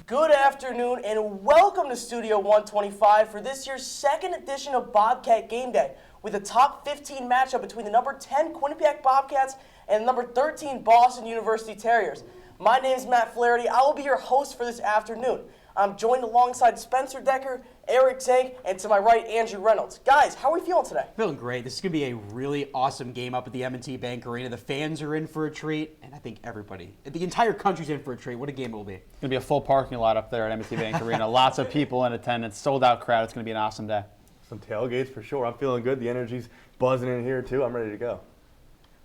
Good afternoon and welcome to Studio 125 for this year's second edition of Bobcat Gameday with a top 15 matchup between the number 10 Quinnipiac Bobcats and the number 13 Boston University Terriers. My name is Matt Flaherty. I will be your host for this afternoon. I'm joined alongside Spencer Decker, Eric Zank, and to my right, Andrew Reynolds. Guys, how are we feeling today? Feeling great. This is going to be a really awesome game up at the M&T Bank Arena. The fans are in for a treat, and I think everybody, the entire country's in for a treat. What a game it will be. It's going to be a full parking lot up there at M&T Bank Arena. Lots of people in attendance, sold-out crowd. It's going to be an awesome day. Some tailgates for sure. I'm feeling good. The energy's buzzing in here, too. I'm ready to go.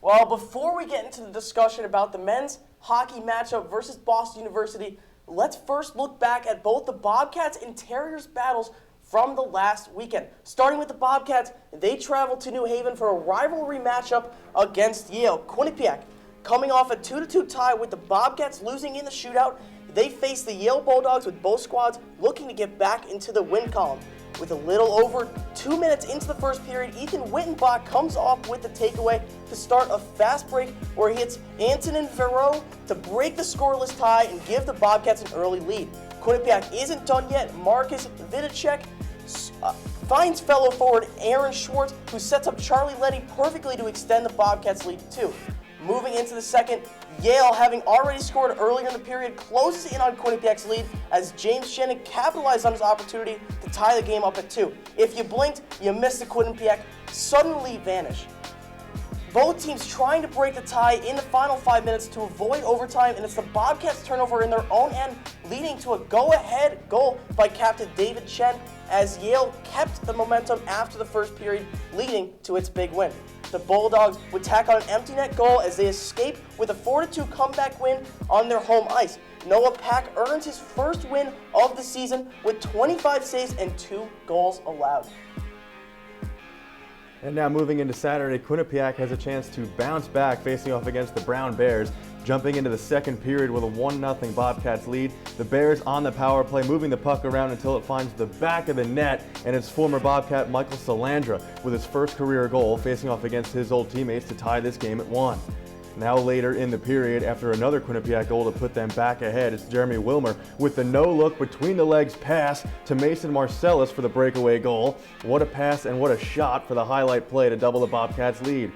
Well, before we get into the discussion about the men's hockey matchup versus Boston University, let's first look back at both the Bobcats and Terriers battles from the last weekend. Starting with the Bobcats, they traveled to New Haven for a rivalry matchup against Yale. Quinnipiac, coming off a 2-2 tie with the Bobcats losing in the shootout, they faced the Yale Bulldogs with both squads looking to get back into the win column. With a little over 2 minutes into the first period, Ethan Wyttenbach comes off with the takeaway to start a fast break where he hits Antonin Verreau to break the scoreless tie and give the Bobcats an early lead. Quinnipiac isn't done yet. Marcus Vidicek finds fellow forward Aaron Schwartz, who sets up Charlie Letty perfectly to extend the Bobcats' lead to 2. Moving into the second, Yale, having already scored earlier in the period, closes in on Quinnipiac's lead as James Shannon capitalized on his opportunity to tie the game up at 2. If you blinked, you missed the Quinnipiac suddenly vanish. Both teams trying to break the tie in the final 5 minutes to avoid overtime, and it's the Bobcats' turnover in their own end, leading to a go-ahead goal by captain David Chen as Yale kept the momentum after the first period, leading to its big win. The Bulldogs would tack on an empty net goal as they escape with a 4-2 comeback win on their home ice. Noah Pack earns his first win of the season with 25 saves and 2 goals allowed. And now moving into Saturday, Quinnipiac has a chance to bounce back facing off against the Brown Bears. Jumping into the second period with a 1-0 Bobcats lead. The Bears on the power play, moving the puck around until it finds the back of the net, and it's former Bobcat Michael Salandra with his first career goal facing off against his old teammates to tie this game at 1. Now later in the period, after another Quinnipiac goal to put them back ahead, it's Jeremy Wilmer with the no-look between-the-legs pass to Mason Marcellus for the breakaway goal. What a pass and what a shot for the highlight play to double the Bobcats' lead.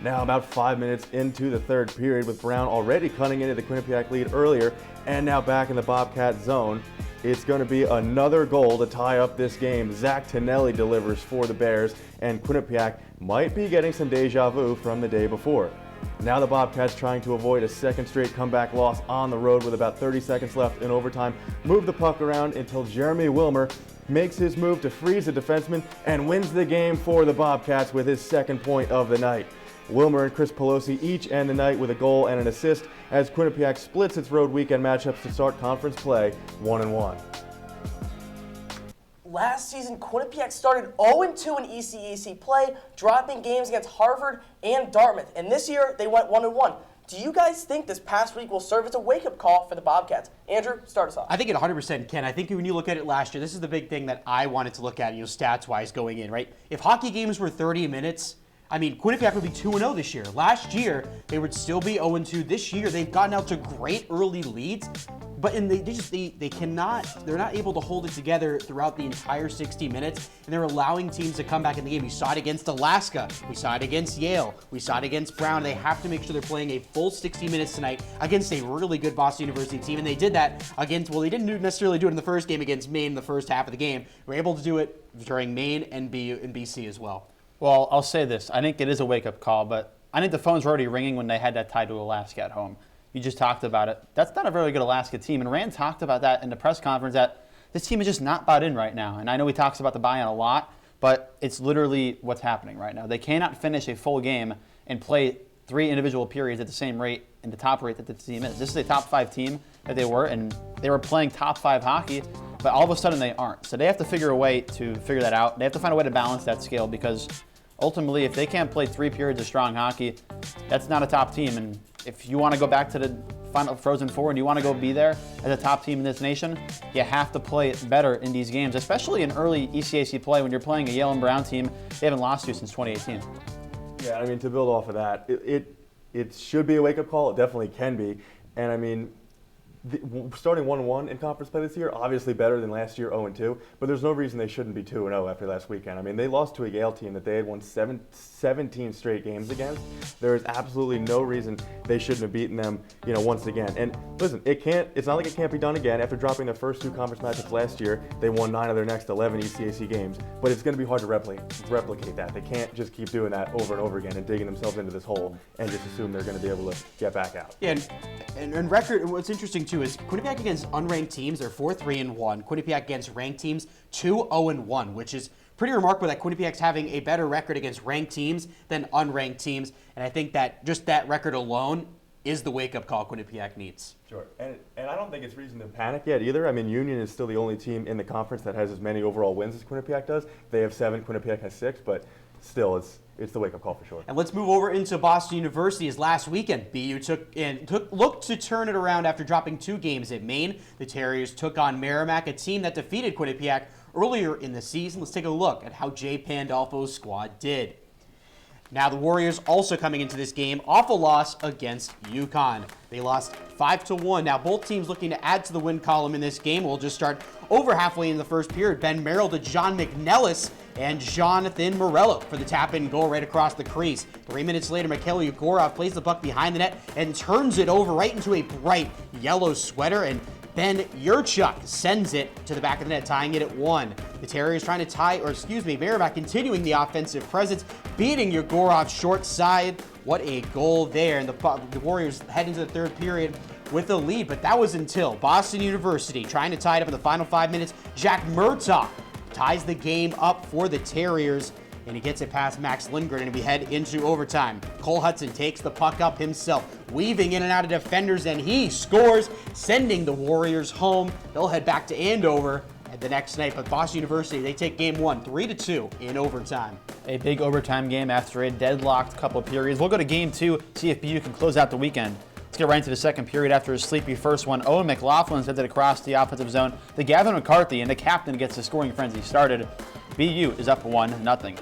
Now about 5 minutes into the third period with Brown already cutting into the Quinnipiac lead earlier and now back in the Bobcat zone. It's going to be another goal to tie up this game. Zach Tonelli delivers for the Bears, and Quinnipiac might be getting some deja vu from the day before. Now the Bobcats trying to avoid a second straight comeback loss on the road with about 30 seconds left in overtime. Move the puck around until Jeremy Wilmer makes his move to freeze the defenseman and wins the game for the Bobcats with his second point of the night. Wilmer and Chris Pelosi each end the night with a goal and an assist as Quinnipiac splits its road weekend matchups to start conference play 1-1. Last season, Quinnipiac started 0-2 in ECAC play, dropping games against Harvard and Dartmouth. And this year, they went 1-1. Do you guys think this past week will serve as a wake-up call for the Bobcats? Andrew, start us off. I think it 100% can. I think when you look at it last year, this is the big thing that I wanted to look at, stats-wise going in, right? If hockey games were 30 minutes, Quinnipiac would be 2-0 this year. Last year, they would still be 0-2. This year, they've gotten out to great early leads, but they're not able to hold it together throughout the entire 60 minutes, and they're allowing teams to come back in the game. We saw it against Alaska. We saw it against Yale. We saw it against Brown. They have to make sure they're playing a full 60 minutes tonight against a really good Boston University team, and they did that against, well, they didn't necessarily do it in the first game against Maine in the first half of the game. They were able to do it during Maine and BC as well. Well, I'll say this. I think it is a wake-up call, but I think the phones were already ringing when they had that tie to Alaska at home. You just talked about it. That's not a very good Alaska team, and Rand talked about that in the press conference that this team is just not bought in right now. And I know he talks about the buy-in a lot, but it's literally what's happening right now. They cannot finish a full game and play 3 individual periods at the same rate and the top rate that the team is. This is a top 5 team that they were, and they were playing top 5 hockey, but all of a sudden they aren't. So they have to figure a way to figure that out. They have to find a way to balance that scale because ultimately, if they can't play 3 periods of strong hockey, that's not a top team. And if you want to go back to the final Frozen Four and you want to go be there as a top team in this nation, you have to play it better in these games, especially in early ECAC play when you're playing a Yale and Brown team they haven't lost to since 2018. Yeah, to build off of that, it should be a wake-up call. It definitely can be. And starting 1-1 in conference play this year, obviously better than last year 0-2, but there's no reason they shouldn't be 2-0 after last weekend. I mean, they lost to a Yale team that they had won 17 straight games against. There is absolutely no reason they shouldn't have beaten them, once again. And listen, it's not like it can't be done again. After dropping their first 2 conference matchups last year, they won 9 of their next 11 ECAC games, but it's going to be hard to replicate that. They can't just keep doing that over and over again and digging themselves into this hole and just assume they're going to be able to get back out. Yeah, and record, what's interesting too is Quinnipiac against unranked teams, they're 4-3-1. Quinnipiac against ranked teams, 2-0-1, which is pretty remarkable that Quinnipiac's having a better record against ranked teams than unranked teams. And I think that just that record alone is the wake-up call Quinnipiac needs. Sure, and I don't think it's reason to panic yet either. I mean, Union is still the only team in the conference that has as many overall wins as Quinnipiac does. They have 7, Quinnipiac has 6, but still, it's the wake-up call for sure. And let's move over into Boston University. As last weekend, BU looked to turn it around after dropping 2 games at Maine. The Terriers took on Merrimack, a team that defeated Quinnipiac earlier in the season. Let's take a look at how Jay Pandolfo's squad did. Now the Warriors also coming into this game off a loss against UConn. They lost 5-1. Now both teams looking to add to the win column in this game. We'll just start over halfway in the first period. Ben Merrill to John McNellis and Jonathan Morello for the tap-in goal right across the crease. 3 minutes later, Mikhail Yegorov plays the puck behind the net and turns it over right into a bright yellow sweater, and Ben Yurchuk sends it to the back of the net, tying it at 1. The Terriers trying to Merrimack continuing the offensive presence, beating Yegorov short side. What a goal there. And the Warriors head into the third period with a lead, but that was until Boston University trying to tie it up in the final 5 minutes. Jack Murtaugh ties the game up for the Terriers, and he gets it past Max Lindgren, and we head into overtime. Cole Hudson takes the puck up himself, weaving in and out of defenders, and he scores, sending the Warriors home. They'll head back to Andover the next night, but Boston University, they take game 1, 3-2 in overtime. A big overtime game after a deadlocked couple of periods. We'll go to game 2, see if BU can close out the weekend. Let's get right into the second period after a sleepy first one. Owen McLaughlin sends it across the offensive zone to Gavin McCarthy, and the captain gets the scoring frenzy started. BU is up 1-0.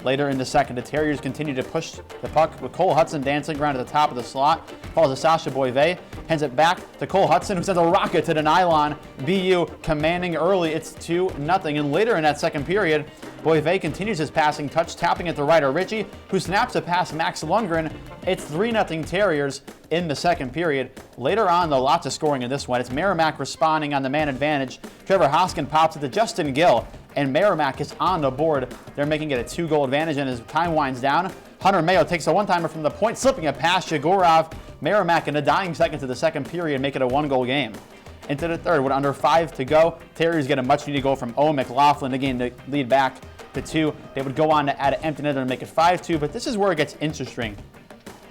Later in the second, the Terriers continue to push the puck with Cole Hudson dancing around at the top of the slot. Falls to Sasha Boivay, hands it back to Cole Hudson, who sends a rocket to the nylon. BU commanding early, it's 2-0. And later in that second period, Boivay continues his passing touch, tapping at the righter Ritchie, who snaps it past Max Lundgren. It's 3-0 Terriers in the second period. Later on, though, lots of scoring in this one. It's Merrimack responding on the man advantage. Trevor Hoskin pops it to Justin Gill, and Merrimack is on the board. They're making it a 2-goal advantage, and as time winds down, Hunter Mayo takes a one-timer from the point, slipping it past Yegorov. Merrimack in the dying seconds of the second period make it a 1-goal game. Into the third, with under 5 to go, Terriers get a much-needed goal from Owen McLaughlin to gain the lead back to 2. They would go on to add an empty netter and make it 5-2, but this is where it gets interesting.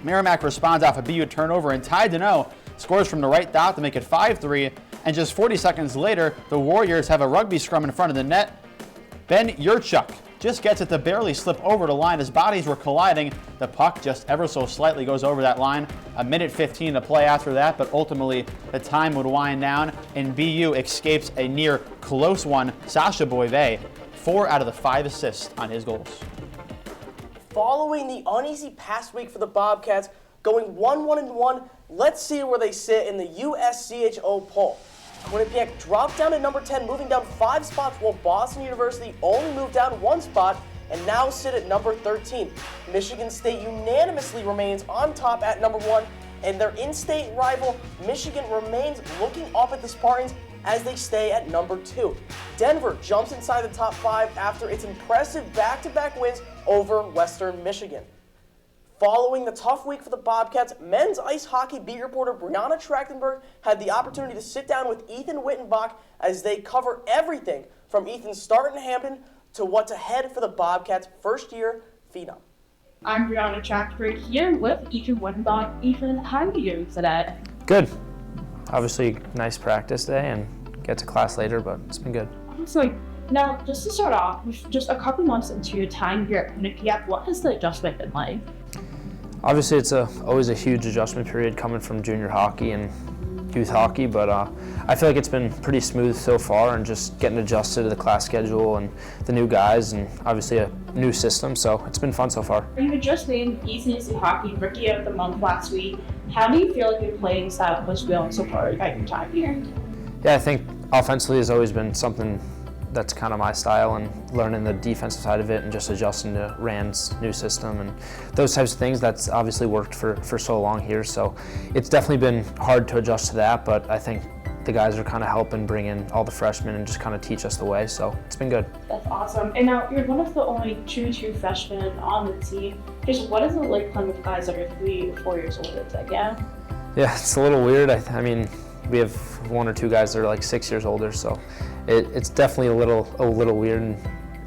Merrimack responds off a BU turnover, and Ty Deneau scores from the right dot to make it 5-3. And just 40 seconds later, the Warriors have a rugby scrum in front of the net. Ben Yurchuk just gets it to barely slip over the line as bodies were colliding. The puck just ever so slightly goes over that line. 1:15 to play after that, but ultimately the time would wind down, and BU escapes a near close one. Sasha Boivay, 4 out of the 5 assists on his goals. Following the uneasy past week for the Bobcats, going 1-1-1, let's see where they sit in the USCHO poll. Quinnipiac dropped down to number 10, moving down 5 spots, while Boston University only moved down 1 spot and now sit at number 13. Michigan State unanimously remains on top at number 1, and their in-state rival, Michigan, remains looking up at the Spartans as they stay at number 2. Denver jumps inside the top 5 after its impressive back-to-back wins over Western Michigan. Following the tough week for the Bobcats, men's ice hockey beat reporter Brianna Trachtenberg had the opportunity to sit down with Ethan Wyttenbach as they cover everything from Ethan's start in Hampton to what's ahead for the Bobcats' first-year phenom. I'm Brianna Trachtenberg here with Ethan Wyttenbach. Ethan, how are you doing today? Good. Obviously, nice practice day and get to class later, but it's been good. So, now, just to start off, with just a couple months into your time here at Quinnipiac, what has the adjustment been like? Obviously, it's always a huge adjustment period coming from junior hockey, and youth hockey, but I feel like it's been pretty smooth so far, and just getting adjusted to the class schedule and the new guys, and obviously a new system, so it's been fun so far. You were just named ECC Hockey Rookie of the Month last week. How do you feel like your playing style was going so far at your time here? Yeah, I think offensively has always been something that's kind of my style, and learning the defensive side of it and just adjusting to Rand's new system and those types of things. That's obviously worked for so long here, so it's definitely been hard to adjust to that, but I think the guys are kind of helping bring in all the freshmen and just kind of teach us the way, so it's been good. That's awesome. And now you're one of the only true freshmen on the team. Just what is it like playing with guys that are 3 or 4 years older? It's like, yeah, it's a little weird. I mean, we have 1 or 2 guys that are like 6 years older, so it's definitely a little weird. And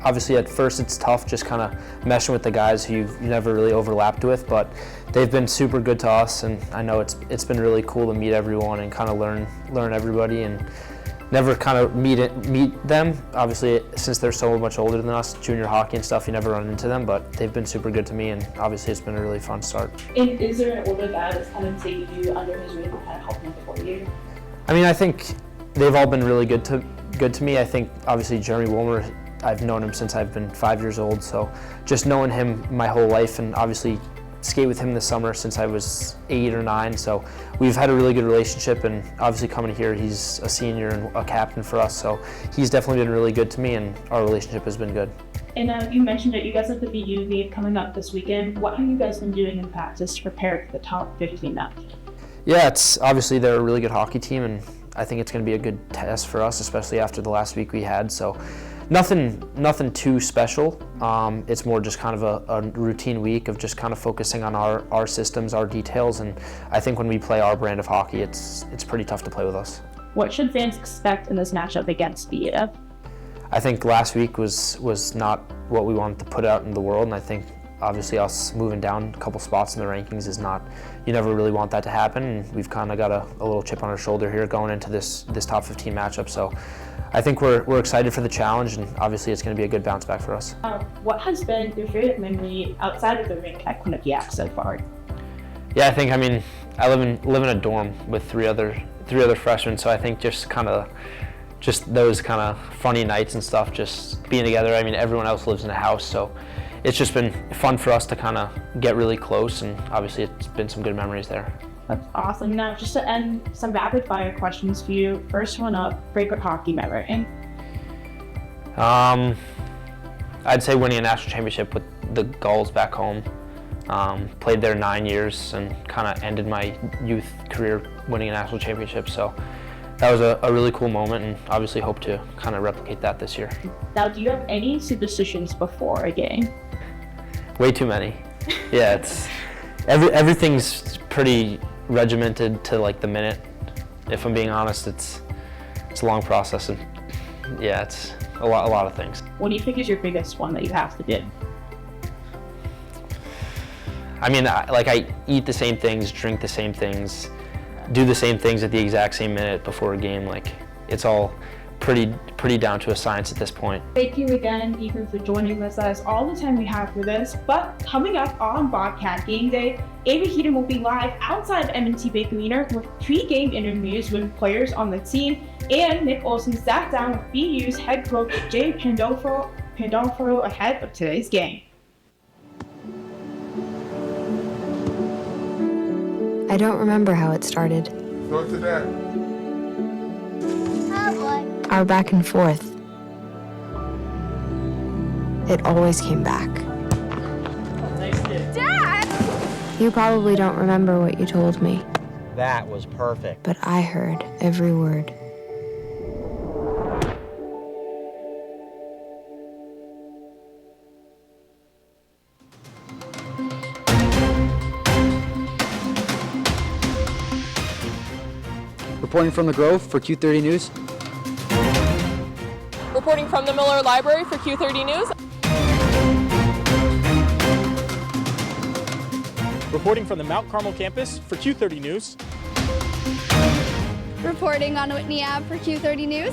obviously at first it's tough just kind of meshing with the guys who you've never really overlapped with, but they've been super good to us, and I know it's been really cool to meet everyone and kind of learn everybody, and never kind of meet them. Obviously, since they're so much older than us, junior hockey and stuff, you never run into them, but they've been super good to me, and obviously it's been a really fun start. And is there an older guy that's kind of taking you under his wing and kind of helping before you? I mean, I think they've all been really good to me. I think obviously Jeremy Wilmer, I've known him since I've been 5 years old, so just knowing him my whole life, and obviously skate with him this summer since I was 8 or 9, so we've had a really good relationship, and obviously coming here, he's a senior and a captain for us, so he's definitely been really good to me, and our relationship has been good. And you mentioned that you guys have the BU game coming up this weekend. What have you guys been doing in practice to prepare for the top 15 match? Yeah, it's obviously they're a really good hockey team, and I think it's going to be a good test for us, especially after the last week we had. So nothing too special. It's more just kind of a routine week of just kind of focusing on our systems, our details, and I think when we play our brand of hockey, it's pretty tough to play with us. What should fans expect in this matchup against BU? I think last week was not what we wanted to put out in the world, and I think obviously us moving down a couple spots in the rankings is not, you never really want that to happen, and we've kind of got a little chip on our shoulder here going into this top 15 matchup, so I think we're excited for the challenge, and obviously it's going to be a good bounce back for us. What has been your favorite memory outside of the rink at Quinnipiac so far? Yeah, I think, I live in a dorm with three other freshmen, so I think just those kind of funny nights and stuff, just being together. Everyone else lives in a house, so it's just been fun for us to kind of get really close, and obviously it's been some good memories there. That's awesome. Now, just to end, some rapid fire questions for you. First one up, favorite hockey memory? I'd say winning a national championship with the Gulls back home. Played there 9 years and kind of ended my youth career winning a national championship, so that was a really cool moment, and obviously hope to kind of replicate that this year. Now, do you have any superstitions before a game? Way too many. Yeah, everything's pretty regimented to like the minute. If I'm being honest, it's a long process, and yeah, it's a lot of things. What do you think is your biggest one that you have to do? I eat the same things, drink the same things, do the same things at the exact same minute before a game. It's all pretty down to a science at this point. Thank you again, Ethan, for joining us. That is all the time we have for this. But coming up on Bobcat Gameday, Ava Heaton will be live outside of M&T Bank Arena with pre-game interviews with players on the team, and Nick Olson sat down with BU's head coach Jay Pandolfo ahead of today's game. I don't remember how it started. Go to that. Our back and forth. It always came back. Dad! You probably don't remember what you told me, That was perfect. but I heard every word. Reporting from the Grove for Q30 News. Reporting from the Miller Library for Q30 News. Reporting from the Mount Carmel campus for Q30 News. Reporting on Whitney Ave for Q30 News.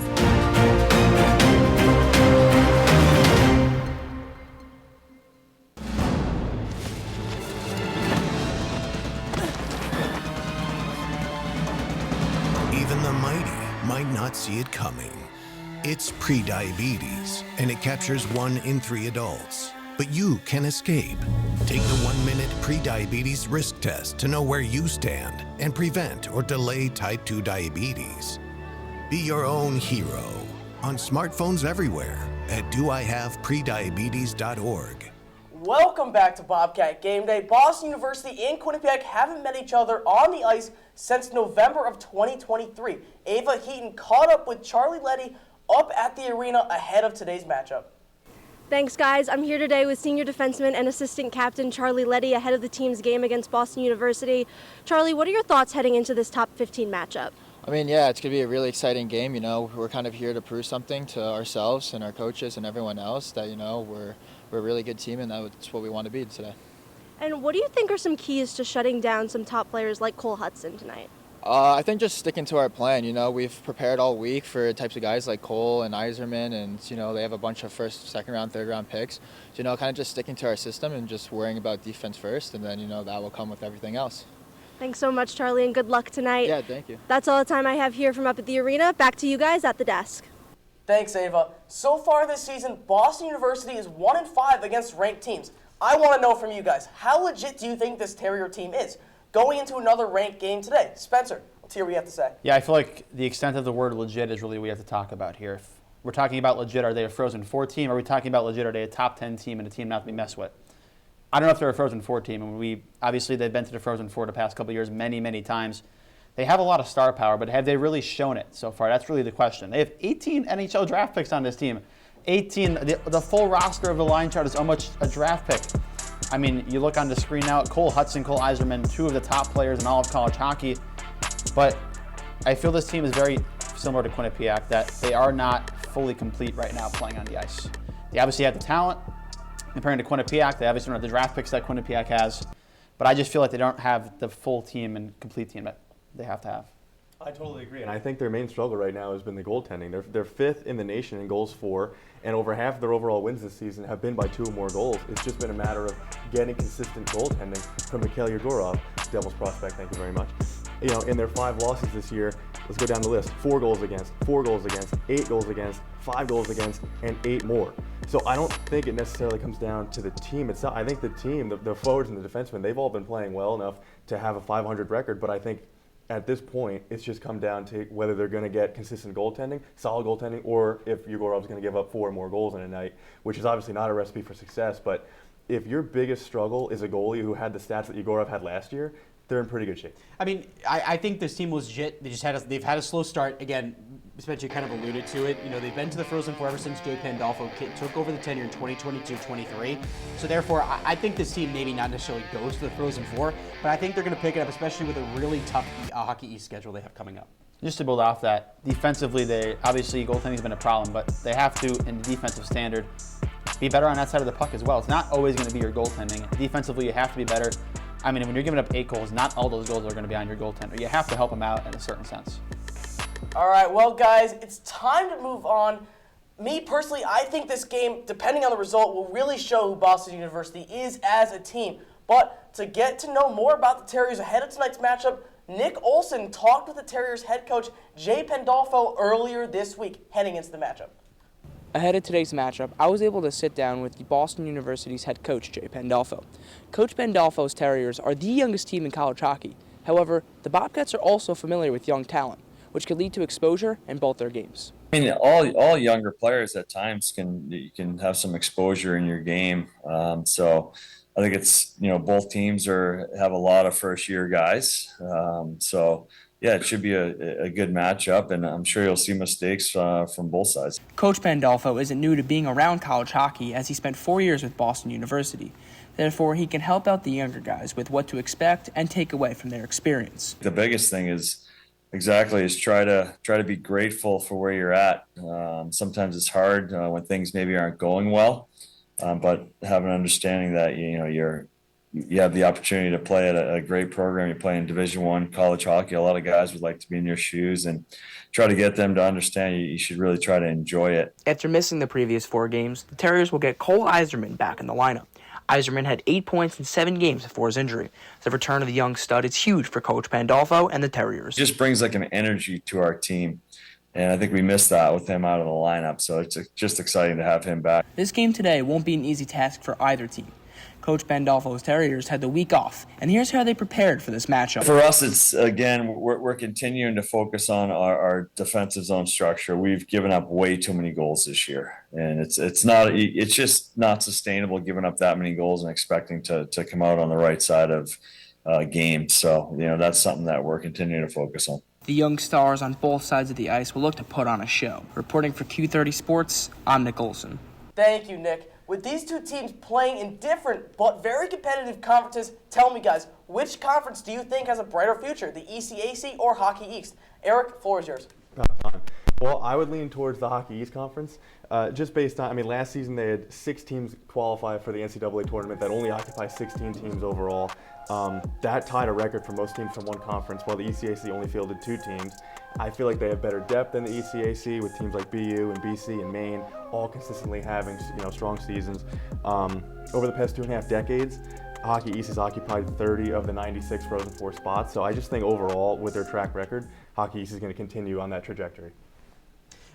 mighty might not see it coming. It's prediabetes, and it captures 1 in 3 adults. But you can escape. Take the 1-minute prediabetes risk test to know where you stand and prevent or delay type 2 diabetes. Be your own hero on smartphones everywhere at doihaveprediabetes.org. Welcome back to Bobcat Game Day. Boston University and Quinnipiac haven't met each other on the ice since November of 2023. Ava Heaton caught up with Charlie Letty up at the arena ahead of today's matchup. Thanks, guys. I'm here today with senior defenseman and assistant captain Charlie Letty ahead of the team's game against Boston University. Charlie, what are your thoughts heading into this top 15 matchup? I mean, yeah, it's going to be a really exciting game. You know, we're kind of here to prove something to ourselves and our coaches and everyone else that, you know, we're a really good team and that's what we want to be today. And what do you think are some keys to shutting down some top players like Cole Hudson tonight? I think just sticking to our plan. You know, we've prepared all week for types of guys like Cole and Iserman, and, you know, they have a bunch of first, second round, third round picks. So, you know, kind of just sticking to our system and just worrying about defense first, and then, you know, that will come with everything else. Thanks so much, Charlie, and good luck tonight. Yeah, thank you. That's all the time I have here from up at the arena. Back to you guys at the desk. Thanks, Ava. So far this season, Boston University is 1-5 against ranked teams. I want to know from you guys, how legit do you think this Terrier team is going into another ranked game today? Spencer, let's hear what you have to say. Yeah, I feel like the extent of the word legit is really what we have to talk about here. If we're talking about legit, are they a Frozen Four team? Are we talking about legit, are they a top 10 team and a team not to be messed with? I don't know if they're a Frozen Four team. And obviously they've been to the Frozen Four the past couple of years many, many times. They have a lot of star power, but have they really shown it so far? That's really the question. They have 18 NHL draft picks on this team. 18, the full roster of the line chart is almost a draft pick. I mean, you look on the screen now at Cole Hudson, Cole Iserman, 2 of the top players in all of college hockey. But I feel this team is very similar to Quinnipiac, that they are not fully complete right now playing on the ice. They obviously have the talent. Comparing to Quinnipiac, they obviously don't have the draft picks that Quinnipiac has. But I just feel like they don't have the full team and complete team that they have to have. I totally agree, and I think their main struggle right now has been the goaltending. They're 5th in the nation in goals for, and over half of their overall wins this season have been by 2 or more goals. It's just been a matter of getting consistent goaltending from Mikhail Yegorov, Devils prospect, thank you very much. You know, in their 5 losses this year, let's go down the list. 4 goals against, 4 goals against, 8 goals against, 5 goals against, and 8 more. So I don't think it necessarily comes down to the team itself. I think the team, the forwards and the defensemen, they've all been playing well enough to have a .500 record, but I think at this point, it's just come down to whether they're going to get consistent goaltending, solid goaltending, or if Yegorov's going to give up 4 more goals in a night, which is obviously not a recipe for success. But if your biggest struggle is a goalie who had the stats that Yegorov had last year, they're in pretty good shape. I mean, I think this team was legit. They've had a slow start. Again, Spencer kind of alluded to it. You know, they've been to the Frozen Four ever since Jay Pandolfo took over the tenure in 2022-23. So therefore, I think this team maybe not necessarily goes to the Frozen Four, but I think they're going to pick it up, especially with a really tough Hockey East schedule they have coming up. Just to build off that, defensively, obviously goaltending's been a problem, but they have to, in the defensive standard, be better on that side of the puck as well. It's not always going to be your goaltending. Defensively, you have to be better. I mean, when you're giving up 8 goals, not all those goals are going to be on your goaltender. You have to help them out in a certain sense. All right, well, guys, it's time to move on. Me, personally, I think this game, depending on the result, will really show who Boston University is as a team. But to get to know more about the Terriers ahead of tonight's matchup, Nick Olson talked with the Terriers head coach Jay Pandolfo earlier this week, heading into the matchup. Ahead of today's matchup, I was able to sit down with the Boston University's head coach, Jay Pandolfo. Coach Pandolfo's Terriers are the youngest team in college hockey. However, the Bobcats are also familiar with young talent, which could lead to exposure in both their games. I mean, all younger players at times you can have some exposure in your game. So I think it's, you know, both teams have a lot of first-year guys. So yeah, it should be a good matchup, and I'm sure you'll see mistakes from both sides. Coach Pandolfo isn't new to being around college hockey, as he spent 4 years with Boston University. Therefore, he can help out the younger guys with what to expect and take away from their experience. The biggest thing is try to be grateful for where you're at. Sometimes it's hard when things maybe aren't going well, but have an understanding that you know you have the opportunity to play at a great program. You play in Division I college hockey. A lot of guys would like to be in your shoes, and try to get them to understand you should really try to enjoy it. After missing the previous 4 games, the Terriers will get Cole Iserman back in the lineup. Iserman had 8 points in 7 games before his injury. The return of the young stud is huge for Coach Pandolfo and the Terriers. It just brings like an energy to our team, and I think we missed that with him out of the lineup, so it's just exciting to have him back. This game today won't be an easy task for either team. Coach Pandolfo's Terriers had the week off, and here's how they prepared for this matchup. For us, it's, again, we're continuing to focus on our defensive zone structure. We've given up way too many goals this year, and it's just not sustainable giving up that many goals and expecting to come out on the right side of games. So, that's something that we're continuing to focus on. The young stars on both sides of the ice will look to put on a show. Reporting for Q30 Sports, I'm Nick Olson. Thank you, Nick. With these two teams playing in different but very competitive conferences, tell me, guys, which conference do you think has a brighter future, the ECAC or Hockey East? Eric, floor is yours. Well, I would lean towards the Hockey East Conference, just based on, last season they had 6 teams qualify for the NCAA tournament that only occupies 16 teams overall. That tied a record for most teams from one conference, while the ECAC only fielded 2 teams. I feel like they have better depth than the ECAC, with teams like BU and BC and Maine all consistently having strong seasons. Over the past 2.5 decades, Hockey East has occupied 30 of the 96 Frozen Four spots. So I just think overall, with their track record, Hockey East is going to continue on that trajectory.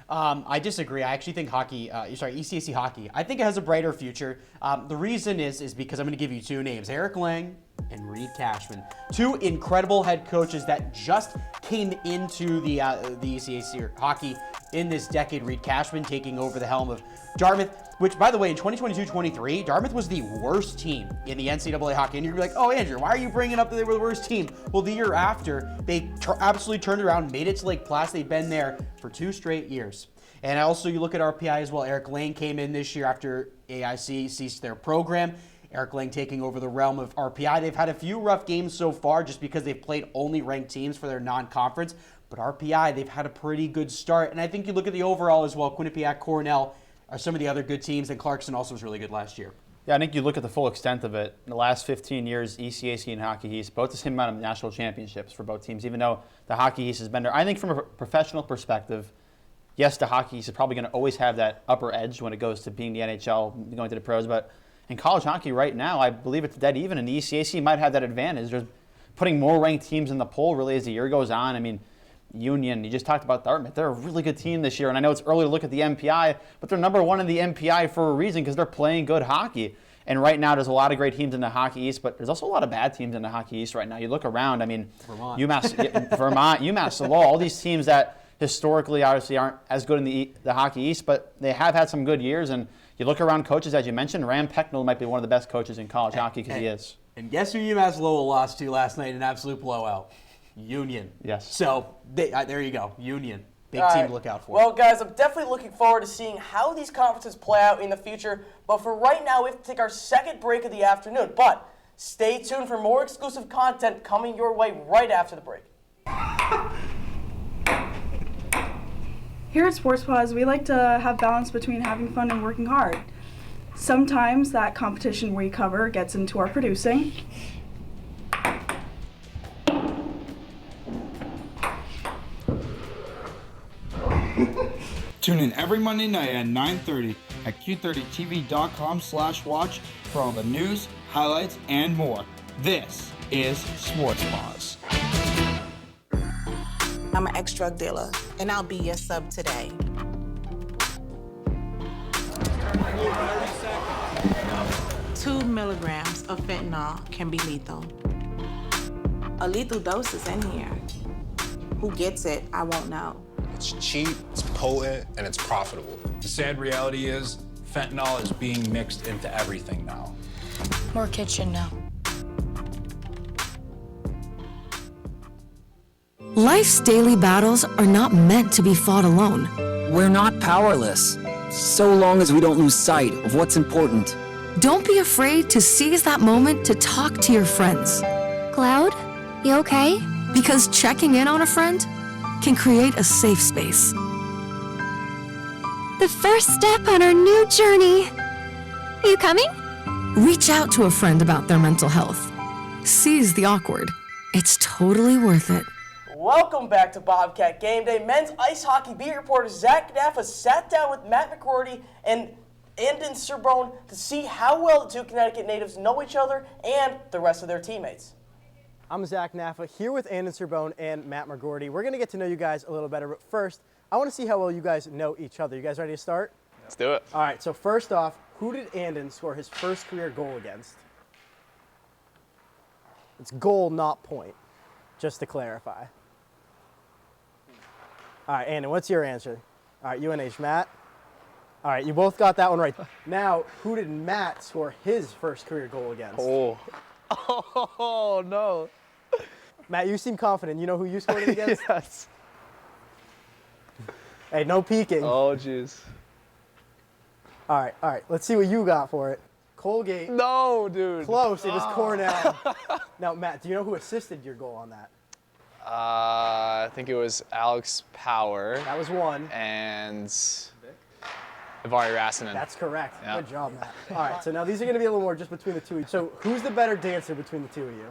I disagree. I actually think ECAC hockey, I think it has a brighter future. The reason is because I'm going to give you 2 names, Eric Lang and Reed Cashman. 2 incredible head coaches that just came into the ECAC hockey in this decade. Reed Cashman taking over the helm of Dartmouth, which, by the way, in 2022-23, Dartmouth was the worst team in the NCAA hockey. And you're like, oh, Andrew, why are you bringing up that they were the worst team? Well, the year after, they absolutely turned around, made it to Lake Placid. They've been there for 2 straight years. And also, you look at RPI as well. Eric Lang came in this year after AIC ceased their program. Eric Lang taking over the realm of RPI. They've had a few rough games so far just because they've played only ranked teams for their non-conference. But RPI, they've had a pretty good start. And I think you look at the overall as well. Quinnipiac, Cornell are some of the other good teams. And Clarkson also was really good last year. Yeah, I think you look at the full extent of it. In the last 15 years, ECAC and Hockey East, both the same amount of national championships for both teams, even though the Hockey East has been there. I think from a professional perspective, yes, the Hockey East is probably going to always have that upper edge when it goes to being the NHL, going to the pros. But in college hockey right now, I believe it's dead even, and the ECAC might have that advantage. There's putting more ranked teams in the poll really as the year goes on. Union, you just talked about Dartmouth. They're a really good team this year, and I know it's early to look at the MPI, but they're number 1 in the MPI for a reason because they're playing good hockey. And right now, there's a lot of great teams in the Hockey East, but there's also a lot of bad teams in the Hockey East right now. You look around, Vermont, UMass Lowell, all these teams that historically obviously aren't as good in the Hockey East, but they have had some good years. And you look around coaches, as you mentioned, Ram Pecknell might be one of the best coaches in college hockey because he is. And guess who UMass Lowell lost to last night in an absolute blowout? Union. Yes. So there you go, Union. Big All team right. to look out for. Well, guys, I'm definitely looking forward to seeing how these conferences play out in the future. But for right now, we have to take our second break of the afternoon. But stay tuned for more exclusive content coming your way right after the break. Here at Sports Pause, we like to have balance between having fun and working hard. Sometimes that competition we cover gets into our producing. Tune in every Monday night at 9:30 at q30tv.com/watch for all the news, highlights, and more. This is Sports Pause. I'm an ex-drug dealer, and I'll be your sub today. Two milligrams of fentanyl can be lethal. A lethal dose is in here. Who gets it, I won't know. It's cheap, it's potent, and it's profitable. The sad reality is, fentanyl is being mixed into everything now. More kids should know. Life's daily battles are not meant to be fought alone. We're not powerless, so long as we don't lose sight of what's important. Don't be afraid to seize that moment to talk to your friends. Cloud, you okay? Because checking in on a friend can create a safe space. The first step on our new journey. You coming? Reach out to a friend about their mental health. Seize the awkward. It's totally worth it. Welcome back to Bobcat Game Day. Men's ice hockey beat reporter Zach Naffa sat down with Matt McGroarty and Andone Cerbone to see how well the two Connecticut natives know each other and the rest of their teammates. I'm Zach Naffa here with Andone Cerbone and Matt McGroarty. We're going to get to know you guys a little better, but first, I want to see how well you guys know each other. You guys ready to start? Let's do it. All right, so first off, who did Andone score his first career goal against? It's goal, not point, just to clarify. All right, Andone, what's your answer? All right, UNH, Matt. All right, you both got that one right. Now, who did Matt score his first career goal against? Oh, no. Matt, you seem confident. You know who you scored it against? Yes. Hey, no peeking. Oh, jeez. All right. Let's see what you got for it. Colgate. No, dude. Close. It was Cornell. Now, Matt, do you know who assisted your goal on that? I think it was Alex Power. That was one. And Ivari Rassinen. That's correct. Yeah. Good job, Matt. All right, so now these are going to be a little more just between the two of you. So who's the better dancer between the two of you?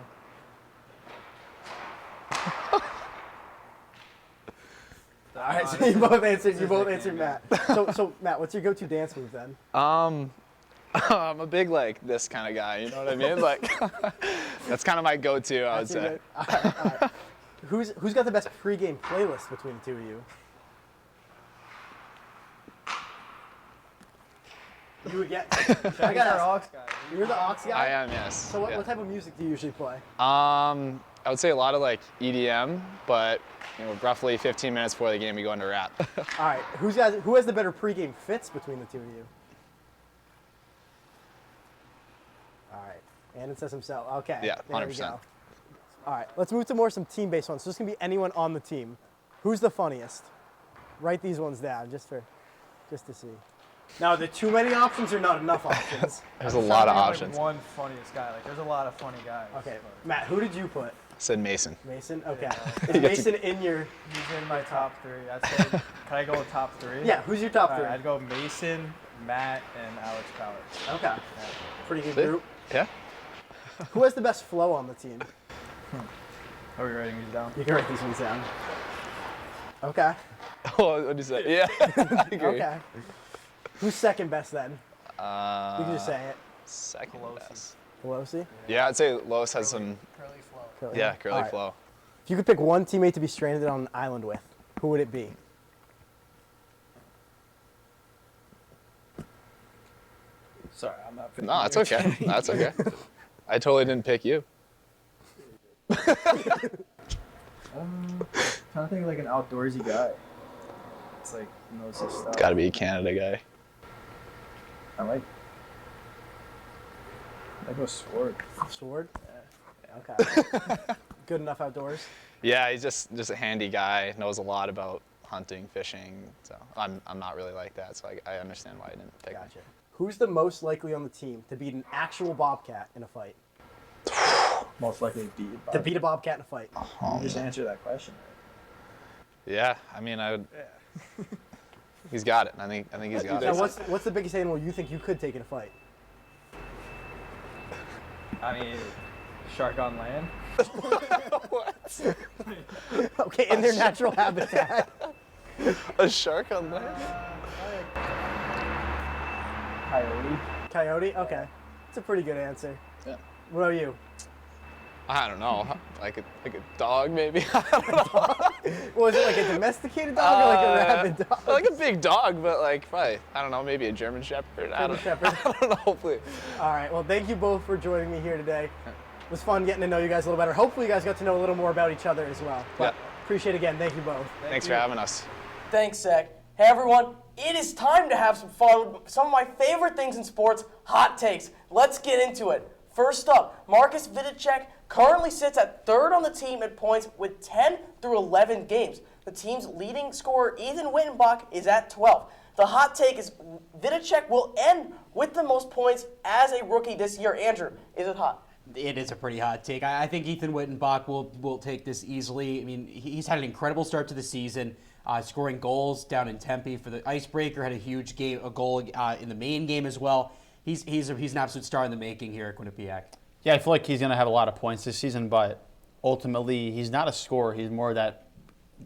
All right, so you both answered Matt. So Matt, what's your go-to dance move then? I'm a big, like, this kind of guy, you know what I mean? Like, that's kind of my go-to, I would say. All right. Who's got the best pregame playlist between the two of you? You again. I got our aux guy. You're the aux guy? I am, yes. So what type of music do you usually play? I would say a lot of, like, EDM, but, you know, roughly 15 minutes before the game, we go into rap. All right. Who has the better pregame fits between the two of you? All right. Andone says himself. Okay. Yeah, 100%. There we go. All right. Let's move to some team-based ones. So this can be anyone on the team. Who's the funniest? Write these ones down just to see. Now, are there too many options or not enough options? There's a lot of options. One funniest guy. Like, there's a lot of funny guys. Okay. Matt, who did you put? I said Mason. Mason? Okay. Is Mason in your... He's in my top three. I'd say, can I go with top three? Yeah, who's your top three? I'd go Mason, Matt, and Alex Power. Okay. Yeah. Pretty good group. Yeah. Who has the best flow on the team? Are we writing these down? You can write these ones down. Okay. Oh, what did you say? Yeah, I agree. Okay. Who's second best then? You can just say it. Second best. Pelosi? Yeah, I'd say Lois has some... Curly flow. Yeah, curly flow. If you could pick one teammate to be stranded on an island with, who would it be? Sorry, I'm not picking No, that's okay. That's okay. I totally didn't pick you. Trying to think of like an outdoorsy guy. It's like knows his stuff. It's got to be a Canada guy. I go Sword. Sword? Yeah. Okay. Good enough outdoors? Yeah, he's just a handy guy. Knows a lot about hunting, fishing. So I'm not really like that. So I understand why I didn't pick him. Who's the most likely on the team to beat an actual Bobcat in a fight? Most likely to beat a Bobcat. To beat a Bobcat in a fight. You just answer that question. Yeah, I mean, I would. Yeah. He's got it. I think he's got Now, it. what's the biggest animal you think you could take in a fight? I mean, shark on land. What? Okay, in their natural habitat. A shark on land? Coyote. Coyote? Okay. That's a pretty good answer. Yeah. What about you? I don't know. Like a dog, maybe? I don't know. Was it like a domesticated dog or like a rabid dog? Like a big dog, but like probably, I don't know, maybe a German Shepherd. I don't know, hopefully. All right, well, thank you both for joining me here today. It was fun getting to know you guys a little better. Hopefully you guys got to know a little more about each other as well. But appreciate it again. Thank you both. Thanks for having us. Thanks, Zach. Hey, everyone. It is time to have some fun with some of my favorite things in sports, hot takes. Let's get into it. First up, Marcus Vidicek currently sits at third on the team in points with 10 through 11 games. The team's leading scorer, Ethan Wyttenbach, is at 12. The hot take is Vidicek will end with the most points as a rookie this year. Andrew, is it hot? It is a pretty hot take. I think Ethan Wyttenbach will take this easily. I mean, he's had an incredible start to the season, scoring goals down in Tempe for the Icebreaker, had a huge game, a goal in the main game as well. he's an absolute star in the making here at Quinnipiac. Yeah, I feel like he's going to have a lot of points this season, but ultimately he's not a scorer. He's more that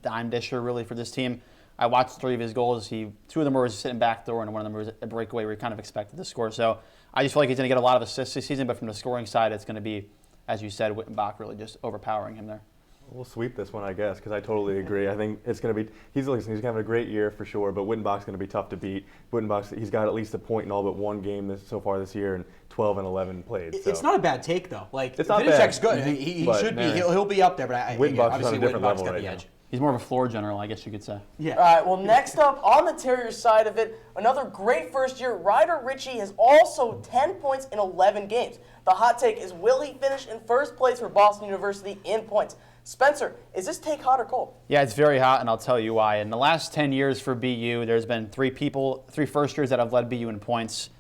dime disher really for this team. I watched 3 of his goals. 2 of them were sitting backdoor, and one of them was a breakaway where he kind of expected to score. So I just feel like he's going to get a lot of assists this season, but from the scoring side, it's going to be, as you said, Wyttenbach really just overpowering him there. We'll sweep this one, I guess, because I totally agree. I think it's going to be he's having a great year for sure, but Wyttenbach's going to be tough to beat. He's got at least a point in all but one game so far this year, and 12 and 11 played. So. It's not a bad take though. Like it's not Vinnicek's bad. good. He should be. He'll be up there, but Wyttenbach's on a different level got right the now. edge. He's more of a floor general, I guess you could say. Yeah. All right, well, next up on the Terriers side of it, another great first year. Ryder Ritchie has also 10 points in 11 games. The hot take is, will he finish in first place for Boston University in points? Spencer, is this take hot or cold? Yeah, it's very hot, and I'll tell you why. In the last 10 years for BU, there's been 3 first years that have led BU in points.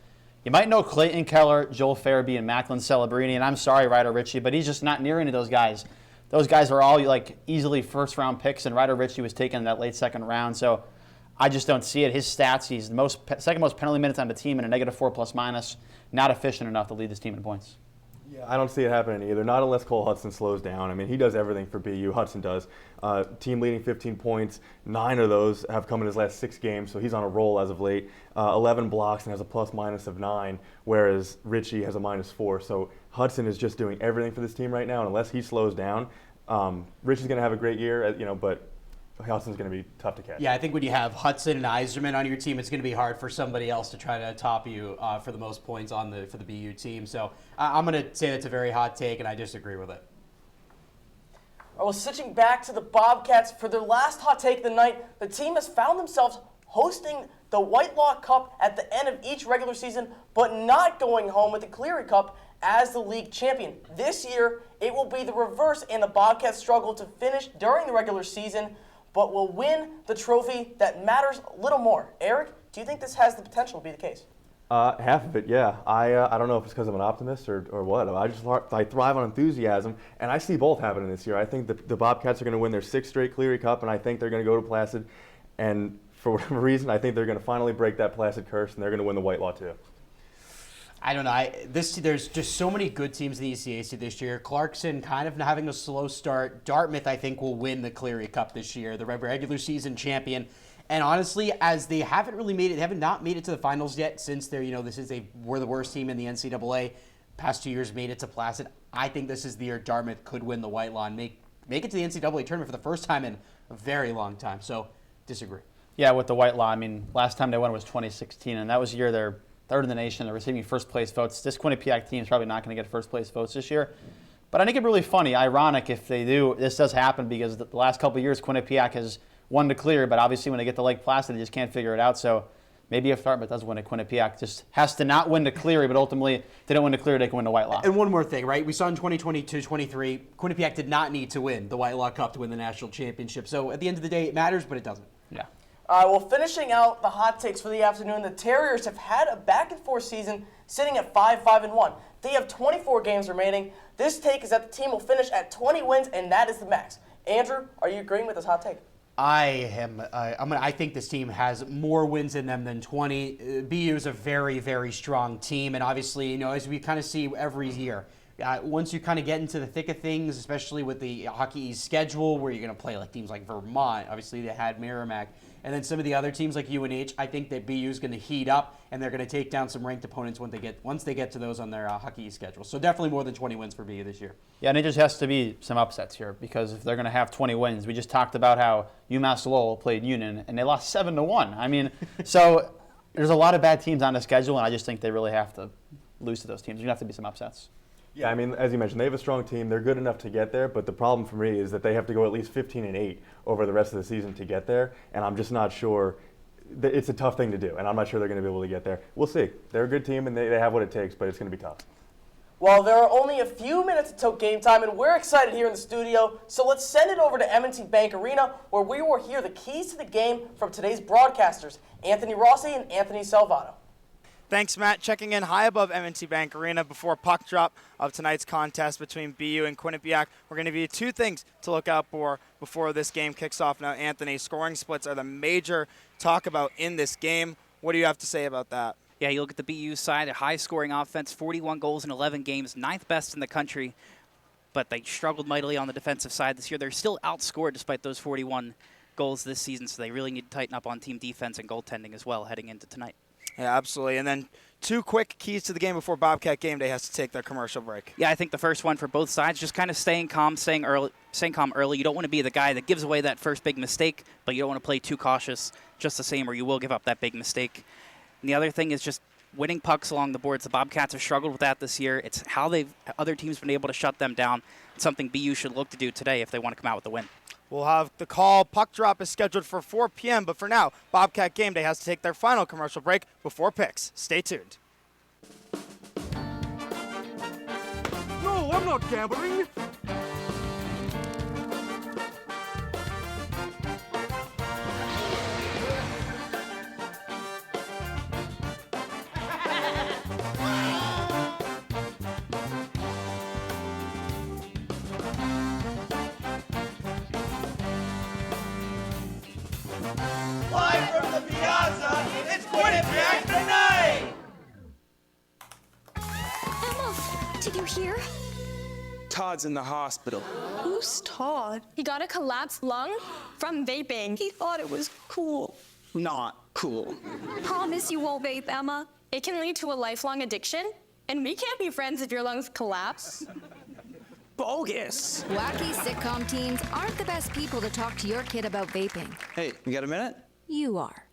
You might know Clayton Keller, Joel Farabee, and Macklin Celebrini, and I'm sorry, Ryder Ritchie, but he's just not near any of those guys. Those guys are all like easily first-round picks, and Ryder Ritchie was taken in that late second round, so I just don't see it. His stats, he's the second most penalty minutes on the team and a -4 ±, not efficient enough to lead this team in points. Yeah, I don't see it happening either. Not unless Cole Hudson slows down. I mean, he does everything for BU. Hudson does. Team leading 15 points. 9 of those have come in his last 6 games, so he's on a roll as of late. 11 blocks and has a +- of 9, whereas Ritchie has a -4. So Hudson is just doing everything for this team right now, and unless he slows down, Ritchie's going to have a great year, but Hudson's going to be tough to catch. Yeah, I think when you have Hudson and Iserman on your team, it's going to be hard for somebody else to try to top you for the most points for the BU team. So I'm going to say that's a very hot take, and I disagree with it. Well, switching back to the Bobcats, for their last hot take of the night, the team has found themselves hosting the Whitelaw Cup at the end of each regular season, but not going home with the Cleary Cup as the league champion. This year, it will be the reverse, and the Bobcats struggle to finish during the regular season, but will win the trophy that matters a little more. Eric, do you think this has the potential to be the case? Half of it, yeah. I don't know if it's because I'm an optimist or what. I thrive on enthusiasm, and I see both happening this year. I think the Bobcats are going to win their 6th straight Cleary Cup, and I think they're going to go to Placid. And for whatever reason, I think they're going to finally break that Placid curse, and they're going to win the Whitelaw too. I don't know. There's just so many good teams in the ECAC this year. Clarkson kind of having a slow start. Dartmouth, I think, will win the Cleary Cup this year, the regular season champion. And honestly, as they have not made it to the finals yet, since we're the worst team in the NCAA. Past 2 years made it to Placid. I think this is the year Dartmouth could win the Whitelaw and make it to the NCAA tournament for the first time in a very long time. So, disagree. Yeah, with the Whitelaw, I mean, last time they won was 2016, and that was the year they're 3rd in the nation. They're receiving first place votes. This Quinnipiac team is probably not going to get first place votes this year. But I think it's really funny, ironic if they do. This does happen because the last couple of years Quinnipiac has won to Clear, but obviously when they get to Lake Placid, they just can't figure it out. So maybe if Dartmouth does win at Quinnipiac, just has to not win to Cleary, but ultimately if they don't win to Cleary, they can win to Whitelaw. And one more thing, right? We saw in 2022-23, Quinnipiac did not need to win the Whitelaw Cup to win the national championship. So at the end of the day, it matters, but it doesn't. Yeah. Well, finishing out the hot takes for the afternoon, the Terriers have had a back-and-forth season sitting at 5-5-1. They have 24 games remaining. This take is that the team will finish at 20 wins, and that is the max. Andrew, are you agreeing with this hot take? I think this team has more wins in them than 20. BU is a very, very strong team, and obviously, as we kind of see every year, once you kind of get into the thick of things, especially with the Hockey East schedule, where you're going to play like teams like Vermont, obviously they had Merrimack, and then some of the other teams like UNH, I think that BU is going to heat up, and they're going to take down some ranked opponents once they get to those on their Hockey East schedule. So definitely more than 20 wins for BU this year. Yeah, and it just has to be some upsets here, because if they're going to have 20 wins, we just talked about how UMass Lowell played Union, and they lost 7-1. I mean, so there's a lot of bad teams on the schedule, and I just think they really have to lose to those teams. There's going to have to be some upsets. Yeah, I mean, as you mentioned, they have a strong team. They're good enough to get there, but the problem for me is that they have to go at least 15-8 over the rest of the season to get there, and I'm just not sure. It's a tough thing to do, and I'm not sure they're going to be able to get there. We'll see. They're a good team, and they have what it takes, but it's going to be tough. Well, there are only a few minutes until game time, and we're excited here in the studio, so let's send it over to M&T Bank Arena, where we will hear the keys to the game from today's broadcasters, Anthony Rossi and Anthony Salvato. Thanks, Matt. Checking in high above M&T Bank Arena before puck drop of tonight's contest between BU and Quinnipiac. We're going to give you 2 things to look out for before this game kicks off. Now, Anthony, scoring splits are the major talk about in this game. What do you have to say about that? Yeah, you look at the BU side, a high-scoring offense, 41 goals in 11 games, 9th best in the country, but they struggled mightily on the defensive side this year. They're still outscored despite those 41 goals this season, so they really need to tighten up on team defense and goaltending as well heading into tonight. Yeah, absolutely. And then 2 quick keys to the game before Bobcat Gameday has to take their commercial break. Yeah, I think the first one for both sides, just kind of staying calm early. You don't want to be the guy that gives away that first big mistake, but you don't want to play too cautious just the same, or you will give up that big mistake. And the other thing is just winning pucks along the boards. The Bobcats have struggled with that this year. It's how other teams been able to shut them down. It's something BU should look to do today if they want to come out with a win. We'll have the call. Puck drop is scheduled for 4 p.m., but for now, Bobcat Gameday has to take their final commercial break before picks. Stay tuned. No, I'm not gambling. Live from the Piazza, it's Quinnipiac tonight! Emma, did you hear? Todd's in the hospital. Who's Todd? He got a collapsed lung from vaping. He thought it was cool. Not cool. Promise you won't vape, Emma. It can lead to a lifelong addiction, and we can't be friends if your lungs collapse. Bogus. Wacky sitcom teens aren't the best people to talk to your kid about vaping. Hey, you got a minute? You are.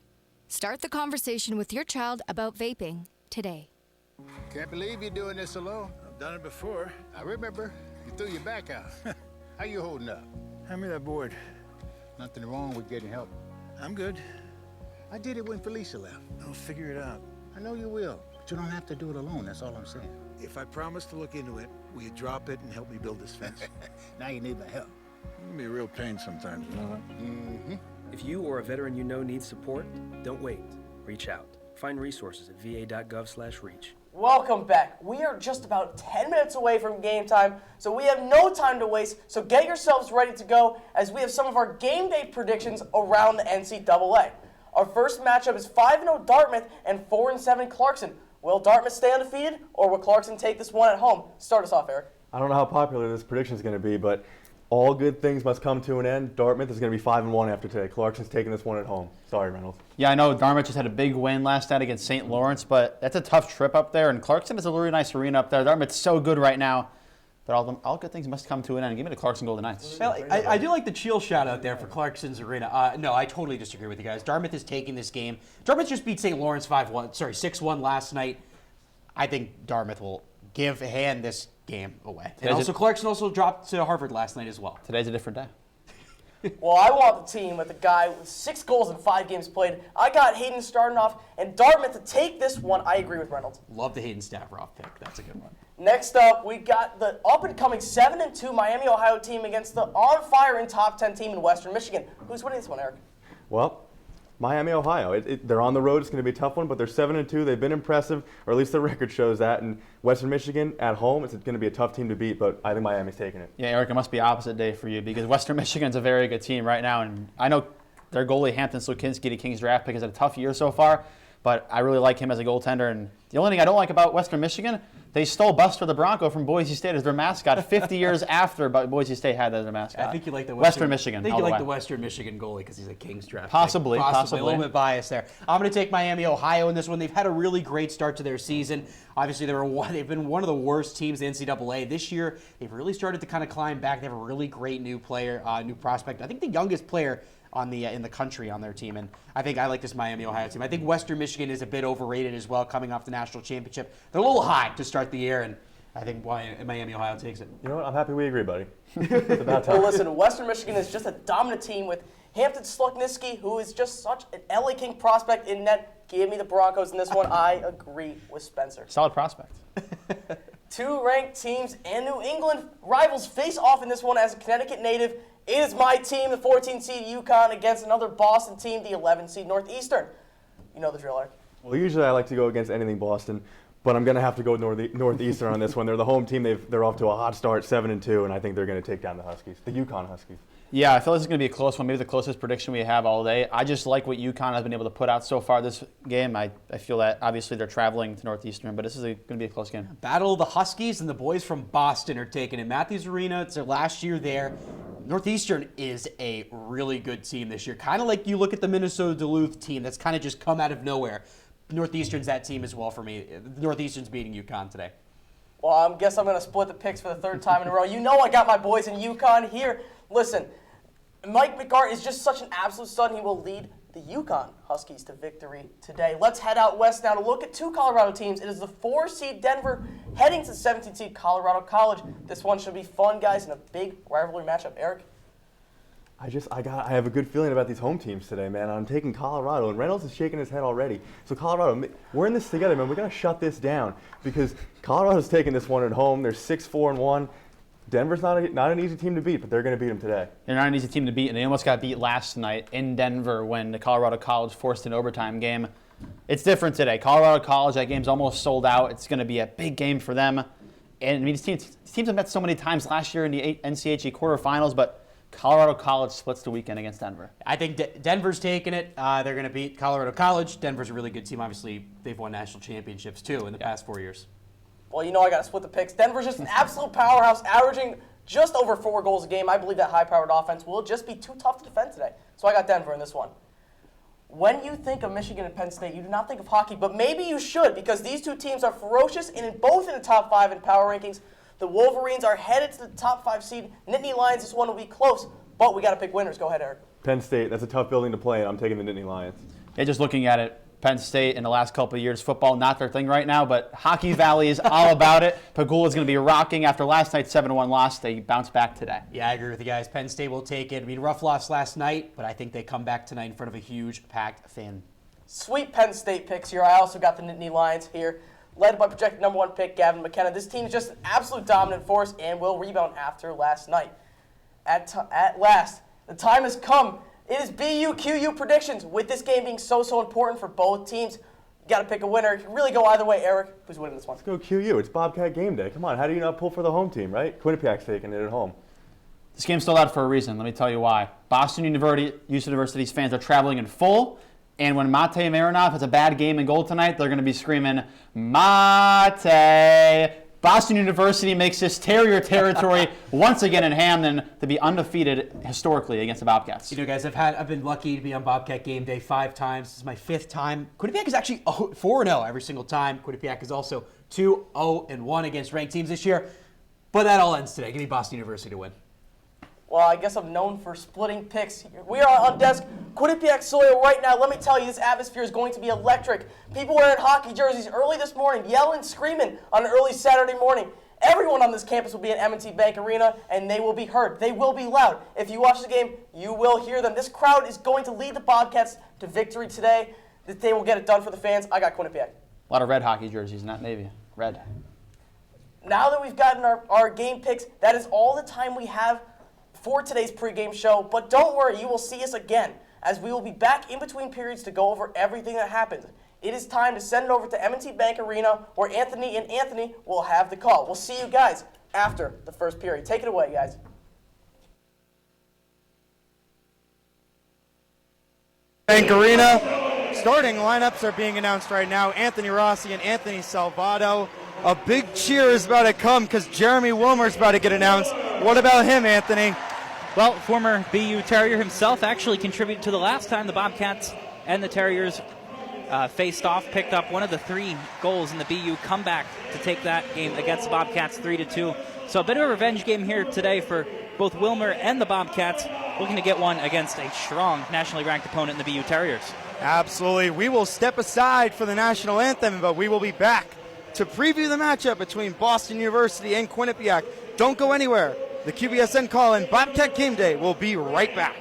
Start the conversation with your child about vaping today. Can't believe you're doing this alone. I've done it before. I remember. You threw your back out. How you holding up? Hand me that board. Nothing wrong with getting help. I'm good. I did it when Felicia left. I'll figure it out. I know you will, but you don't have to do it alone. That's all I'm saying. If I promise to look into it, will you drop it and help me build this fence? Now you need my help. It can be a real pain sometimes, you know that? Mm-hmm. If you or a veteran you know needs support, don't wait. Reach out. Find resources at va.gov/reach. Welcome back. We are just about 10 minutes away from game time, so we have no time to waste. So get yourselves ready to go as we have some of our game day predictions around the NCAA. Our first matchup is 5-0 Dartmouth and 4-7 Clarkson. Will Dartmouth stay undefeated, or will Clarkson take this one at home? Start us off, Eric. I don't know how popular this prediction is going to be, but all good things must come to an end. Dartmouth is going to be 5-1 after today. Clarkson's taking this one at home. Sorry, Reynolds. Yeah, I know Dartmouth just had a big win last night against St. Lawrence, but that's a tough trip up there, and Clarkson is a really nice arena up there. Dartmouth's so good right now, but all good things must come to an end. Give me the Clarkson Golden Knights. Well, I do like the Cheel shout out there for Clarkson's arena. No, I totally disagree with you guys. Dartmouth is taking this game. Dartmouth just beat St. Lawrence 6-1 last night. I think Dartmouth will hand this game away. And also, Clarkson also dropped to Harvard last night as well. Today's a different day. Well, I want the team with a guy with 6 goals in 5 games played. I got Hayden starting off, and Dartmouth to take this one. I agree with Reynolds. Love the Hayden Stavroff pick. That's a good one. Next up, we got the up-and-coming 7-2 Miami, Ohio team against the on-fire and top 10 team in Western Michigan. Who's winning this one, Eric? Well, Miami, Ohio. They're on the road. It's going to be a tough one, but they're 7-2. They've been impressive, or at least the record shows that. And Western Michigan at home, it's going to be a tough team to beat, but I think Miami's taking it. Yeah, Eric, it must be opposite day for you because Western Michigan's a very good team right now, and I know their goalie Hampton Slukinski, the Kings draft pick, has had a tough year so far, but I really like him as a goaltender. And the only thing I don't like about Western Michigan, they stole Buster the Bronco from Boise State as their mascot 50 years after Boise State had that as their mascot. I think you like the Western Michigan. I think you like the Western Michigan goalie because he's a Kings draft pick. Possibly. A little bit biased there. I'm going to take Miami, Ohio in this one. They've had a really great start to their season. Obviously, they've been one of the worst teams in NCAA. This year, they've really started to kind of climb back. They have a really great new player, new prospect. I think the youngest player in the country on their team, and I think I like this Miami, Ohio team. I think Western Michigan is a bit overrated as well, coming off the national championship. They're a little high to start the year, and I think Miami, Ohio takes it. You know what? I'm happy we agree, buddy. It's about time. Well, listen, Western Michigan is just a dominant team with Hampton Slukinski, who is just such an LA King prospect in net. Give me the Broncos in this one. I agree with Spencer. Solid prospect. 2 ranked teams and New England rivals face off in this one as a Connecticut native. It is my team, the 14-seed UConn, against another Boston team, the 11-seed Northeastern. You know the drill, Eric. Well, usually I like to go against anything Boston, But I'm going to have to go Northeastern on this one. They're the home team. They're off to a hot start, 7-2, and I think they're going to take down the Huskies, the UConn Huskies. Yeah, I feel this is going to be a close one, maybe the closest prediction we have all day. I just like what UConn has been able to put out so far this game. I feel that obviously they're traveling to Northeastern, but this is going to be a close game. Battle of the Huskies and the boys from Boston are taking it. Matthews Arena, it's their last year there. Northeastern is a really good team this year. Kind of like you look at the Minnesota Duluth team that's kind of just come out of nowhere. Northeastern's that team as well for me. Northeastern's beating UConn today. Well, I guess I'm going to split the picks for the third time in a row. You know I got my boys in UConn here. Listen, Mike McGroarty is just such an absolute stud, and he will lead the UConn Huskies to victory today. Let's head out west now to look at two Colorado teams. It is the 4-seed Denver heading to the 17-seed Colorado College. This one should be fun, guys, and a big rivalry matchup. Eric? I have a good feeling about these home teams today, man. I'm taking Colorado, and Reynolds is shaking his head already. So Colorado, we're in this together, man. We're going to shut this down because Colorado's taking this one at home. They're 6-4-1. Denver's not an easy team to beat, but they're going to beat them today. They're not an easy team to beat, and they almost got beat last night in Denver when the Colorado College forced an overtime game. It's different today. Colorado College, that game's almost sold out. It's going to be a big game for them. And I mean, these teams have met so many times last year in the NCHC quarterfinals, but Colorado College splits the weekend against Denver. I think Denver's taking it. They're going to beat Colorado College. Denver's a really good team. Obviously, they've won national championships, too, in the past 4 years. Well, you know I got to split the picks. Denver's just an absolute powerhouse, averaging just over 4 goals a game. I believe that high-powered offense will just be too tough to defend today. So I got Denver in this one. When you think of Michigan and Penn State, you do not think of hockey, but maybe you should because these two teams are ferocious and both in the top 5 in power rankings. The Wolverines are headed to the top 5 seed. Nittany Lions, this one will be close, but we got to pick winners. Go ahead, Eric. Penn State, that's a tough building to play in. I'm taking the Nittany Lions. Yeah, just looking at it, Penn State in the last couple of years, football not their thing right now, but Hockey Valley is all about it. Pagula is going to be rocking after last night's 7-1 loss. They bounce back today. Yeah, I agree with you guys. Penn State will take it. I mean, rough loss last night, but I think they come back tonight in front of a huge packed fan. Sweet Penn State picks here. I also got the Nittany Lions here, led by projected number 1 pick Gavin McKenna. This team is just an absolute dominant force and will rebound after last night. At last, the time has come. It is BU-QU predictions. With this game being so important for both teams, you got to pick a winner. You can really go either way. Eric, who's winning this one? Let's go QU. It's Bobcat Gameday. Come on, how do you not pull for the home team, right? Quinnipiac's taking it at home. This game's still out for a reason. Let me tell you why. Boston University's fans are traveling in full, and when Mate Marinov has a bad game in goal tonight, they're going to be screaming, Mate! Boston University makes this Terrier territory once again in Hamden to be undefeated historically against the Bobcats. You know, guys, I've been lucky to be on Bobcat Game Day 5 times. This is my 5th time. Quinnipiac is actually 4-0 every single time. Quinnipiac is also 2-0-1 against ranked teams this year. But that all ends today. Give me Boston University to win. Well, I guess I'm known for splitting picks. We are on desk, Quinnipiac soil right now. Let me tell you, this atmosphere is going to be electric. People wearing hockey jerseys early this morning, yelling, screaming on an early Saturday morning. Everyone on this campus will be at M&T Bank Arena, and they will be heard. They will be loud. If you watch the game, you will hear them. This crowd is going to lead the Bobcats to victory today. That they will get it done for the fans. I got Quinnipiac. A lot of red hockey jerseys, not navy. Red. Now that we've gotten our game picks, that is all the time we have for today's pregame show, but don't worry, you will see us again, as we will be back in between periods to go over everything that happened. It is time to send it over to M&T Bank Arena, where Anthony will have the call. We'll see you guys after the first period. Take it away, guys. Bank Arena. Starting lineups are being announced right now. Anthony Rossi and Anthony Salvato. A big cheer is about to come because Jeremy Wilmer's about to get announced. What about him, Anthony? Well, former BU Terrier himself actually contributed to the last time the Bobcats and the Terriers faced off, picked up one of the 3 goals in the BU comeback to take that game against the Bobcats 3-2. So a bit of a revenge game here today for both Wilmer and the Bobcats, looking to get one against a strong nationally ranked opponent in the BU Terriers. Absolutely. We will step aside for the national anthem, but we will be back to preview the matchup between Boston University and Quinnipiac. Don't go anywhere. The QBSN call-in Bobcat Game Day will be right back.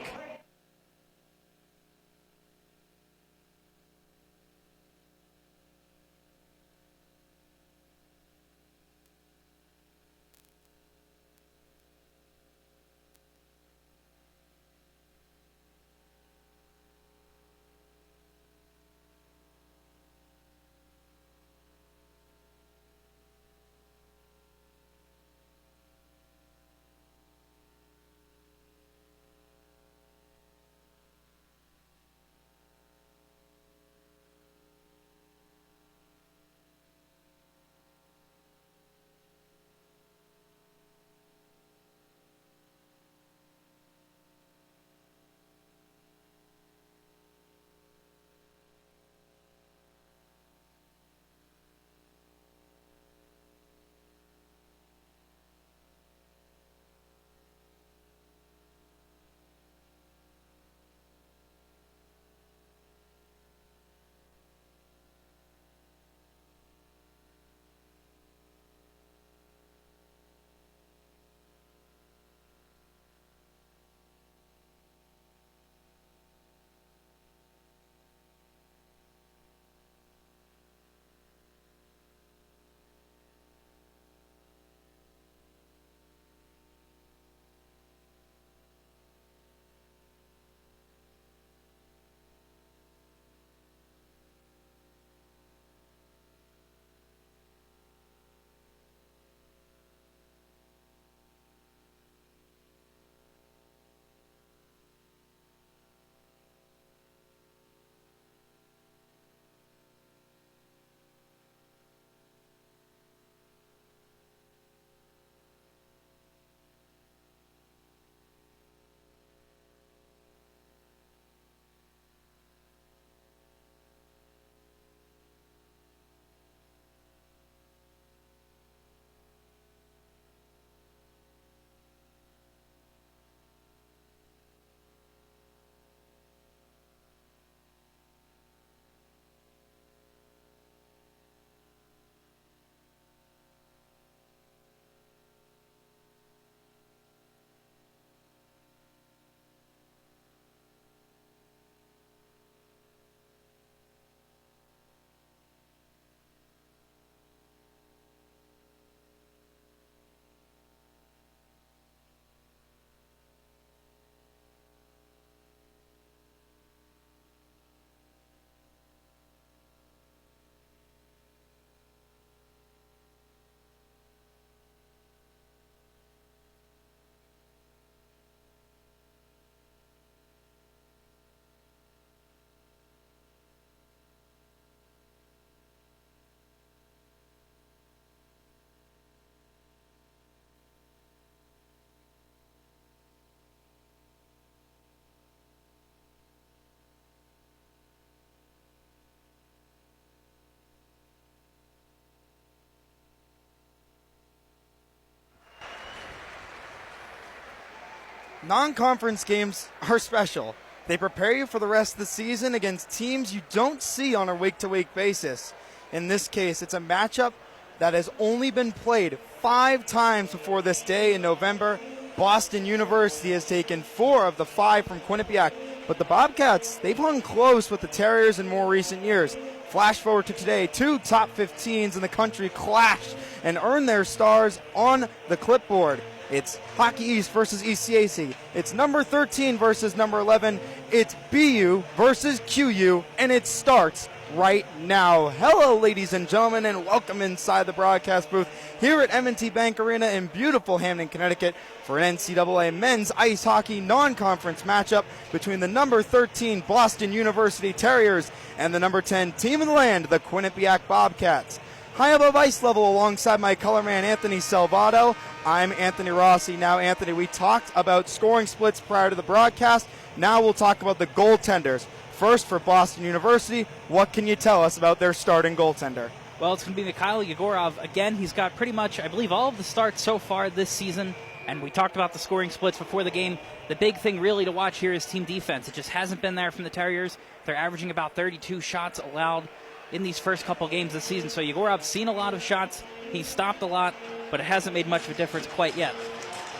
non-conference games are special. They prepare you for the rest of the season against teams you don't see on a week-to-week basis. In this case, it's a matchup that has only been played 5 times before this day in November. Boston University has taken 4 of the 5 from Quinnipiac, but the Bobcats, they've hung close with the Terriers in more recent years. Flash forward to today, 2 top 15s in the country clashed and earned their stars on the clipboard. It's Hockey East versus ECAC. It's number 13 versus number 11. It's BU versus QU, and it starts right now. Hello, ladies and gentlemen, and welcome inside the broadcast booth here at M&T Bank Arena in beautiful Hamden, Connecticut for an NCAA men's ice hockey non-conference matchup between the number 13 Boston University Terriers and the number 10 team in the land, the Quinnipiac Bobcats. High above ice level alongside my color man Anthony Salvato, I'm Anthony Rossi. Now, Anthony, we talked about scoring splits prior to the broadcast. Now we'll talk about the goaltenders. First, for Boston University, what can you tell us about their starting goaltender? Well, it's going to be Mikhail Yegorov. Again, he's got pretty much, I believe, all of the starts so far this season. And we talked about the scoring splits before the game. The big thing really to watch here is team defense. It just hasn't been there from the Terriers. They're averaging about 32 shots allowed in these first couple games this season. So Yegorov's seen a lot of shots. He's stopped a lot, but it hasn't made much of a difference quite yet.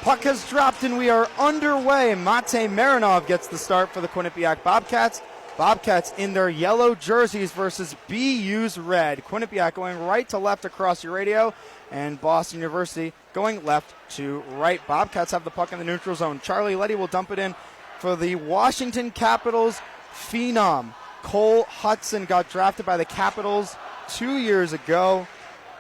Puck has dropped and we are underway. Mate Marinov gets the start for the Quinnipiac Bobcats. Bobcats in their yellow jerseys versus BU's red. Quinnipiac going right to left across your radio, and Boston University going left to right. Bobcats have the puck in the neutral zone. Charlie Letty will dump it in for the Washington Capitals phenom. Cole Hudson got drafted by the Capitals 2 years ago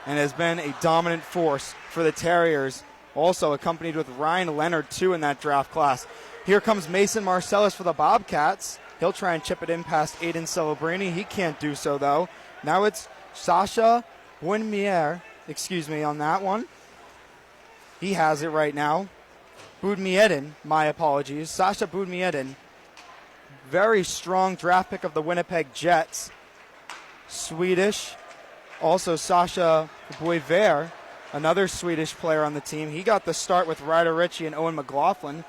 and has been a dominant force for the Terriers, also accompanied with Ryan Leonard, too, in that draft class. Here comes Mason Marcellus for the Bobcats. He'll try and chip it in past Aiden Celebrini. He can't do so, though. Now it's Sasha Boudmier, on that one. He has it right now. Boudmiedin, my apologies. Sasha Boudmiedin, very strong draft pick of the Winnipeg Jets. Swedish. Also Sasha Boiver, another Swedish player on the team. He got the start with Ryder Ritchie and Owen McLaughlin.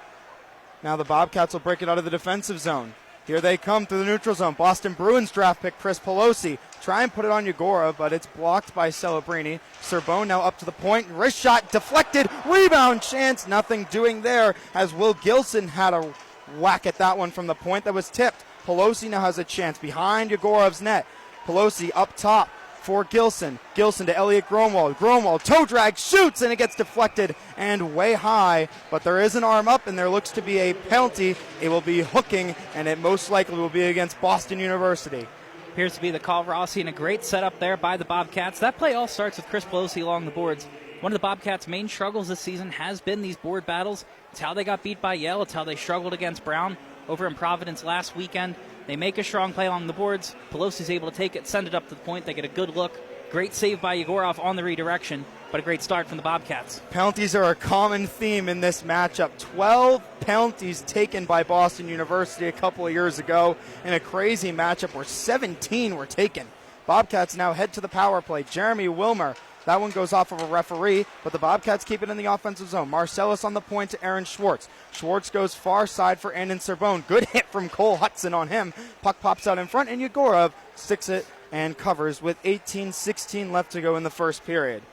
Now the Bobcats will break it out of the defensive zone. Here they come through the neutral zone. Boston Bruins draft pick Chris Pelosi. Try and put it on Yegorov, but it's blocked by Celebrini. Cerbone now up to the point. Wrist shot deflected. Rebound chance. Nothing doing there as Will Gilson had a whack at that one from the point that was tipped. Pelosi now has a chance behind Yegorov's net. Pelosi up top for Gilson. Gilson to Elliot Gromwald. Gromwald toe drag, shoots, and it gets deflected and way high. But there is an arm up, and there looks to be a penalty. It will be hooking, and it most likely will be against Boston University. Appears to be the call, Rossi, and a great setup there by the Bobcats. That play all starts with Chris Pelosi along the boards. One of the Bobcats' main struggles this season has been these board battles. It's how they got beat by Yale. It's how they struggled against Brown over in Providence last weekend. They make a strong play along the boards. Pelosi's able to take it, send it up to the point. They get a good look. Great save by Yegorov on the redirection, but a great start from the Bobcats. Penalties are a common theme in this matchup. 12 penalties taken by Boston University a couple of years ago in a crazy matchup where 17 were taken. Bobcats now head to the power play. Jeremy Wilmer. That one goes off of a referee, but the Bobcats keep it in the offensive zone. Marcellus on the point to Aaron Schwartz. Schwartz goes far side for Andone Cerbone. Good hit from Cole Hudson on him. Puck pops out in front, and Yegorov sticks it and covers with 18-16 left to go in the first period.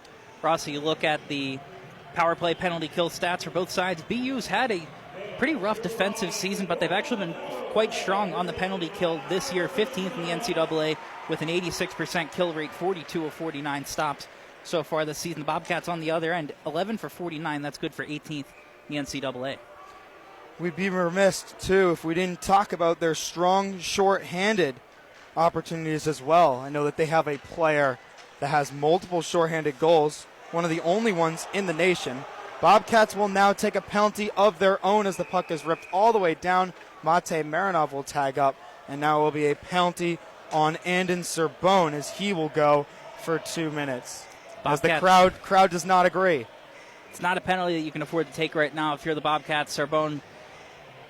Rossi, you look at the power play penalty kill stats for both sides. BU's had a pretty rough defensive season, but they've actually been quite strong on the penalty kill this year. 15th in the NCAA with an 86% kill rate, 42 of 49 stops so far this season. The Bobcats on the other end, 11 for 49. That's good for 18th in the NCAA. We'd be remiss, too, if we didn't talk about their strong, short-handed opportunities as well. I know that they have a player that has multiple short-handed goals, one of the only ones in the nation. Bobcats will now take a penalty of their own as the puck is ripped all the way down. Mate Marinov will tag up, and now will be a penalty on Andone Cerbone as he will go for 2 minutes. As the crowd does not agree. It's not a penalty that you can afford to take right now if you're the Bobcats. Cerbone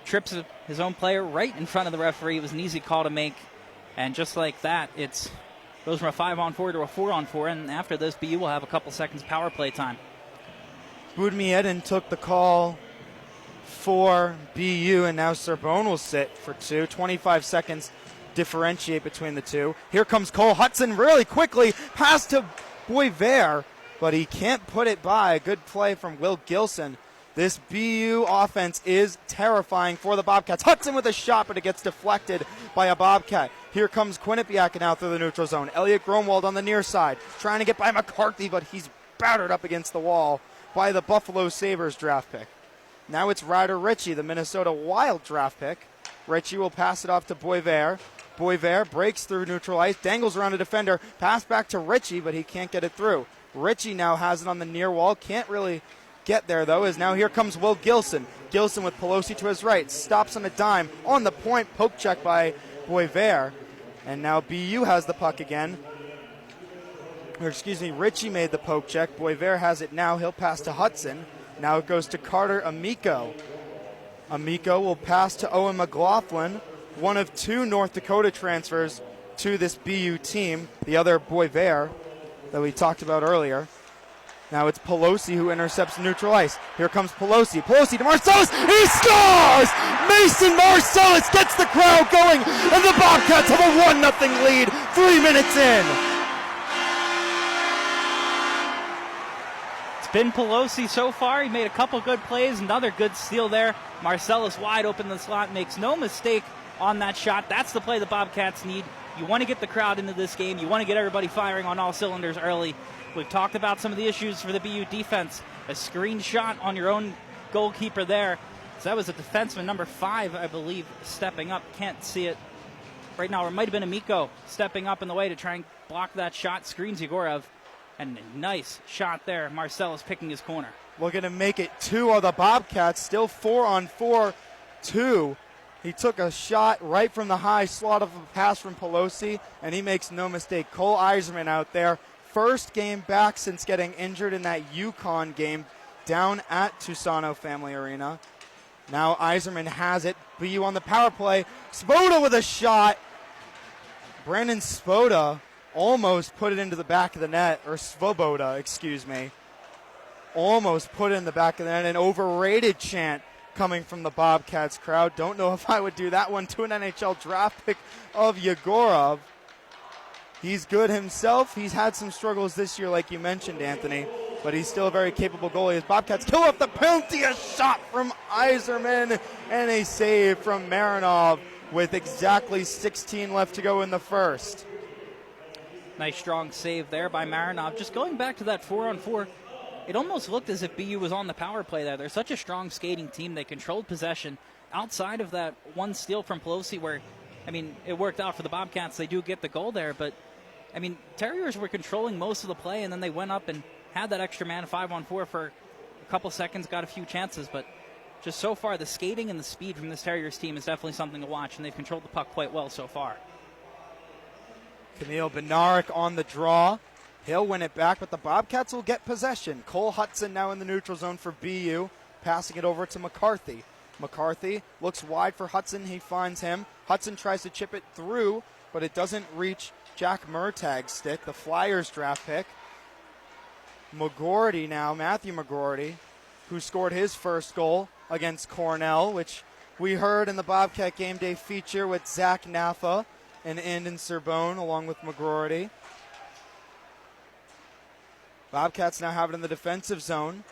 trips his own player right in front of the referee. It was an easy call to make. And just like that, it goes from a 5-on-4 to a 4-on-4. And after this, BU will have a couple seconds power play time. Boudmiedin took the call for BU, and now Cerbone will sit for 2. 25 seconds differentiate between the two. Here comes Cole Hudson really quickly, pass to Boisvert, but he can't put it by. A good play from Will Gilson. This BU offense is terrifying for the Bobcats. Hudson with a shot, but it gets deflected by a Bobcat. Here comes Quinnipiac now through the neutral zone. Elliot Gromwald on the near side, trying to get by McCarthy, but he's battered up against the wall by the Buffalo Sabres draft pick. Now it's Ryder Ritchie, the Minnesota Wild draft pick. Ritchie will pass it off to Boisvert. Boisvert breaks through neutral ice, dangles around a defender, pass back to Ritchie, but he can't get it through. Ritchie now has it on the near wall, can't really get there though, as now here comes Will Gilson. Gilson with Pelosi to his right, stops on a dime, on the point, poke check by Boisvert. And now BU has the puck again. Ritchie made the poke check. Boisvert has it now, he'll pass to Hudson. Now it goes to Carter Amico. Amico will pass to Owen McLaughlin, one of 2 North Dakota transfers to this BU team, the other Boisvert that we talked about earlier. Now it's Pelosi who intercepts neutral ice. Here comes Pelosi. Pelosi to Marcellus. He scores! Mason Marcellus gets the crowd going, and the Bobcats have a 1-0 lead 3 minutes in. It's been Pelosi so far. He made a couple good plays. Another good steal there. Marcellus wide open in the slot. Makes no mistake on that shot. That's the play the Bobcats need. You want to get the crowd into this game. You want to get everybody firing on all cylinders early. We've talked about some of the issues for the BU defense. A screen shot on your own goalkeeper there. So that was a defenseman, number 5, I believe, stepping up. Can't see it right now. Or it might have been Amico stepping up in the way to try and block that shot. Screens Yegorov. And a nice shot there. Marcellus picking his corner. Looking to make it 2 of the Bobcats. Still 4-on-4, 2. He took a shot right from the high slot of a pass from Pelosi, and he makes no mistake. Cole Eiserman out there. First game back since getting injured in that UConn game down at Tusano Family Arena. Now Eiserman has it. BU on the power play. Spoda with a shot. Brandon Spoda almost put it into the back of the net, or Svoboda, excuse me. Almost put it in the back of the net. An overrated chant coming from the Bobcats crowd. Don't know if I would do that one to an NHL draft pick of Yegorov. He's good himself. He's had some struggles this year, like you mentioned, Anthony, but he's still a very capable goalie. As Bobcats kill off the penalty, a shot from Eiserman, and a save from Marinov with exactly 16 left to go in the first. Nice strong save there by Marinov. Just going back to that 4-on-4, it almost looked as if BU was on the power play there. They're such a strong skating team. They controlled possession outside of that one steal from Pelosi where, I mean, it worked out for the Bobcats. They do get the goal there, but I mean, Terriers were controlling most of the play, and then they went up and had that extra man 5-on-4 for a couple seconds, got a few chances, but just so far, the skating and the speed from this Terriers team is definitely something to watch, and they've controlled the puck quite well so far. Camille Bednarik on the draw. He'll win it back, but the Bobcats will get possession. Cole Hudson now in the neutral zone for BU, passing it over to McCarthy. McCarthy looks wide for Hudson. He finds him. Hudson tries to chip it through, but it doesn't reach Jack Murtag's stick, the Flyers draft pick. McGroarty now, Matthew McGroarty, who scored his first goal against Cornell, which we heard in the Bobcat Gameday feature with Zach Naffa and Andone Cerbone along with McGroarty. Bobcats now have it in the defensive zone.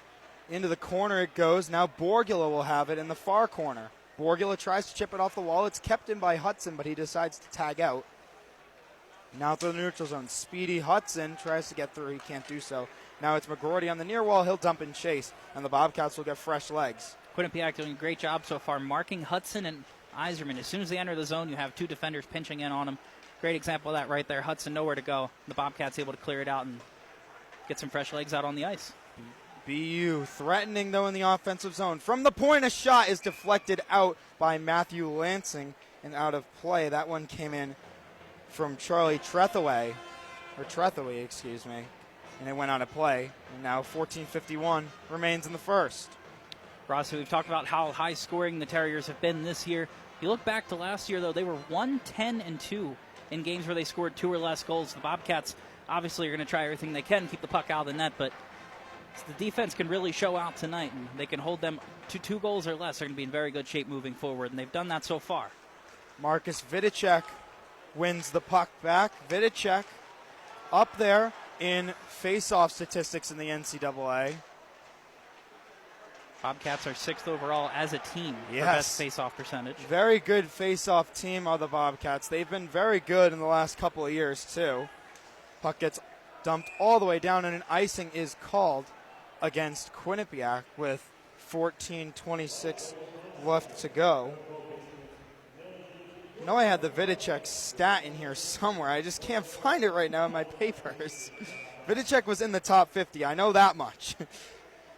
Into the corner it goes. Now Borgula will have it in the far corner. Borgula tries to chip it off the wall. It's kept in by Hudson, but he decides to tag out. Now through the neutral zone. Speedy Hudson tries to get through. He can't do so. Now it's McGroarty on the near wall. He'll dump and chase, and the Bobcats will get fresh legs. Quinnipiac doing a great job so far marking Hudson and Eiserman. As soon as they enter the zone, you have 2 defenders pinching in on them. Great example of that right there. Hudson nowhere to go. The Bobcats able to clear it out and get some fresh legs out on the ice. BU threatening, though, in the offensive zone. From the point, a shot is deflected out by Matthew Lansing and out of play. That one came in from Charlie Trethaway, excuse me, and it went out of play. And now 14:51 remains in the first. Ross, we've talked about how high scoring the Terriers have been this year. You look back to last year, though, they were 1-10-2 in games where they scored 2 or less goals. The Bobcats obviously are going to try everything they can, keep the puck out of the net, but the defense can really show out tonight, and they can hold them to 2 goals or less, they're going to be in very good shape moving forward, and they've done that so far. Marcus Vidicek wins the puck back. Vidicek up there in face-off statistics in the NCAA. Bobcats are 6th overall as a team for Yes. best face-off percentage. Very good face-off team are the Bobcats. They've been very good in the last couple of years, too. Puck gets dumped all the way down, and an icing is called against Quinnipiac with 14:26 left to go. I know I had the Vidicek stat in here somewhere. I just can't find it right now in my papers. Vidicek was in the top 50. I know that much.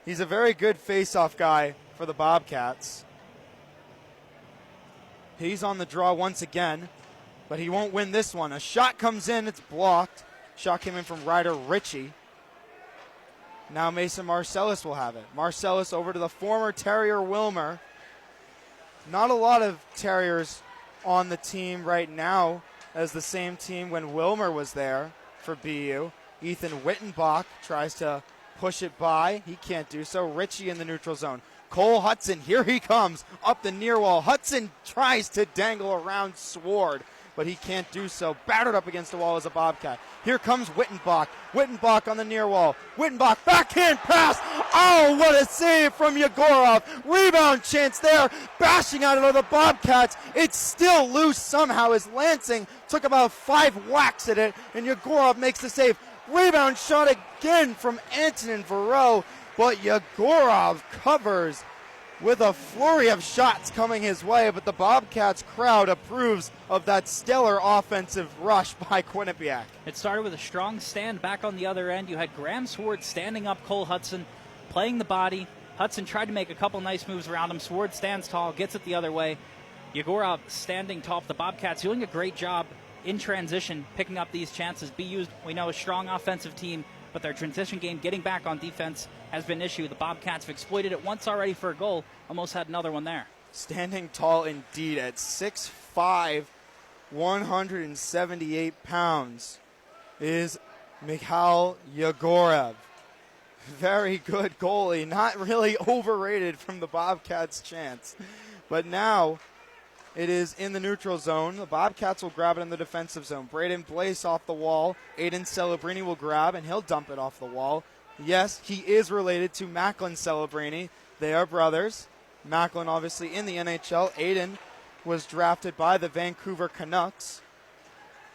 He's a very good face-off guy for the Bobcats. He's on the draw once again, but he won't win this one. A shot comes in. It's blocked. Shot came in from Ryder Ritchie. Now Mason Marcellus will have it. Marcellus over to the former Terrier Wilmer. Not a lot of Terriers on the team right now as the same team when Wilmer was there for BU. Ethan Wyttenbach tries to push it by. He can't do so. Ritchie in the neutral zone. Cole Hudson, here he comes up the near wall. Hudson tries to dangle around Sword, but he can't do so. Battered up against the wall as a Bobcat. Here comes Wyttenbach. Wyttenbach on the near wall. Wyttenbach, backhand pass. Oh, what a save from Yegorov. Rebound chance there. Bashing out of the Bobcats. It's still loose somehow as Lansing took about 5 whacks at it, and Yegorov makes the save. Rebound shot again from Antonin Varro, but Yegorov covers with a flurry of shots coming his way, but the Bobcats crowd approves of that stellar offensive rush by Quinnipiac. It started with a strong stand back on the other end. You had Graham Sword standing up Cole Hudson, playing the body. Hudson tried to make a couple nice moves around him. Sword stands tall, gets it the other way. Yegorov standing tall. The Bobcats doing a great job in transition, picking up these chances. BU, we know, a strong offensive team, but their transition game, getting back on defense, has been an issue. The Bobcats have exploited it once already for a goal. Almost had another one there. Standing tall indeed at 6'5", 178 pounds is Mikhail Yegorov. Very good goalie. Not really overrated from the Bobcats' chance. But now it is in the neutral zone. The Bobcats will grab it in the defensive zone. Braden Blaise off the wall. Aiden Celebrini will grab, and he'll dump it off the wall. Yes, he is related to Macklin Celebrini. They are brothers. Macklin obviously in the NHL. Aiden was drafted by the Vancouver Canucks.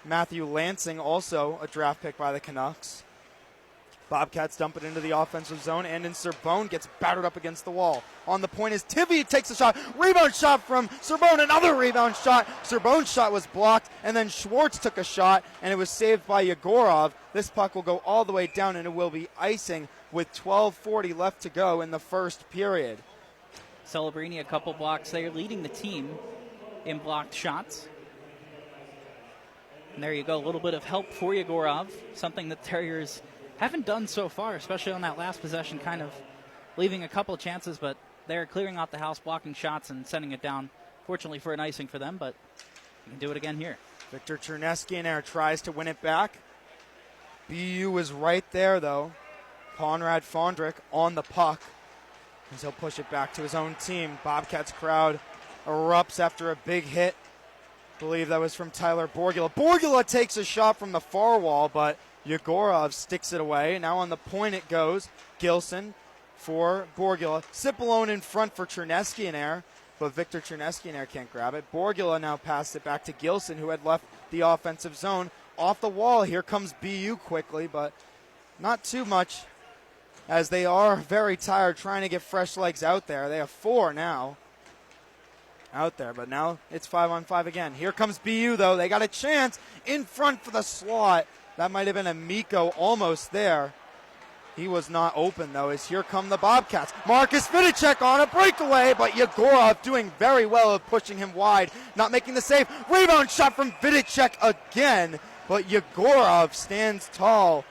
Matthew Lansing also a draft pick by the Canucks. Bobcats dump it into the offensive zone, and Cerbone gets battered up against the wall. On the point is Tivy takes a shot. Rebound shot from Cerbone. Another rebound shot. Cerbone's shot was blocked, and then Schwartz took a shot, and it was saved by Yegorov. This puck will go all the way down, and it will be icing with 12:40 left to go in the first period. Celebrini a couple blocks there, leading the team in blocked shots. And there you go, a little bit of help for Yegorov, something that Terriers haven't done so far, especially on that last possession, kind of leaving a couple of chances, but they're clearing out the house, blocking shots and sending it down. Fortunately for an icing for them, but you can do it again here. Victor Cherneskianer tries to win it back. BU is right there, though. Conrad Fondrick on the puck, as he'll push it back to his own team. Bobcats crowd erupts after a big hit. I believe that was from Tyler Borgula. Borgula takes a shot from the far wall, but Yegorov sticks it away. Now on the point it goes. Gilson for Borgula. Cipollone in front for Cherneskianer, but Victor Cherneskianer can't grab it. Borgula now passed it back to Gilson, who had left the offensive zone. Off the wall, here comes BU quickly, but not too much, as they are very tired trying to get fresh legs out there. They have 4 now out there, but now it's 5-on-5 again. Here comes BU, though. They got a chance in front for the slot. That might have been a Miko almost there. He was not open, though, as here come the Bobcats. Marcus Vidicek on a breakaway, but Yegorov doing very well at pushing him wide, not making the save. Rebound shot from Vidicek again, but Yegorov stands tall,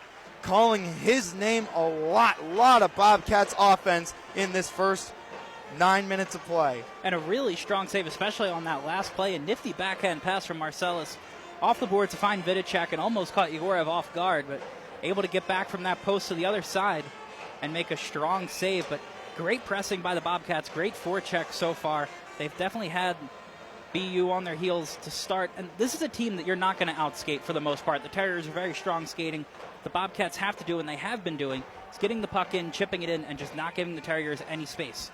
calling his name a lot of Bobcats offense in this first 9 minutes of play. And a really strong save, especially on that last play. A nifty backhand pass from Marcellus off the board to find Vidicek, and almost caught Yegorov off guard, but able to get back from that post to the other side and make a strong save. But great pressing by the Bobcats, great forecheck so far. They've definitely had BU on their heels to start. And this is a team that you're not going to outskate for the most part. The Terriers are very strong skating. The Bobcats have to do, and they have been doing, is getting the puck in, chipping it in, and just not giving the Terriers any space.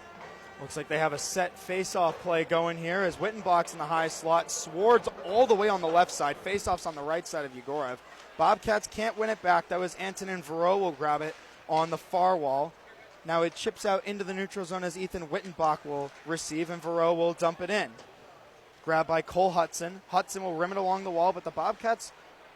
Looks like they have a set face-off play going here as Wyttenbach's in the high slot. Sward's all the way on the left side. Face-off's on the right side of Yegorov. Bobcats can't win it back. That was Antonin Vero will grab it on the far wall. Now it chips out into the neutral zone as Ethan Wyttenbach will receive, and Vero will dump it in. Grabbed by Cole Hudson. Hudson will rim it along the wall, but the Bobcats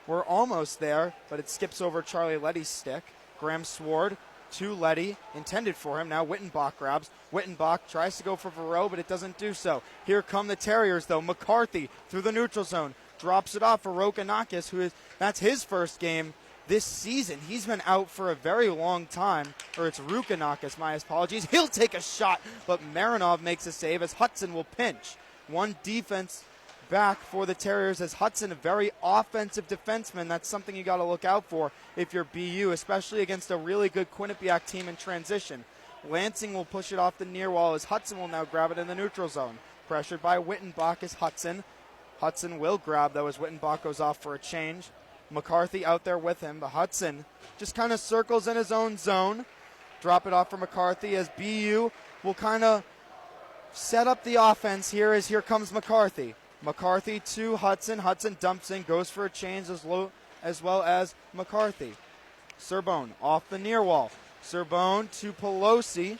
were almost there, but it skips over Charlie Letty's stick. Graham Sward to Letty, intended for him. Now Wyttenbach grabs. Wyttenbach tries to go for Vero, but it doesn't do so. Here come the Terriers, though. McCarthy through the neutral zone. Drops it off for Rokanakis, that's his first game this season. He's been out for a very long time. Or it's Rukanakis, my apologies. He'll take a shot, but Marinov makes a save as Hudson will pinch. One defense back for the Terriers as Hudson, a very offensive defenseman. That's something you got to look out for if you're BU, especially against a really good Quinnipiac team in transition. Lansing will push it off the near wall as Hudson will now grab it in the neutral zone. Pressured by Wyttenbach is Hudson. Hudson will grab, though, as Wyttenbach goes off for a change. McCarthy out there with him, but Hudson just kind of circles in his own zone. Drop it off for McCarthy as BU will kind of set up the offense here as here comes McCarthy. McCarthy to Hudson. Hudson dumps in, goes for a change as well as McCarthy. Cerbone off the near wall. Cerbone to Pelosi.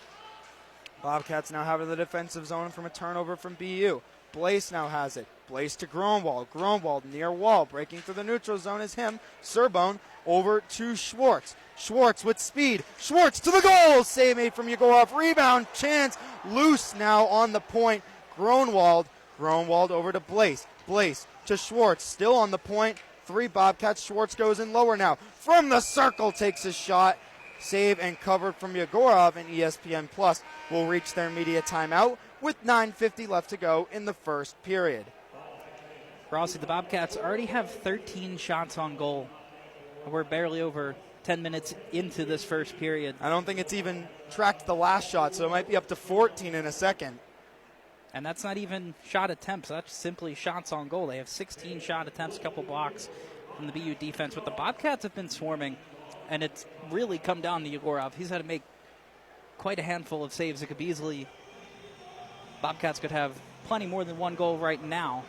Bobcats now have the defensive zone from a turnover from BU. Blaise now has it. Blaise to Gronwald. Gronwald near wall. Breaking through the neutral zone is him. Cerbone over to Schwartz. Schwartz with speed. Schwartz to the goal. Save made from Yegorov. Rebound. Chance. Loose now on the point. Gronwald. Gronwald over to Blaise. Blaise to Schwartz. Still on the point. 3 Bobcats. Schwartz goes in lower now. From the circle takes a shot. Save and covered from Yegorov, and ESPN Plus will reach their media timeout with 9:50 left to go in the first period. Rossi, the Bobcats already have 13 shots on goal. We're barely over 10 minutes into this first period. I don't think it's even tracked the last shot, so it might be up to 14 in a second. And that's not even shot attempts. That's simply shots on goal. They have 16 shot attempts, a couple blocks from the BU defense. But the Bobcats have been swarming, and it's really come down to Yegorov. He's had to make quite a handful of saves. It could be easily, Bobcats could have plenty more than one goal right now.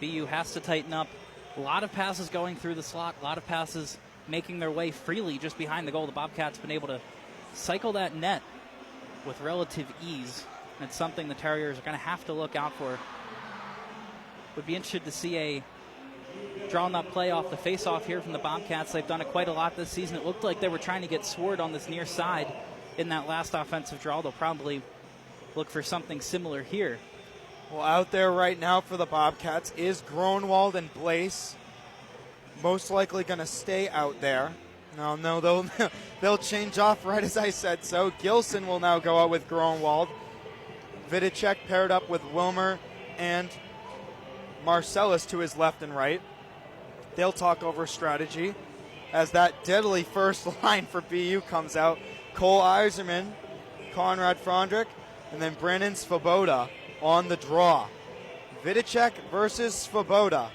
BU has to tighten up. A lot of passes going through the slot, a lot of passes making their way freely just behind the goal. The Bobcats have been able to cycle that net with relative ease. And it's something the Terriers are going to have to look out for. Would be interested to see a drawn-up play off the face-off here from the Bobcats. They've done it quite a lot this season. It looked like they were trying to get Sward on this near side in that last offensive draw. They'll probably look for something similar here. Well, out there right now for the Bobcats is Gronwald and Blaise. Most likely going to stay out there. No, they'll change off right as I said so. Gilson will now go out with Gronwald. Vidicek paired up with Wilmer and Marcellus to his left and right. They'll talk over strategy as that deadly first line for BU comes out. Cole Eiserman, Conrad Frondrick, and then Brandon Svoboda on the draw. Vidicek versus Svoboda.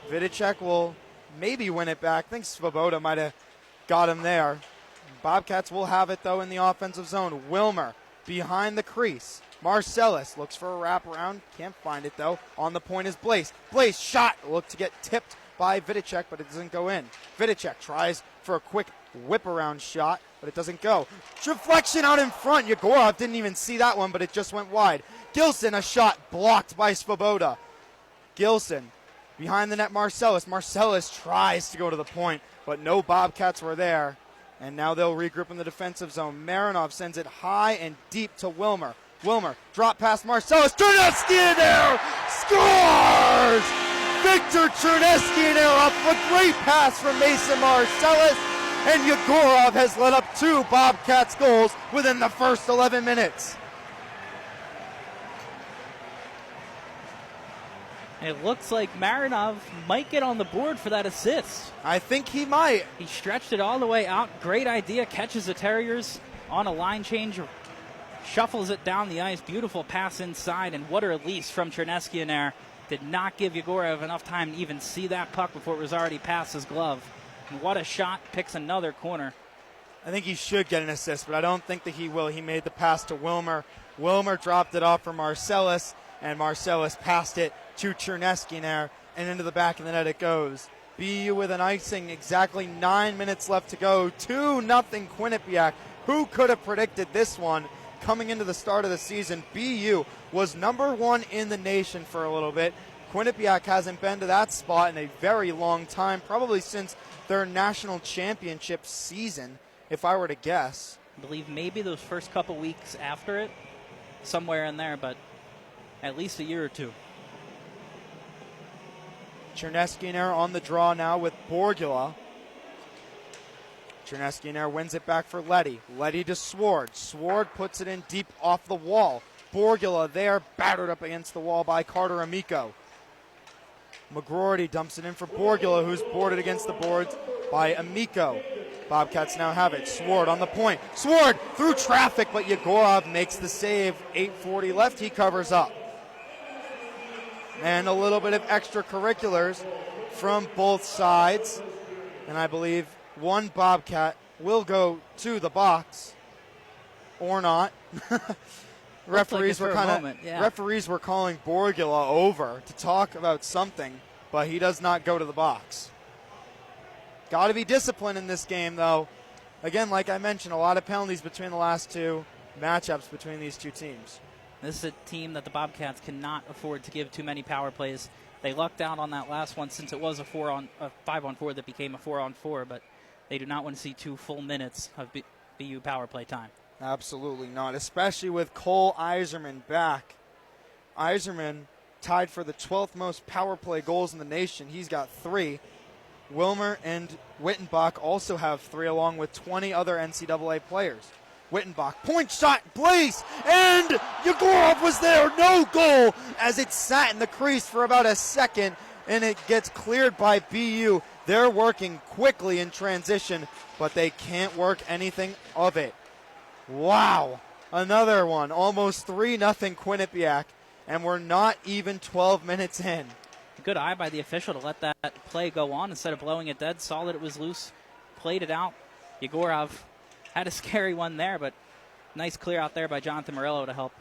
Vidicek will maybe win it back. I think Svoboda might have got him there. Bobcats will have it, though, in the offensive zone. Wilmer behind the crease. Marcellus looks for a wraparound. Can't find it, though. On the point is Blaise. Blaise shot. Looked to get tipped by Vidicek, but it doesn't go in. Vidicek tries for a quick whip-around shot, but it doesn't go. Deflection out in front. Yegorov didn't even see that one, but it just went wide. Gilson, a shot blocked by Svoboda. Gilson behind the net, Marcellus. Marcellus tries to go to the point, but no Bobcats were there. And now they'll regroup in the defensive zone. Marinov sends it high and deep to Wilmer. Wilmer, drop past Marcellus. Chernesky in there! Scores! Victor Chernesky in there off a great pass from Mason Marcellus. And Yegorov has led up 2 Bobcats goals within the first 11 minutes. And it looks like Marinov might get on the board for that assist. I think he might. He stretched it all the way out. Great idea. Catches the Terriers on a line change. Shuffles it down the ice. Beautiful pass inside. And what a release from Chernesky in there. Did not give Yegorov enough time to even see that puck before it was already past his glove. And what a shot. Picks another corner. I think he should get an assist, but I don't think that he will. He made the pass to Wilmer. Wilmer dropped it off for Marcellus, and Marcellus passed it to Chernesky there, and into the back of the net it goes. BU with an icing, exactly 9 minutes left to go. 2-0 Quinnipiac. Who could have predicted this one coming into the start of the season? BU was number 1 in the nation for a little bit. Quinnipiac hasn't been to that spot in a very long time, probably since their national championship season, if I were to guess. I believe maybe those first couple weeks after it, somewhere in there, but at least a year or two. Chernesky on the draw now with Borgula. Chernesky wins it back for Letty. Letty to Sword. Sword puts it in deep off the wall. Borgula there, battered up against the wall by Carter Amico. McGroarty dumps it in for Borgula, who's boarded against the boards by Amico. Bobcats now have it. Sword on the point. Sword through traffic, but Yegorov makes the save. 8:40 left. He covers up. And a little bit of extracurriculars from both sides. And I believe one Bobcat will go to the box. Or not. Referees were calling Borgula over to talk about something, but he does not go to the box. Got to be disciplined in this game, though. Again, like I mentioned, a lot of penalties between the last two matchups between these two teams. This is a team that the Bobcats cannot afford to give too many power plays. They lucked out on that last one since it was a 5-on-4 that became a 4-on-4, but they do not want to see 2 full minutes of BU power play time. Absolutely not, especially with Cole Iserman back. Iserman tied for the 12th most power play goals in the nation. He's got 3. Wilmer and Wyttenbach also have 3, along with 20 other NCAA players. Wyttenbach, point shot, Blaze, and Yegorov was there, no goal, as it sat in the crease for about a second, and it gets cleared by BU. They're working quickly in transition, but they can't work anything of it. Wow, another one, almost 3-0 Quinnipiac, and we're not even 12 minutes in. Good eye by the official to let that play go on instead of blowing it dead. Saw that it was loose, played it out. Yegorov had a scary one there, but nice clear out there by Jonathan Murillo to help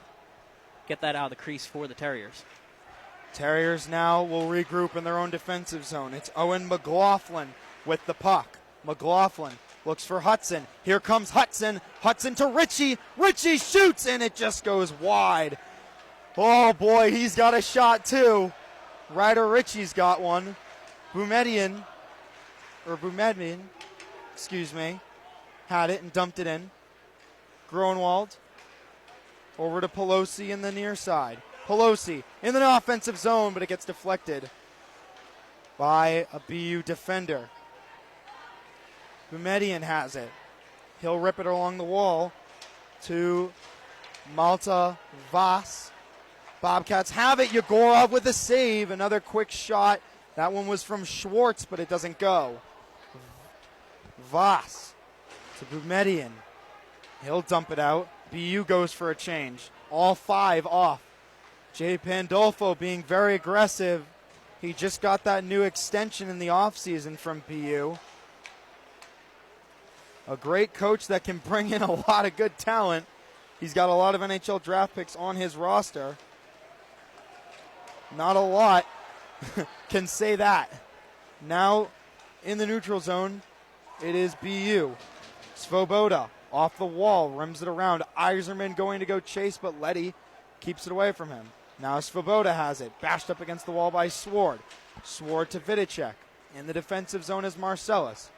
get that out of the crease for the Terriers. Terriers now will regroup in their own defensive zone. It's Owen McLaughlin with the puck. McLaughlin looks for Hudson. Here comes Hudson. Hudson to Ritchie. Ritchie shoots, and it just goes wide. Oh, boy, he's got a shot, too. Ryder Ritchie's got one. Boumediene, had it and dumped it in. Groenwald over to Pelosi in the near side. Pelosi in the offensive zone, but it gets deflected by a BU defender. Boumediene has it. He'll rip it along the wall to Malta Voss. Bobcats have it. Yegorov with a save. Another quick shot. That one was from Schwartz, but it doesn't go. Voss to Boumediene. He'll dump it out. BU goes for a change. All 5 off. Jay Pandolfo being very aggressive. He just got that new extension in the offseason from BU. A great coach that can bring in a lot of good talent. He's got a lot of NHL draft picks on his roster. Not a lot can say that. Now in the neutral zone, it is BU. Svoboda off the wall, rims it around. Iserman going to go chase, but Letty keeps it away from him. Now Svoboda has it, bashed up against the wall by Sword. Sword to Vidicek. In the defensive zone is Marcellus.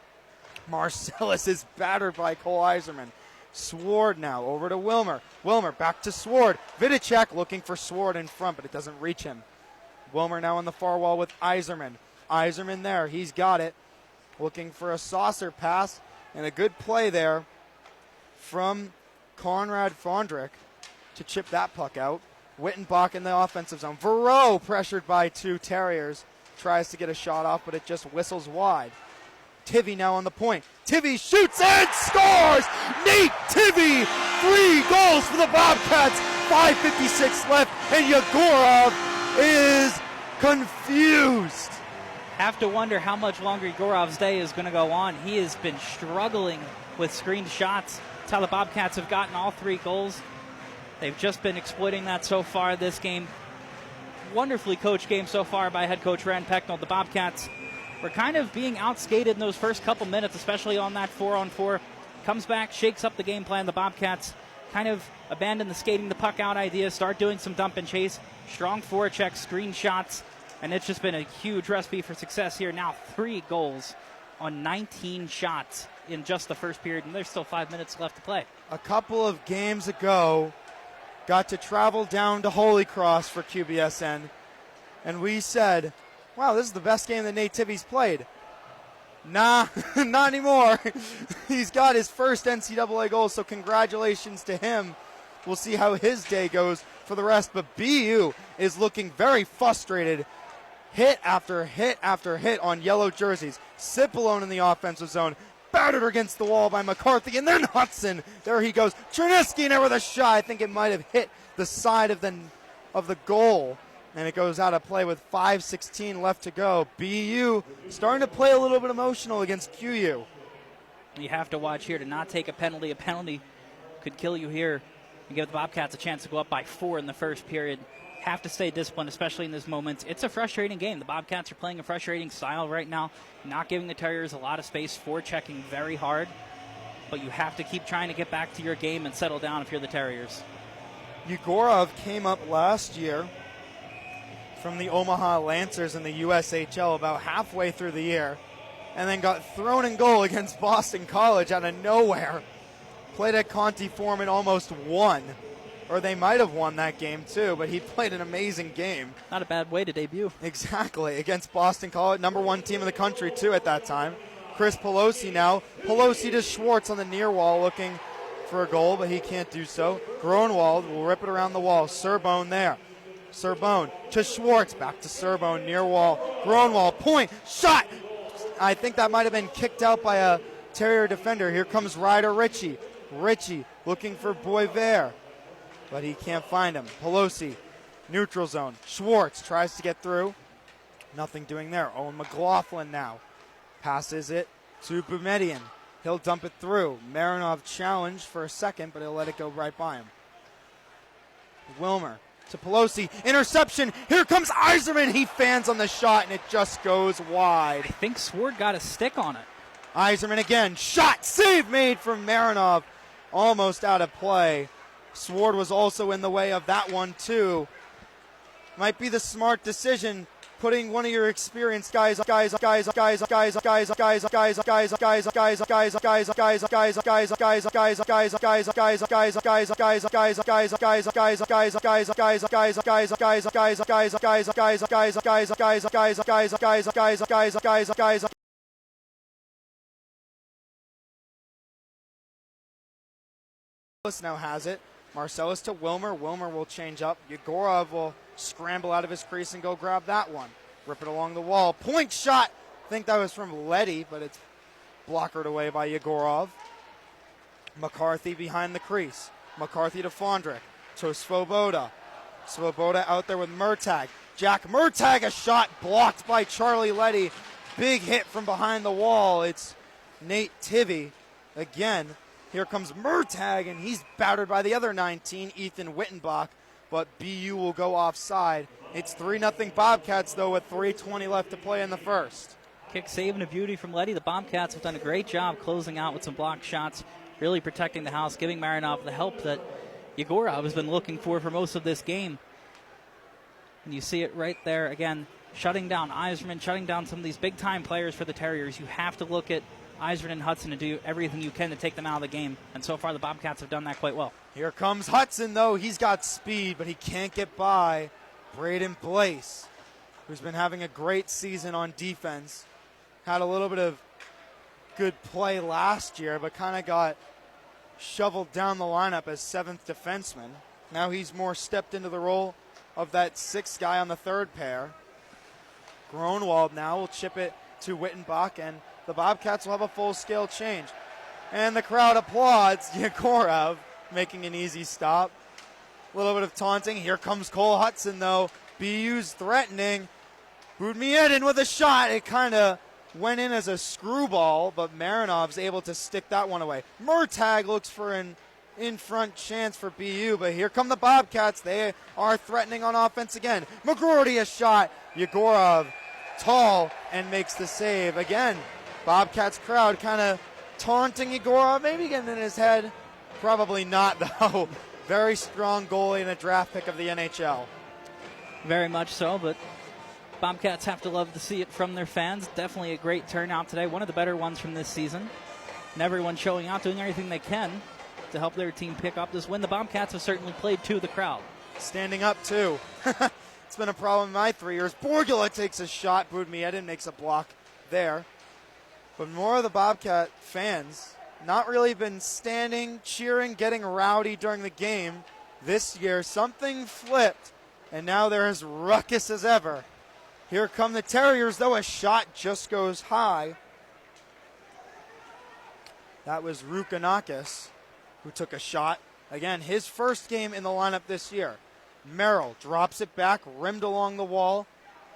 Marcellus is battered by Cole Iserman. Sword now over to Wilmer. Wilmer back to Sword. Vidicek looking for Sword in front, but it doesn't reach him. Wilmer now on the far wall with Iserman. Iserman there, he's got it. Looking for a saucer pass, and a good play there from Conrad Fondrick to chip that puck out. Wyttenbach in the offensive zone. Verreau pressured by 2 Terriers. Tries to get a shot off, but it just whistles wide. Tivy now on the point. Tivy shoots and scores! Nate Tivy! 3 goals for the Bobcats. 5:56 left, and Yegorov is confused. Have to wonder how much longer Yegorov's day is going to go on. He has been struggling with screened shots. That's how the Bobcats have gotten all 3 goals. They've just been exploiting that so far this game. Wonderfully coached game so far by head coach Rand Pecknold. The Bobcats were kind of being outskated in those first couple minutes, especially on that 4-on-4. Comes back, shakes up the game plan. The Bobcats kind of abandon the skating the puck out idea, start doing some dump and chase, strong forechecks, screen shots, and it's just been a huge recipe for success here. Now 3 goals on 19 shots in just the first period, and there's still 5 minutes left to play. A couple of games ago, got to travel down to Holy Cross for QBSN, and we said, wow, this is the best game that Nate Tivy's played. Nah, not anymore. He's got his first NCAA goal, so congratulations to him. We'll see how his day goes for the rest, but BU is looking very frustrated. Hit after hit after hit on yellow jerseys. Cipollone in the offensive zone. Battered against the wall by McCarthy, and then Hudson. There he goes. Chernesky now with a shot. I think it might have hit the side of the goal, and it goes out of play with 5:16 left to go. BU starting to play a little bit emotional against QU. You have to watch here to not take a penalty. A penalty could kill you here and give the Bobcats a chance to go up by 4 in the first period. Have to stay disciplined, especially in this moment. It's a frustrating game. The Bobcats are playing a frustrating style right now, not giving the Terriers a lot of space, forechecking very hard. But you have to keep trying to get back to your game and settle down if you're the Terriers. Yegorov came up last year from the Omaha Lancers in the USHL about halfway through the year, and then got thrown in goal against Boston College out of nowhere. Played at Conti Foreman, almost won. Or they might have won that game too, but he played an amazing game. Not a bad way to debut. Exactly, against Boston College, #1 team in the country too at that time. Chris Pelosi now. Pelosi to Schwartz on the near wall looking for a goal, but he can't do so. Groenwald will rip it around the wall. Cerbone there. Cerbone to Schwartz, back to Cerbone, near wall. Groenwald, point, shot! I think that might have been kicked out by a Terrier defender. Here comes Ryder Ritchie. Ritchie looking for Boisvert, but he can't find him. Pelosi, neutral zone. Schwartz tries to get through. Nothing doing there. Owen McLaughlin now passes it to Boumediene. He'll dump it through. Marinov challenged for a second, but he'll let it go right by him. Wilmer to Pelosi. Interception. Here comes Eiserman. He fans on the shot, and it just goes wide. I think Sword got a stick on it. Eiserman again. Shot. Save made from Marinov. Almost out of play. Sword was also in the way of that one too. Might be the smart decision, putting one of your experienced guys on the now has it. Marcellus to Wilmer. Wilmer will change up. Yegorov will scramble out of his crease and go grab that one. Rip it along the wall. Point shot. I think that was from Letty, but it's blockered away by Yegorov. McCarthy behind the crease. McCarthy to Fondrick. To Svoboda. Svoboda out there with Murtag. Jack Murtag, a shot blocked by Charlie Letty. Big hit from behind the wall. It's Nate Tivy again. Here comes Murtag, and he's battered by the other 19, Ethan Wyttenbach, but BU will go offside. It's 3-0 Bobcats, though, with 3:20 left to play in the first. Kick save and a beauty from Letty. The Bobcats have done a great job closing out with some blocked shots, really protecting the house, giving Marinov the help that Yegorov has been looking for most of this game. And you see it right there again, shutting down Eiserman, shutting down some of these big-time players for the Terriers. You have to look at Eiserman and Hudson to do everything you can to take them out of the game, and so far the Bobcats have done that quite well. Here comes Hudson, though. He's got speed, but he can't get by Braden Blaise, who's been having a great season on defense. Had a little bit of good play last year, but kind of got shoveled down the lineup as 7th defenseman. Now he's more stepped into the role of that sixth guy on the third pair. Gronwald now will chip it to Wyttenbach, and the Bobcats will have a full-scale change. And the crowd applauds Yegorov making an easy stop. A little bit of taunting. Here comes Cole Hudson, though. BU's threatening. Budmiedin with a shot. It kind of went in as a screwball, but Marinov's able to stick that one away. Murtag looks for an in-front chance for BU, but here come the Bobcats. They are threatening on offense again. McGroarty a shot. Yegorov tall and makes the save. Again, Bobcats crowd kind of taunting Yegorov, maybe getting in his head. Probably not, though. Very strong goalie and a draft pick of the NHL. Very much so, but Bobcats have to love to see it from their fans. Definitely a great turnout today. One of the better ones from this season. And everyone showing out, doing everything they can to help their team pick up this win. The Bobcats have certainly played to the crowd. Standing up, too. It's been a problem in my 3 years. Borgula takes a shot. Budmiedin makes a block there. But more of the Bobcat fans not really been standing, cheering, getting rowdy during the game. This year, something flipped, and now they're as ruckus as ever. Here come the Terriers, though. A shot just goes high. That was Rukanakis who took a shot. Again, his first game in the lineup this year. Merrill drops it back, rimmed along the wall.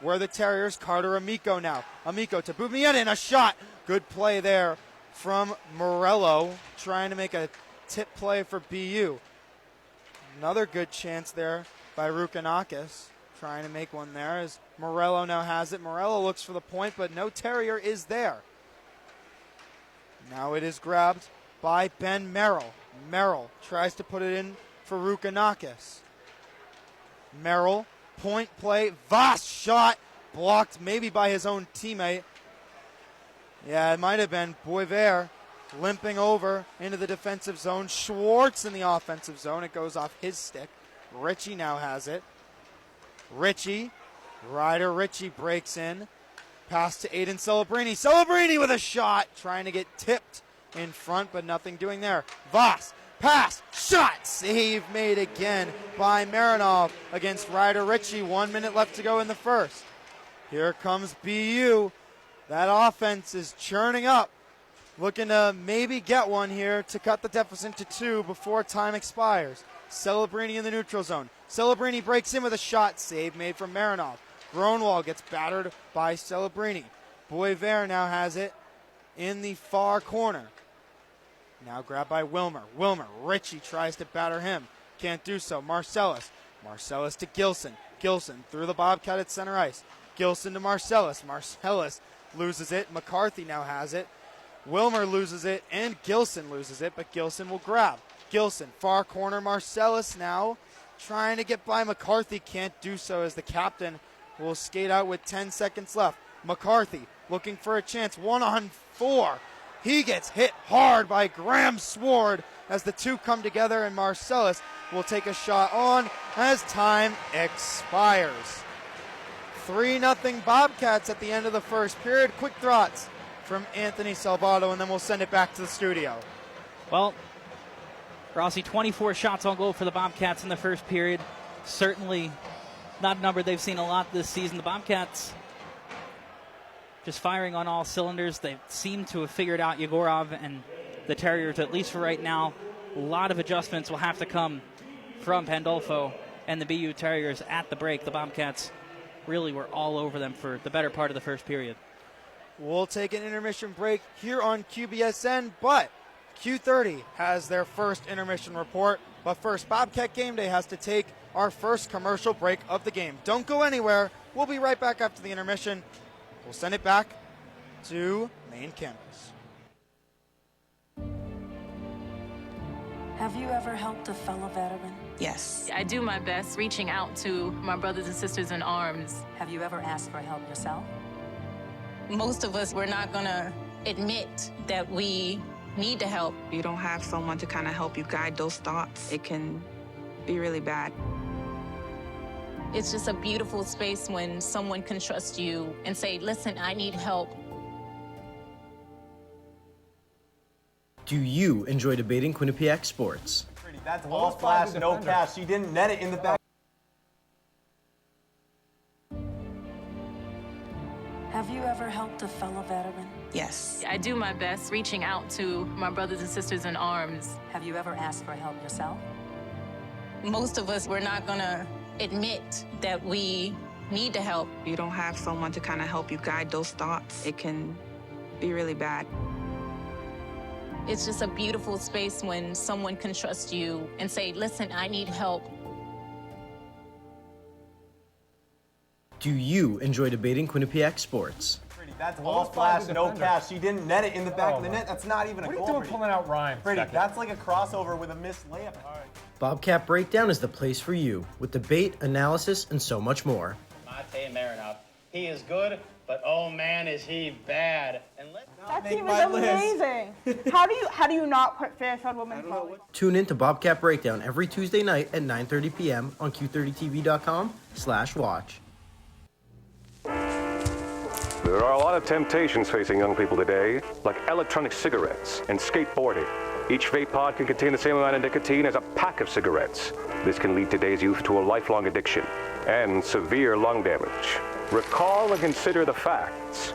Where the Terriers, Carter Amico now. Amico to Budmiedin, a shot. Good play there from Morello, trying to make a tip play for BU. Another good chance there by Rukanakis, trying to make one there as Morello now has it. Morello looks for the point, but no Terrier is there. Now it is grabbed by Ben Merrill. Merrill tries to put it in for Rukanakis. Merrill, point play, Voss shot, blocked maybe by his own teammate. Yeah, it might have been Boisvert limping over into the defensive zone. Schwartz in the offensive zone. It goes off his stick. Ritchie now has it. Ritchie, Ryder Ritchie breaks in. Pass to Aiden Celebrini. Celebrini with a shot, trying to get tipped in front, but nothing doing there. Voss, pass, shot, save made again by Marinov against Ryder Ritchie. 1 minute left to go in the first. Here comes BU. That offense is churning up, looking to maybe get one here to cut the deficit to 2 before time expires. Celebrini in the neutral zone. Celebrini breaks in with a shot, save made from Marinov. Gronwald gets battered by Celebrini. Boisvert now has it in the far corner. Now grabbed by Wilmer. Wilmer, Ritchie tries to batter him. Can't do so. Marcellus. Marcellus to Gilson. Gilson through the Bobcat at center ice. Gilson to Marcellus. Marcellus loses it. McCarthy now has it. Wilmer loses it, and Gilson loses it, but Gilson will grab. Gilson, far corner. Marcellus now trying to get by McCarthy. Can't do so as the captain will skate out with 10 seconds left. McCarthy looking for a chance. 1-on-4. He gets hit hard by Graham Sword as the two come together, and Marcellus will take a shot on as time expires. 3-0 Bobcats at the end of the first period. Quick thoughts from Anthony Salvato, and then we'll send it back to the studio. Well, Rossi, 24 shots on goal for the Bobcats in the first period. Certainly not a number they've seen a lot this season. The Bobcats just firing on all cylinders. They seem to have figured out Yegorov and the Terriers, at least for right now. A lot of adjustments will have to come from Pandolfo and the BU Terriers at the break. The Bobcats really were all over them for the better part of the first period. We'll take an intermission break here on QBSN, but Q30 has their first intermission report. But first, Bobcat Gameday has to take our first commercial break of the game. Don't go anywhere. We'll be right back after the intermission. We'll send it back to main campus. Have you ever helped a fellow veteran? Yes. I do my best reaching out to my brothers and sisters in arms. Have you ever asked for help yourself? Most of us, we're not going to admit that we need to help. You don't have someone to kind of help you guide those thoughts. It can be really bad. It's just a beautiful space when someone can trust you and say, listen, I need help. Do you enjoy debating Quinnipiac sports? That's all flash, no catch. She didn't net it in the back. Have you ever helped a fellow veteran? Yes. I do my best reaching out to my brothers and sisters in arms. Have you ever asked for help yourself? Most of us, we're not gonna admit that we need to help. You don't have someone to kind of help you guide those thoughts. It can be really bad. It's just a beautiful space when someone can trust you and say, listen, I need help. Do you enjoy debating Quinnipiac sports? That's all flash, no catch. She didn't net it in the back of the net. That's not even a goal. What are you doing pulling out rhymes? Brady, that's like a crossover with a missed layup. Bobcat Breakdown is the place for you, with debate, analysis, and so much more. Mate Marinov. He is good, but oh man, is he bad. And that team is amazing. How do you not put fish on women's volley? Tune in to Bobcat Breakdown every Tuesday night at 9:30 p.m. on Q30TV.com/watch. There are a lot of temptations facing young people today, like electronic cigarettes and skateboarding. Each vape pod can contain the same amount of nicotine as a pack of cigarettes. This can lead today's youth to a lifelong addiction and severe lung damage. Recall and consider the facts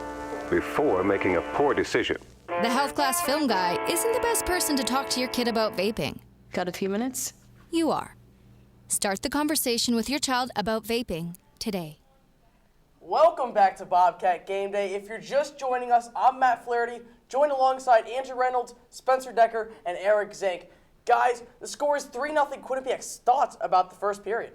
before making a poor decision. The health class film guy isn't the best person to talk to your kid about vaping. Got a few minutes? You are. Start the conversation with your child about vaping today. Welcome back to Bobcat Game Day. If you're just joining us, I'm Matt Flaherty, joined alongside Andrew Reynolds, Spencer Decker, and Eric Zank. Guys, the score is 3-0 Quinnipiac's. Thoughts about the first period?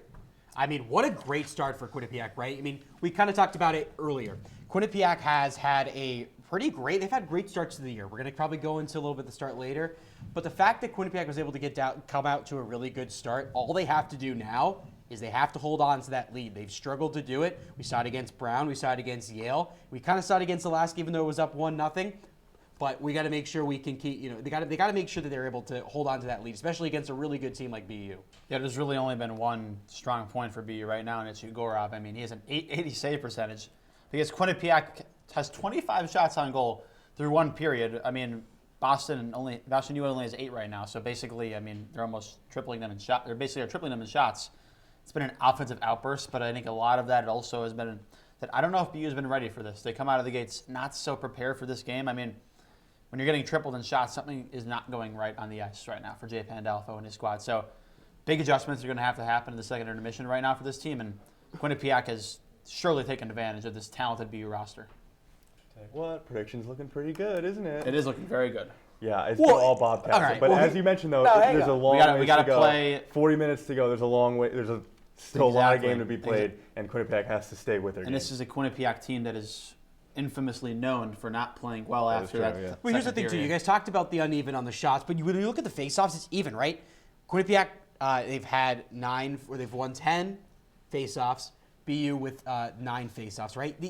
I mean, what a great start for Quinnipiac, right? I mean, we kind of talked about it earlier. Quinnipiac has had they've had great starts to the year. We're going to probably go into a little bit of the start later. But the fact that Quinnipiac was able to come out to a really good start, all they have to do now is they have to hold on to that lead. They've struggled to do it. We saw it against Brown. We saw it against Yale. We kind of saw it against Alaska, even though it was up 1-0. But we got to make sure we can keep, they got to make sure that they're able to hold on to that lead, especially against a really good team like BU. Yeah, there's really only been one strong point for BU right now, and it's Ugorov. I mean, he has an 880 save percentage because Quinnipiac has 25 shots on goal through one period. I mean, Boston U only has 8 right now, so basically, I mean, they're almost tripling them in shots. They're basically tripling them in shots. It's been an offensive outburst, but I think a lot of that also has been that I don't know if BU has been ready for this. They come out of the gates not so prepared for this game. I mean, when you're getting tripled in shots, something is not going right on the ice right now for Jay Pandolfo and his squad. So big adjustments are going to have to happen in the second intermission right now for this team, and Quinnipiac has surely taken advantage of this talented BU roster. What? Prediction's looking pretty good, isn't it? It is looking very good. Yeah, it's all Bobcats. Right. But as you mentioned, though, there's a long way to go. Play 40 minutes to go. There's a long way. There's still a lot of game to be played, and Quinnipiac has to stay with their game. And this is a Quinnipiac team that is infamously known for not playing well after that. Yeah. Well, here's the thing, too. You guys talked about the uneven on the shots, but when you look at the faceoffs, it's even, right? Quinnipiac, they've had 9, or they've won 10 faceoffs. BU with 9 faceoffs, right? The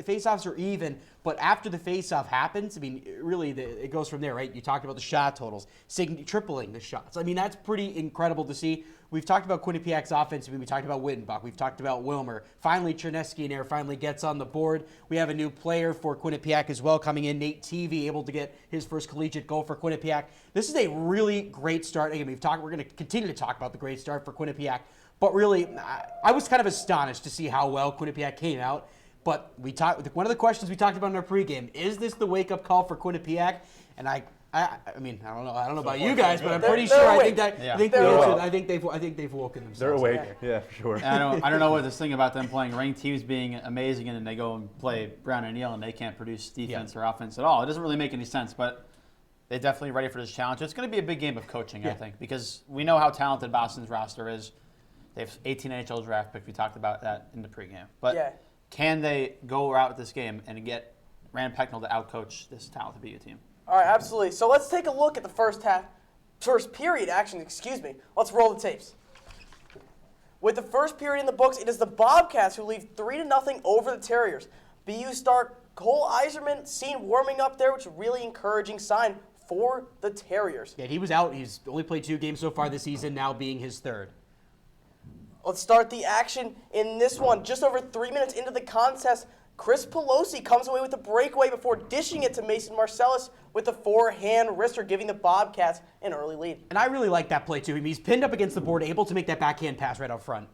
faceoffs are even, but after the faceoff happens, I mean, really, it goes from there, right? You talked about the shot totals, tripling the shots. I mean, that's pretty incredible to see. We've talked about Quinnipiac's offense. I mean, we talked about Wyttenbach. We've talked about Wilmer. Finally, Chernesky in there finally gets on the board. We have a new player for Quinnipiac as well coming in, Nate Teavee, able to get his first collegiate goal for Quinnipiac. This is a really great start. Again, we're going to continue to talk about the great start for Quinnipiac. But really, I was kind of astonished to see how well Quinnipiac came out. But one of the questions we talked about in our pregame, is this the wake-up call for Quinnipiac? And I mean, I don't know about you guys, but I'm pretty sure I think they've woken themselves. They're awake, yeah, for sure. I don't know what this thing about them playing ranked teams being amazing, and then they go and play Brown and Yale, and they can't produce defense or offense at all. It doesn't really make any sense, but they're definitely ready for this challenge. It's going to be a big game of coaching, I think, because we know how talented Boston's roster is. They have 18 NHL draft picks. We talked about that in the pregame. But can they go out with this game and get Rand Pecknell to outcoach this talented BU team? All right, absolutely. So let's take a look at the first period action, Let's roll the tapes. With the first period in the books, it is the Bobcats who lead 3-0 over the Terriers. BU star Cole Iserman seen warming up there, which is a really encouraging sign for the Terriers. Yeah, he was out. He's only played 2 games so far this season, now being his 3rd. Let's start the action in this one. Just over 3 minutes into the contest, Chris Pelosi comes away with the breakaway before dishing it to Mason Marcellus with a forehand wrister, giving the Bobcats an early lead. And I really like that play, too. He's pinned up against the board, able to make that backhand pass right out front.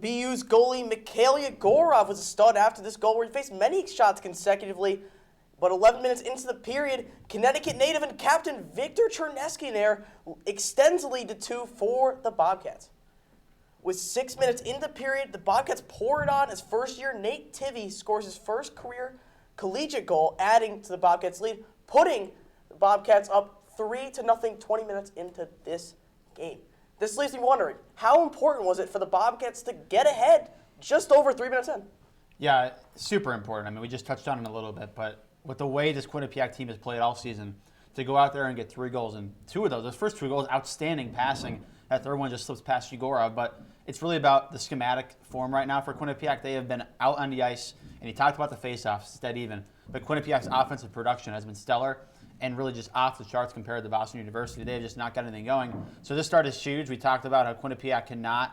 BU's goalie Mikhail Yegorov was a stud after this goal, where he faced many shots consecutively. But 11 minutes into the period, Connecticut native and captain Victor Cherneskianer extends the lead to 2 for the Bobcats. With 6 minutes into the period, the Bobcats pour it on as first-year Nate Tivy scores his first career collegiate goal, adding to the Bobcats' lead, putting the Bobcats up 3-0 20 minutes into this game. This leaves me wondering, how important was it for the Bobcats to get ahead just over 3 minutes in? Yeah, super important. I mean, we just touched on it a little bit, but with the way this Quinnipiac team has played all season, to go out there and get 3 goals, and 2 of those first 2 goals, outstanding passing. That third one just slips past Yegorov, but it's really about the schematic form right now for Quinnipiac. They have been out on the ice, and he talked about the face-offs, dead even. But Quinnipiac's offensive production has been stellar and really just off the charts compared to Boston University. They have just not got anything going. So this start is huge. We talked about how Quinnipiac cannot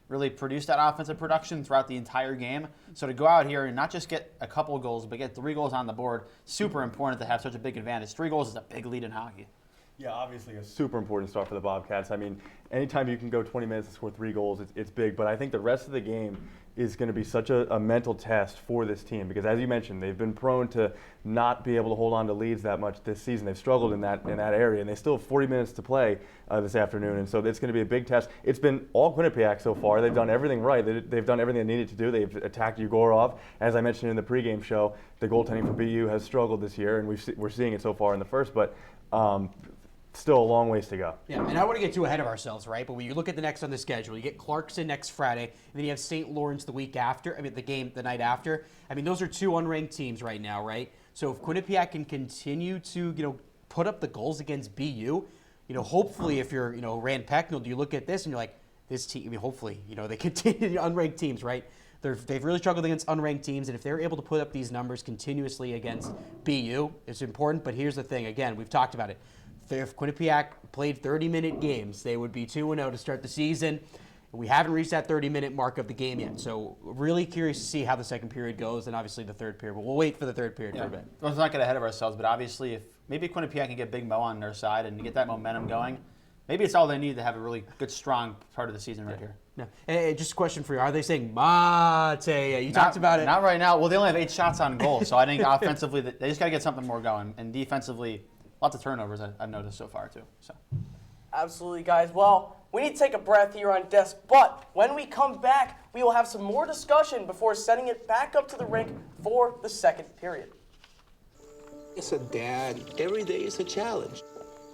really produce that offensive production throughout the entire game. So to go out here and not just get a couple goals, but get 3 goals on the board, super important to have such a big advantage. 3 goals is a big lead in hockey. Yeah, obviously a super important start for the Bobcats. I mean, anytime you can go 20 minutes and score 3 goals, it's big. But I think the rest of the game is going to be such a mental test for this team because, as you mentioned, they've been prone to not be able to hold on to leads that much this season. They've struggled in that area, and they still have 40 minutes to play this afternoon. And so it's going to be a big test. It's been all Quinnipiac so far. They've done everything right. They've done everything they needed to do. They've attacked Yegorov. As I mentioned in the pregame show, the goaltending for BU has struggled this year, and we're seeing it so far in the first. But still a long ways to go. Yeah, and I want to get too ahead of ourselves, right? But when you look at the next on the schedule, you get Clarkson next Friday, and then you have St. Lawrence the week after. I mean, the night after. I mean, those are 2 unranked teams right now, right? So if Quinnipiac can continue to, put up the goals against BU, hopefully if you're, Rand Pecknold, you look at this and you're like, this team. I mean, hopefully, they continue unranked teams, right? They've really struggled against unranked teams, and if they're able to put up these numbers continuously against BU, it's important. But here's the thing: again, we've talked about it. If Quinnipiac played 30-minute games, they would be 2-0 to start the season. We haven't reached that 30-minute mark of the game yet, so really curious to see how the second period goes, and obviously the third period. But we'll wait for the third period for a bit. Let's not get ahead of ourselves, but obviously if maybe Quinnipiac can get Big Mo on their side and get that momentum going, maybe it's all they need to have a really good, strong part of the season right here. No. And just a question for you. Are they saying Mate? You talked about it. Not right now. Well, they only have 8 shots on goal, so I think offensively they just got to get something more going, and defensively, lots of turnovers I've noticed so far, too. So. Absolutely, guys. Well, we need to take a breath here on desk, but when we come back, we will have some more discussion before sending it back up to the rink for the second period. As a dad, every day is a challenge.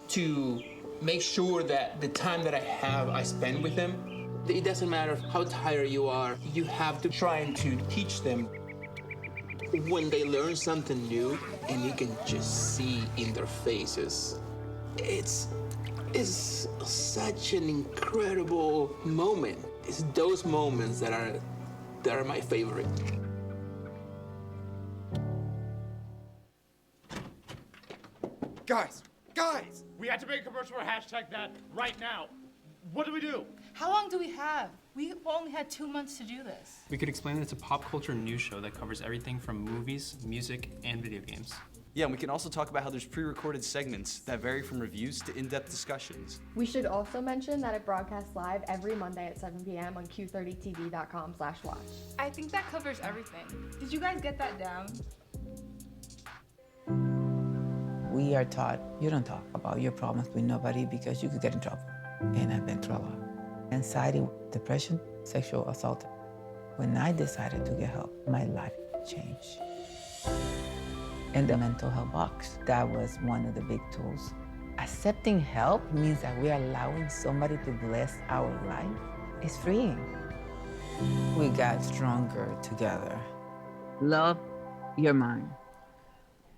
To make sure that the time that I have, I spend with them. It doesn't matter how tired you are, you have to try and to teach them. When they learn something new, and you can just see in their faces, it's such an incredible moment. It's those moments that are my favorite. Guys, we had to make a commercial for #that right now. What do we do? How long do we have? We only had 2 months to do this. We could explain that it's a pop culture news show that covers everything from movies, music, and video games. Yeah, and we can also talk about how there's pre-recorded segments that vary from reviews to in-depth discussions. We should also mention that it broadcasts live every Monday at 7 p.m. on q30tv.com/watch. I think that covers everything. Did you guys get that down? We are taught you don't talk about your problems with nobody because you could get in trouble. And I've been through a lot. Anxiety, depression, sexual assault. When I decided to get help, my life changed. And the mental health box, that was one of the big tools. Accepting help means that we are allowing somebody to bless our life. It's freeing. We got stronger together. Love your mind.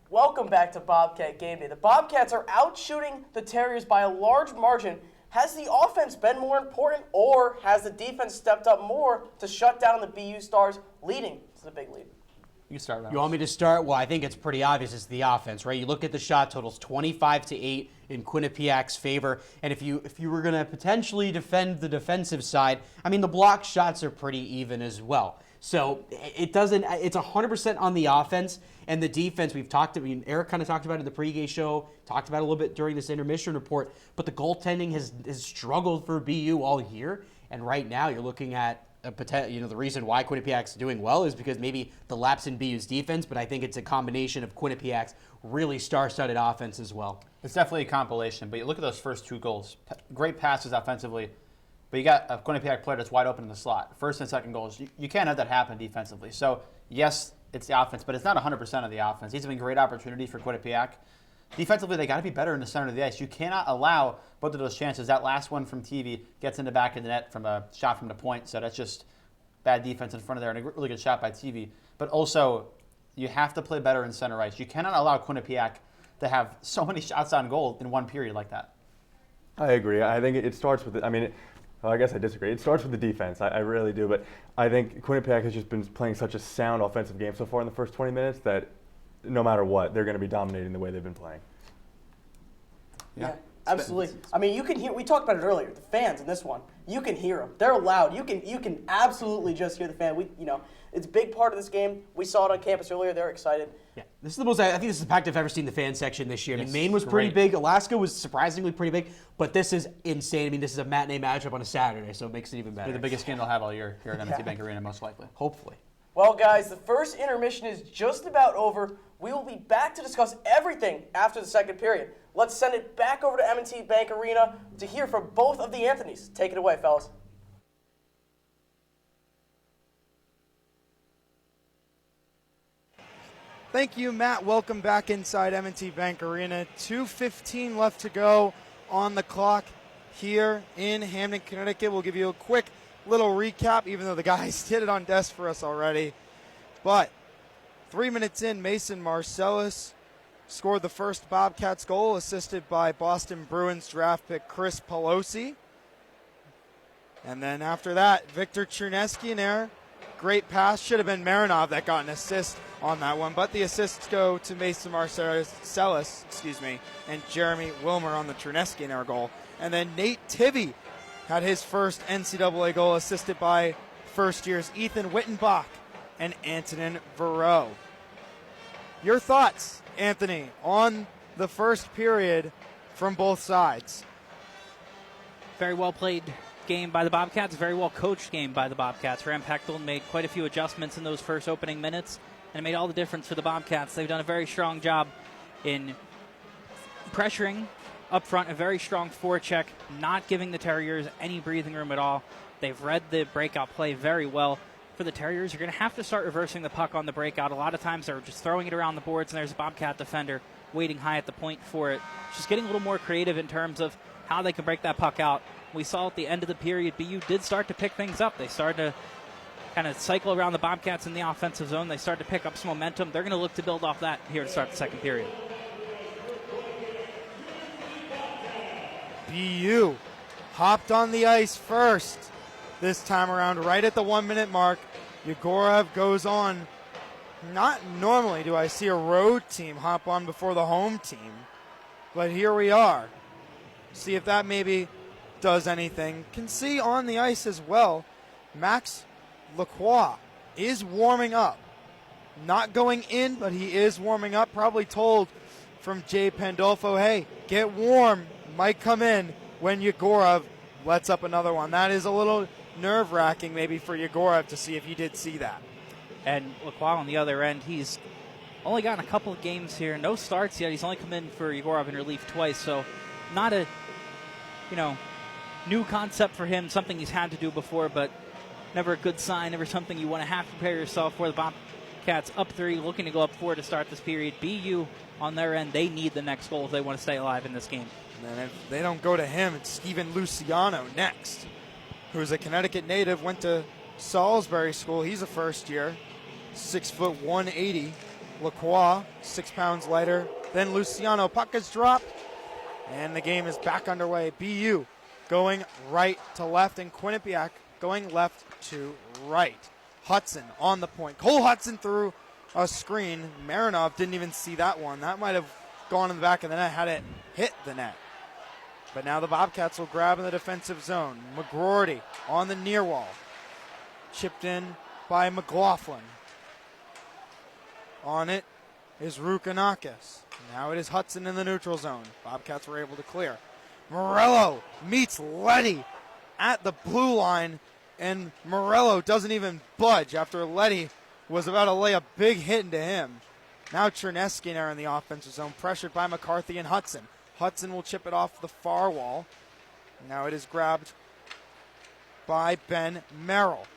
Welcome back to Bobcat Gameday. The Bobcats are out-shooting the Terriers by a large margin. Has the offense been more important, or has the defense stepped up more to shut down the BU Stars, leading to the big lead? You start, Reynolds. You want me to start? Well, I think it's pretty obvious it's the offense, right? You look at the shot totals, 25-8 in Quinnipiac's favor. And if you were going to potentially defend the defensive side, I mean, the block shots are pretty even as well. So it doesn't. It's 100% on the offense and the defense. Eric kind of talked about it in the pregame show, talked about it a little bit during this intermission report. But the goaltending has struggled for BU all year, and right now you're looking at the reason why Quinnipiac's doing well is because maybe the lapse in BU's defense, but I think it's a combination of Quinnipiac's really star-studded offense as well. It's definitely a compilation, but you look at those first 2 goals. Great passes offensively, but you got a Quinnipiac player that's wide open in the slot. First and second goals, you can't have that happen defensively. So, yes, it's the offense, but it's not 100% of the offense. These have been great opportunities for Quinnipiac. Defensively, they got to be better in the center of the ice. You cannot allow both of those chances. That last one from TV gets in the back of the net from a shot from the point, so that's just bad defense in front of there and a really good shot by TV. But also, you have to play better in center ice. You cannot allow Quinnipiac to have so many shots on goal in one period like that. I agree. I think it starts with, I guess I disagree. It starts with the defense. I really do. But I think Quinnipiac has just been playing such a sound offensive game so far in the first 20 minutes that no matter what, they're going to be dominating the way they've been playing. Yeah, absolutely. I mean, you can hear, we talked about it earlier, the fans in this one, you can hear them. They're loud. You can absolutely just hear the fan. It's a big part of this game. We saw it on campus earlier. They're excited. Yeah, this is the most, I think this is the packed I've ever seen the fan section this year. Yes, I mean, Maine was pretty big. Alaska was surprisingly pretty big, but this is insane. I mean, this is a matinee matchup on a Saturday, so it makes it even better. It'll be the biggest game they'll have all year here at M&T Bank Arena, most likely. Hopefully. Well, guys, the first intermission is just about over. We will be back to discuss everything after the second period. Let's send it back over to M&T Bank Arena to hear from both of the Anthonys. Take it away, fellas. Thank you, Matt. Welcome back inside M&T Bank Arena. 2:15 left to go on the clock here in Hamden, Connecticut. We'll give you a quick little recap, even though the guys did it on desk for us already. But 3 minutes in, Mason Marcellus scored the first Bobcats goal, assisted by Boston Bruins draft pick Chris Pelosi. And then after that, Victor Chernesky in there. Great pass. Should have been Marinov that got an assist on that one, but the assists go to Mason Marcellus, and Jeremy Wilmer on the Chernesky in our goal. And then Nate Tivy had his first NCAA goal, assisted by first year's Ethan Wyttenbach and Antonin Verreau. Your thoughts, Anthony, on the first period from both sides? Very well played game by the Bobcats, very well coached game by the Bobcats. Ram Pechtel made quite a few adjustments in those first opening minutes, and it made all the difference for the Bobcats. They've done a very strong job in pressuring up front, a very strong forecheck, not giving the Terriers any breathing room at all. They've read the breakout play very well. For the Terriers, you're going to have to start reversing the puck on the breakout. A lot of times they're just throwing it around the boards, and there's a Bobcat defender waiting high at the point for it. Just getting a little more creative in terms of how they can break that puck out. We saw at the end of the period, BU did start to pick things up. They started to kind of cycle around the Bobcats in the offensive zone. They started to pick up some momentum. They're going to look to build off that here to start the second period. BU hopped on the ice first this time around, right at the 1 minute mark. Yegorov goes on. Not normally do I see a road team hop on before the home team, but here we are. See if that maybe does anything. Can see on the ice as well, Max Lacroix is warming up. Not going in, but he is warming up. Probably told from Jay Pandolfo, hey, get warm. Might come in when Yegorov lets up another one. That is a little nerve-wracking maybe for Yegorov to see if he did see that. And Lacroix on the other end, he's only gotten a couple of games here. No starts yet. He's only come in for Yegorov in relief twice, so not a, new concept for him, something he's had to do before, but never a good sign, never something you want to have to prepare yourself for. The Bobcats up 3, looking to go up 4 to start this period. BU on their end, they need the next goal if they want to stay alive in this game. And then if they don't go to him, it's Steven Luciano next, who's a Connecticut native, went to Salisbury School. He's a first year, 6'1", 180. Lacroix, 6 pounds lighter than Luciano. Puck is dropped, and the game is back underway. BU going right to left, and Quinnipiac going left to right. Hudson on the point. Cole Hudson through a screen. Marinov didn't even see that one. That might have gone in the back of the net had it hit the net. But now the Bobcats will grab in the defensive zone. McGroarty on the near wall. Chipped in by McLaughlin. On it is Rukanakis. Now it is Hudson in the neutral zone. Bobcats were able to clear. Morello meets Letty at the blue line, and Morello doesn't even budge after Letty was about to lay a big hit into him. Now Chernesky and Eric in the offensive zone, pressured by McCarthy and Hudson. Hudson will chip it off the far wall. Now it is grabbed by Ben Merrill.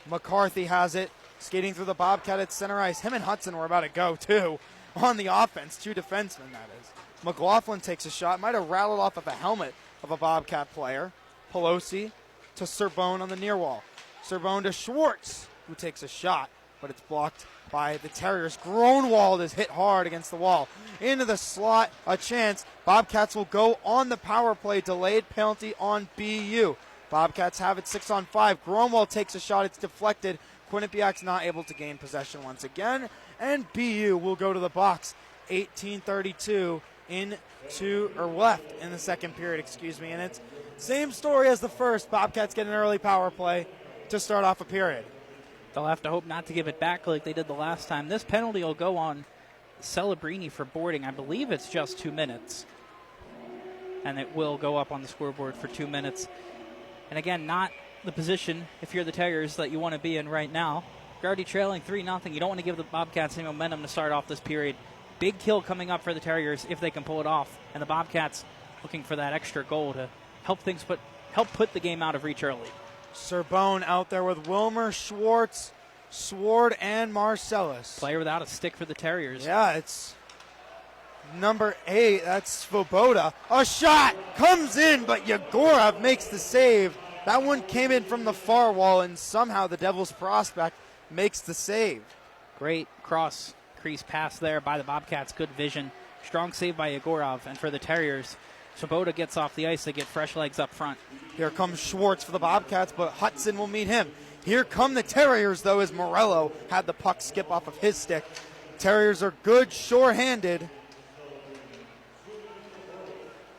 McCarthy has it, skating through the Bobcat at center ice. Him and Hudson were about to go, too, on the offense. 2 defensemen, that is. McLaughlin takes a shot. Might have rattled off of a helmet of a Bobcat player. Pelosi to Cerbone on the near wall. Cerbone to Schwartz, who takes a shot, but it's blocked by the Terriers. Gronwald is hit hard against the wall. Into the slot, a chance. Bobcats will go on the power play. Delayed penalty on BU. Bobcats have it 6-on-5. Gronwald takes a shot. It's deflected. Quinnipiac's not able to gain possession once again. And BU will go to the box. 18:32 left in the second period, And it's same story as the first. Bobcats get an early power play to start off a period. They'll have to hope not to give it back like they did the last time. This penalty will go on Celebrini for boarding. I believe it's just 2 minutes. And it will go up on the scoreboard for 2 minutes. And again, not the position, if you're the Terriers, that you want to be in right now. You're already trailing 3-0. You don't want to give the Bobcats any momentum to start off this period. Big kill coming up for the Terriers if they can pull it off. And the Bobcats looking for that extra goal to help put the game out of reach early. Cerbone out there with Wilmer, Schwartz, Sword, and Marcellus. Player without a stick for the Terriers. Yeah, it's number 8. That's Svoboda. A shot comes in, but Yegorov makes the save. That one came in from the far wall, and somehow the Devils prospect makes the save. Great cross crease pass there by the Bobcats. Good vision. Strong save by Yegorov. And for the Terriers, Svoboda gets off the ice. They get fresh legs up front. Here comes Schwartz for the Bobcats, but Hudson will meet him. Here come the Terriers, though, as Morello had the puck skip off of his stick. Terriers are good sure-handed.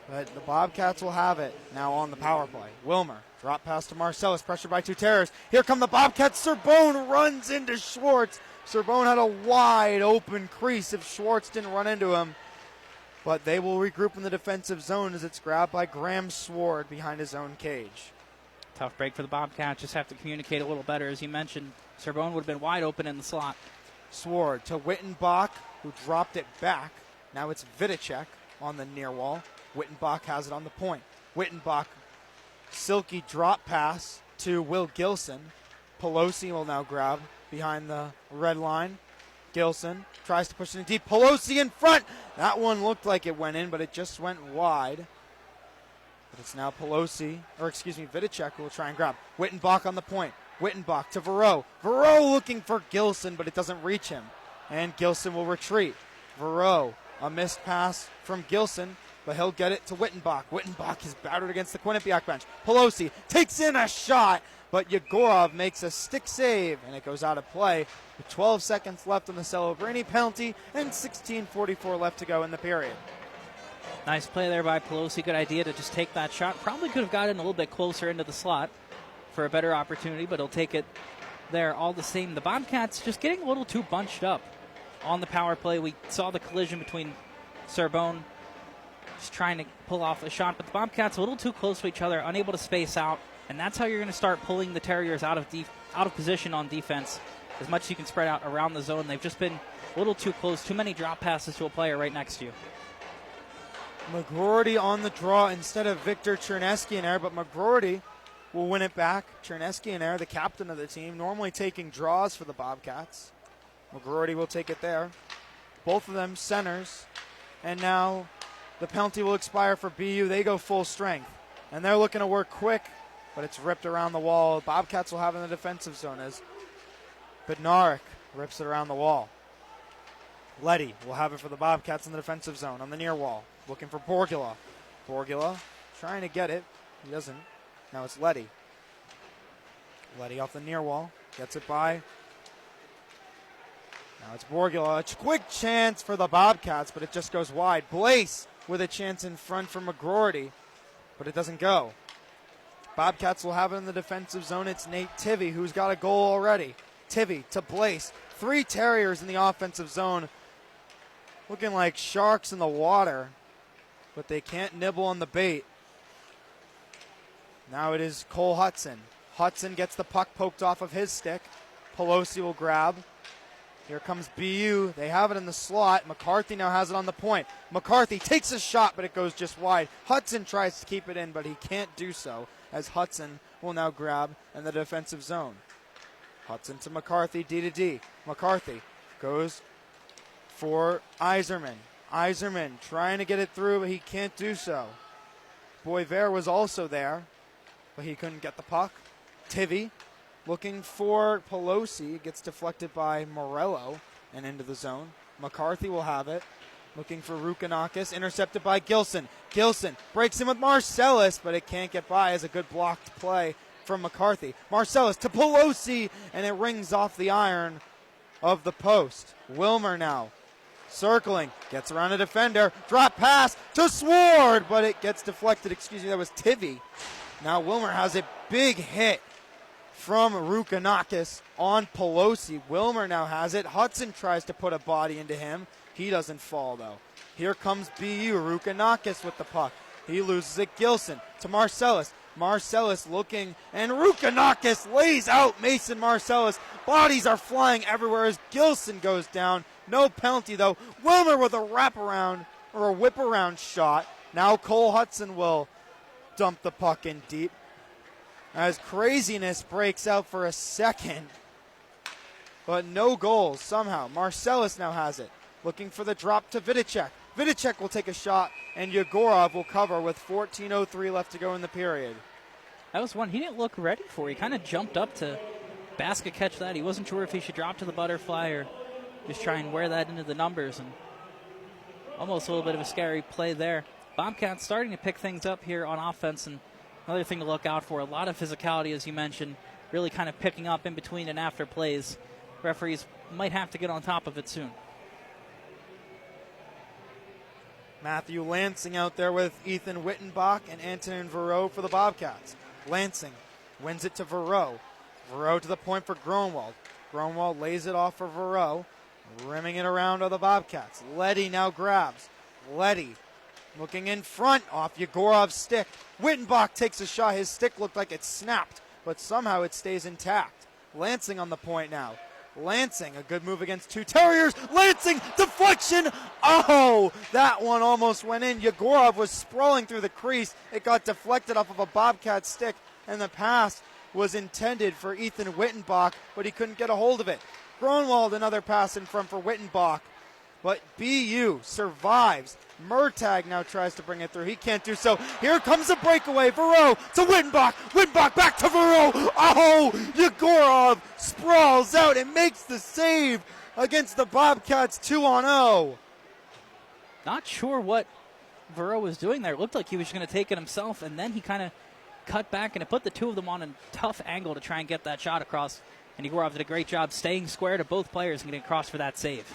But the Bobcats will have it now on the power play. Wilmer, drop pass to Marcellus, pressured by 2 Terriers. Here come the Bobcats. Cerbone runs into Schwartz. Cerbone had a wide open crease if Schwartz didn't run into him. But they will regroup in the defensive zone as it's grabbed by Graham Sword behind his own cage. Tough break for the Bobcats. Just have to communicate a little better. As you mentioned, Cerbone would have been wide open in the slot. Sword to Wyttenbach, who dropped it back. Now it's Vidicek on the near wall. Wyttenbach has it on the point. Wyttenbach, silky drop pass to Will Gilson. Pelosi will now grab behind the red line. Gilson tries to push it in deep. Pelosi in front. That one looked like it went in, but it just went wide. But it's now Vidicek who will try and grab. Wyttenbach on the point. Wyttenbach to Verreau. Verreau looking for Gilson, but it doesn't reach him. And Gilson will retreat. Verreau, a missed pass from Gilson, but he'll get it to Wyttenbach. Wyttenbach is battered against the Quinnipiac bench. Pelosi takes in a shot, but Yegorov makes a stick save, and it goes out of play with 12 seconds left on the Celebrini penalty and 16:44 left to go in the period. Nice play there by Pelosi. Good idea to just take that shot. Probably could have gotten a little bit closer into the slot for a better opportunity, but he'll take it there all the same. The Bobcats just getting a little too bunched up on the power play. We saw the collision between Cerbone just trying to pull off a shot, but the Bobcats a little too close to each other, unable to space out. And that's how you're going to start pulling the Terriers out of position on defense. As much as you can spread out around the zone, they've just been a little too close. Too many drop passes to a player right next to you. McGroarty on the draw instead of Victor Chernesky in there, but McGroarty will win it back. Chernesky in there, the captain of the team, normally taking draws for the Bobcats. McGroarty will take it there. Both of them centers. And now the penalty will expire for BU. They go full strength. And they're looking to work quick, but it's ripped around the wall. Bobcats will have it in the defensive zone as Bednarik rips it around the wall. Letty will have it for the Bobcats in the defensive zone on the near wall. Looking for Borgula. Borgula trying to get it. He doesn't. Now it's Letty. Letty off the near wall. Gets it by. Now it's Borgula. A quick chance for the Bobcats, but it just goes wide. Blaise with a chance in front for McGroarty, but it doesn't go. Bobcats will have it in the defensive zone. It's Nate Tivy who's got a goal already. Tivy to Blaze. 3 Terriers in the offensive zone. Looking like sharks in the water, but they can't nibble on the bait. Now it is Cole Hudson. Hudson gets the puck poked off of his stick. Pelosi will grab. Here comes BU. They have it in the slot. McCarthy now has it on the point. McCarthy takes a shot, but it goes just wide. Hudson tries to keep it in, but he can't do so, as Hudson will now grab in the defensive zone. Hudson to McCarthy, D to D. McCarthy goes for Iserman. Iserman trying to get it through, but he can't do so. Boisvert was also there, but he couldn't get the puck. Tivy looking for Pelosi. Gets deflected by Morello and into the zone. McCarthy will have it. Looking for Rukanakis. Intercepted by Gilson. Gilson breaks in with Marcellus, but it can't get by as a good blocked play from McCarthy. Marcellus to Pelosi, and it rings off the iron of the post. Wilmer now circling. Gets around a defender. Drop pass to Sword, but it gets deflected. Excuse me, that was Tivy. Now Wilmer has a big hit from Rukanakis on Pelosi. Wilmer now has it. Hudson tries to put a body into him. He doesn't fall, though. Here comes BU. Rukanakis with the puck. He loses it. Gilson to Marcellus. Marcellus looking, and Rukanakis lays out Mason Marcellus. Bodies are flying everywhere as Gilson goes down. No penalty, though. Wilmer with a wraparound, or a whip-around shot. Now Cole Hudson will dump the puck in deep, as craziness breaks out for a second. But no goals somehow. Marcellus now has it. Looking for the drop to Vidicek. Vidicek will take a shot, and Yegorov will cover with 14:03 left to go in the period. That was one he didn't look ready for. He kind of jumped up to basket catch that. He wasn't sure if he should drop to the butterfly or just try and wear that into the numbers. And almost a little bit of a scary play there. Bobcats starting to pick things up here on offense, and another thing to look out for, a lot of physicality, as you mentioned, really kind of picking up in between and after plays. Referees might have to get on top of it soon. Matthew Lansing out there with Ethan Wyttenbach and Antonin Verreau for the Bobcats. Lansing wins it to Verreau. Verreau to the point for Gronwald. Gronwald lays it off for Verreau. Rimming it around on the Bobcats. Leddy now grabs. Leddy looking in front off Yegorov's stick. Wyttenbach takes a shot. His stick looked like it snapped, but somehow it stays intact. Lansing on the point now. Lansing, a good move against 2 Terriers. Lansing, deflection. Oh, that one almost went in. Yegorov was sprawling through the crease. It got deflected off of a Bobcat stick, and the pass was intended for Ethan Wyttenbach, but he couldn't get a hold of it. Gronwald, another pass in front for Wyttenbach, but BU survives. Murtagh now tries to bring it through. He can't do so. Here comes a breakaway. Verreau to Wyttenbach. Wyttenbach back to Verreau. Oh, Yegorov sprawls out and makes the save against the Bobcats 2-0. Not sure what Verreau was doing there. It looked like he was going to take it himself, and then he kind of cut back, and it put the two of them on a tough angle to try and get that shot across. And Yegorov did a great job staying square to both players and getting across for that save.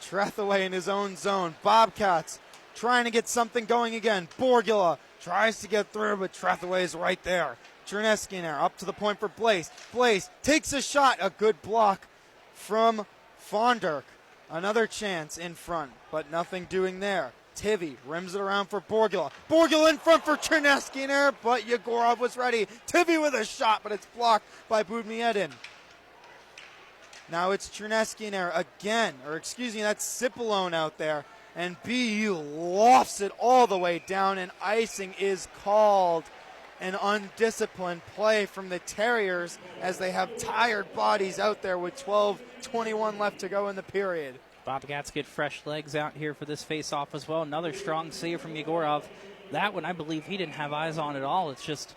Trethaway in his own zone. Bobcats trying to get something going again. Borgula tries to get through, but Trethaway is right there. Chernesky now up to the point for Blaze. Blaze takes a shot. A good block from Fonderk. Another chance in front, but nothing doing there. Tivy rims it around for Borgula. Borgula in front for Chernesky in there, but Yegorov was ready. Tivy with a shot, but it's blocked by Budmiedin. Now it's Chernesky in there again, or excuse me, that's Cipollone out there. And BU lofts it all the way down, and icing is called. An undisciplined play from the Terriers as they have tired bodies out there with 12:21 left to go in the period. Bobcats get fresh legs out here for this face-off as well. Another strong save from Yegorov. That one, I believe he didn't have eyes on at all. It's just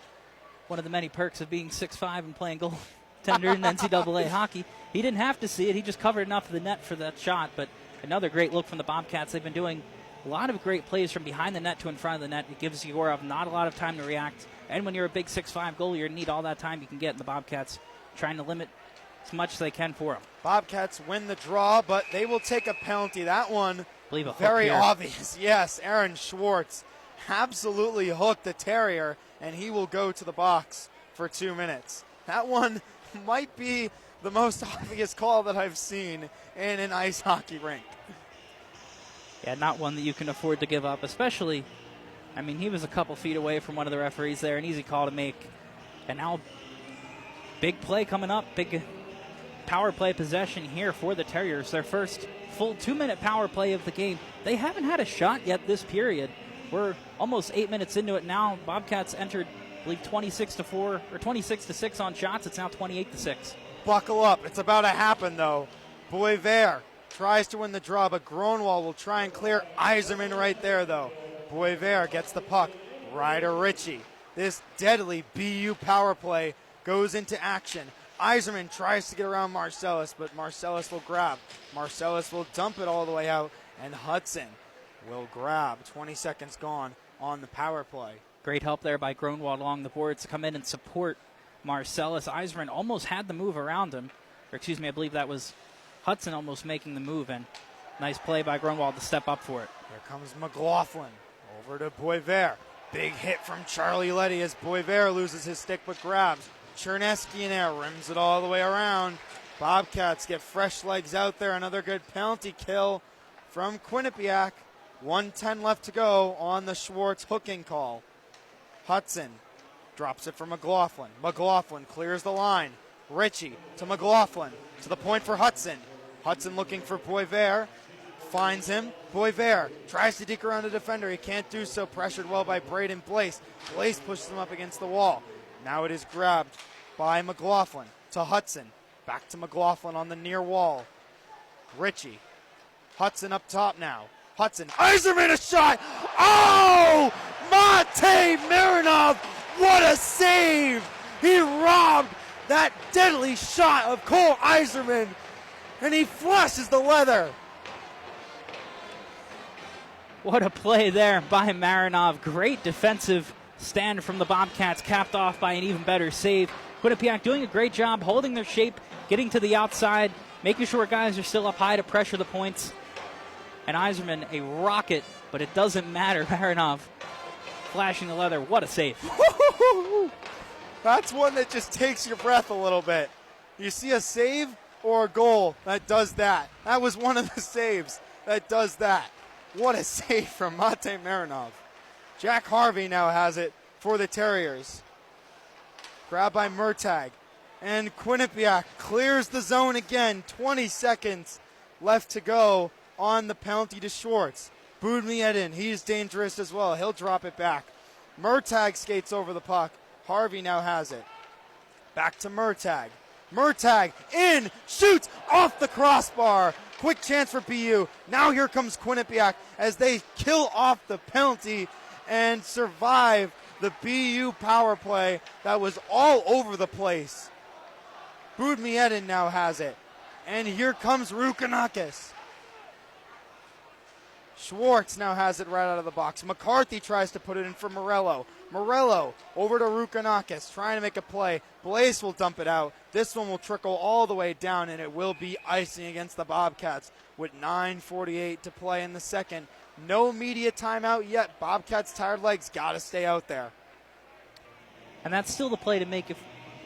one of the many perks of being 6'5" and playing goaltender in NCAA hockey. He didn't have to see it. He just covered enough of the net for that shot, but another great look from the Bobcats. They've been doing a lot of great plays from behind the net to in front of the net. It gives Yegorov not a lot of time to react. And when you're a big 6'5" goalie, you need all that time you can get. And the Bobcats trying to limit as much as they can for him. Bobcats win the draw, but they will take a penalty. That one, very obvious. Yes, Aaron Schwartz absolutely hooked the Terrier, and he will go to the box for 2 minutes. That one might be the most obvious call that I've seen in an ice hockey rink. Yeah, not one that you can afford to give up, especially, I mean, he was a couple feet away from one of the referees there, an easy call to make. And now, big play coming up, big power play possession here for the Terriers. Their first full 2-minute power play of the game. They haven't had a shot yet this period. We're almost 8 minutes into it now. Bobcats entered, I believe, 26-4 or 26-6 on shots. It's now 28-6. Buckle up. It's about to happen, though. Boisvert tries to win the draw, but Gronwald will try and clear Eiserman right there, though. Boisvert gets the puck. Ryder Ritchie. This deadly BU power play goes into action. Eiserman tries to get around Marcellus, but Marcellus will grab. Marcellus will dump it all the way out, and Hudson will grab. 20 seconds gone on the power play. Great help there by Gronwald along the boards to come in and support Marcellus. Eiserman almost had the move around him. Or excuse me, I believe that was Hudson almost making the move, and nice play by Gronwald to step up for it. Here comes McLaughlin over to Boisvert. Big hit from Charlie Letty as Boisvert loses his stick but grabs. Chernesky in there, rims it all the way around. Bobcats get fresh legs out there. Another good penalty kill from Quinnipiac. 1:10 left to go on the Schwartz hooking call. Hudson drops it for McLaughlin. McLaughlin clears the line. Ritchie to McLaughlin. To the point for Hudson. Hudson looking for Boisvert. Finds him. Boisvert tries to deke around the defender. He can't do so. Pressured well by Braden Blaise. Blaise pushes him up against the wall. Now it is grabbed by McLaughlin to Hudson. Back to McLaughlin on the near wall. Ritchie. Hudson up top now. Hudson. Eiserman a shot. Oh! Mate Marinov. What a save. He robbed that deadly shot of Cole Eiserman. And he flushes the leather. What a play there by Marinov. Great defensive stand from the Bobcats, capped off by an even better save. Quinnipiac doing a great job holding their shape, getting to the outside, making sure guys are still up high to pressure the points. And Eiserman, a rocket, but it doesn't matter. Marinov flashing the leather. What a save. That's one that just takes your breath a little bit. You see a save or a goal that does that. That was one of the saves that does that. What a save from Mate Marinov. Jack Harvey now has it for the Terriers. Grabbed by Murtagh. And Quinnipiac clears the zone again. 20 seconds left to go on the penalty to Schwartz. Boudmiedin, he's dangerous as well. He'll drop it back. Murtagh skates over the puck. Harvey now has it. Back to Murtagh. Murtagh in, shoots off the crossbar. Quick chance for BU. Now here comes Quinnipiac as they kill off the penalty and survive the BU power play that was all over the place. Boudmiedin now has it. And here comes Rukanakis. Schwartz now has it right out of the box. McCarthy tries to put it in for Morello. Morello over to Rukanakis, trying to make a play. Blaise will dump it out. This one will trickle all the way down, and it will be icing against the Bobcats with 9:48 to play in the second. No media timeout yet. Bobcats' tired legs got to stay out there. And that's still the play to make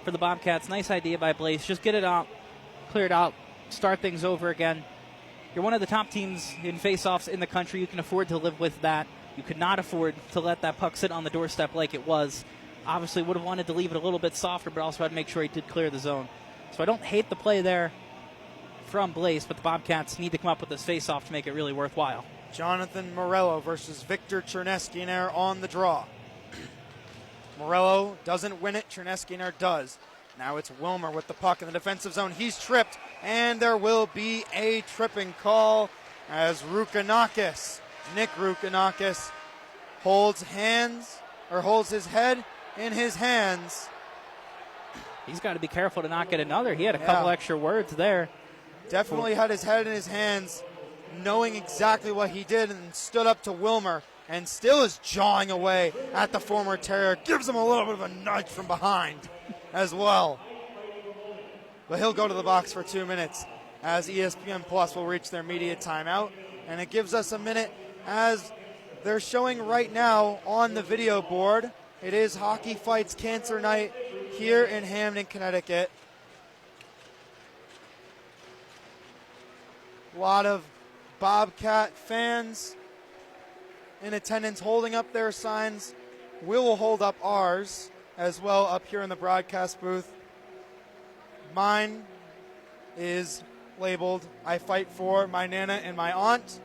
for the Bobcats. Nice idea by Blaise. Just get it out, clear it out, start things over again. You're one of the top teams in faceoffs in the country. You can afford to live with that. You could not afford to let that puck sit on the doorstep like it was. Obviously would have wanted to leave it a little bit softer, but also had to make sure he did clear the zone. So I don't hate the play there from Blaise, but the Bobcats need to come up with this faceoff to make it really worthwhile. Jonathan Morello versus Victor Chernesky on the draw. Morello doesn't win it. Chernesky does. Now it's Wilmer with the puck in the defensive zone. He's tripped, and there will be a tripping call as Nick Rukanakis, holds his head in his hands. He's got to be careful to not get another. He had a couple extra words there. Definitely had his head in his hands, knowing exactly what he did, and stood up to Wilmer, and still is jawing away at the former Terrier. Gives him a little bit of a nudge from behind as well. But he'll go to the box for 2 minutes as ESPN Plus will reach their media timeout. And it gives us a minute as they're showing right now on the video board. It is Hockey Fights Cancer Night here in Hamden, Connecticut. A lot of Bobcat fans in attendance holding up their signs. We will hold up ours as well up here in the broadcast booth. Mine is labeled, "I fight for my Nana and my aunt."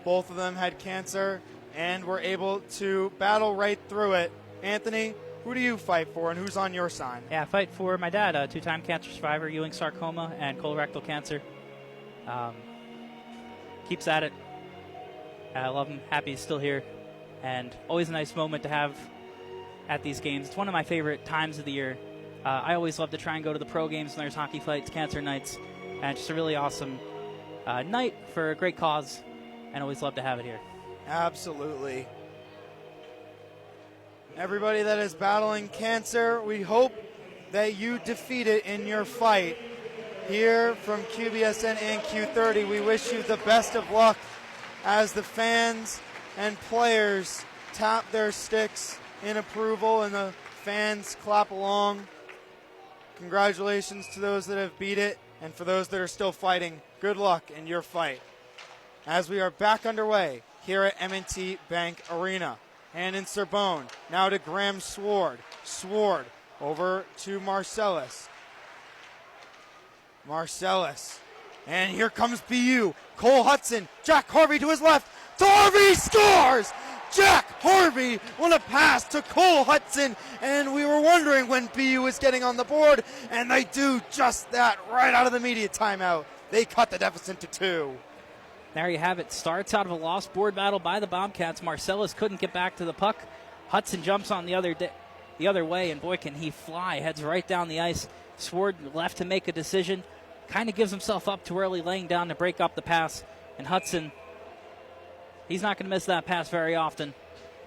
Both of them had cancer and were able to battle right through it. Anthony, who do you fight for and who's on your sign? Yeah, I fight for my dad, a two-time cancer survivor, Ewing sarcoma and colorectal cancer. Keeps at it. I love him. Happy he's still here. And always a nice moment to have at these games. It's one of my favorite times of the year. I always love to try and go to the pro games when there's hockey fights, cancer nights, and just a really awesome night for a great cause, and always love to have it here. Absolutely. Everybody that is battling cancer, we hope that you defeat it in your fight. Here from QBSN and Q30, we wish you the best of luck as the fans and players tap their sticks in approval and the fans clap along. Congratulations to those that have beat it, and for those that are still fighting, good luck in your fight. As we are back underway here at M&T Bank Arena. Andone Cerbone, now to Graham Sword. Sword over to Marcellus. Marcellus. And here comes BU. Cole Hudson. Jack Harvey to his left. To Harvey, scores! Jack Harvey on a pass to Cole Hudson. And we were wondering when BU was getting on the board. And they do just that right out of the media timeout. They cut the deficit to 2. There you have it. Starts out of a lost board battle by the Bobcats. Marcellus couldn't get back to the puck. Hudson jumps on the other way, and boy, can he fly. Heads right down the ice. Sword left to make a decision. Kind of gives himself up too early, laying down to break up the pass. And Hudson, he's not going to miss that pass very often.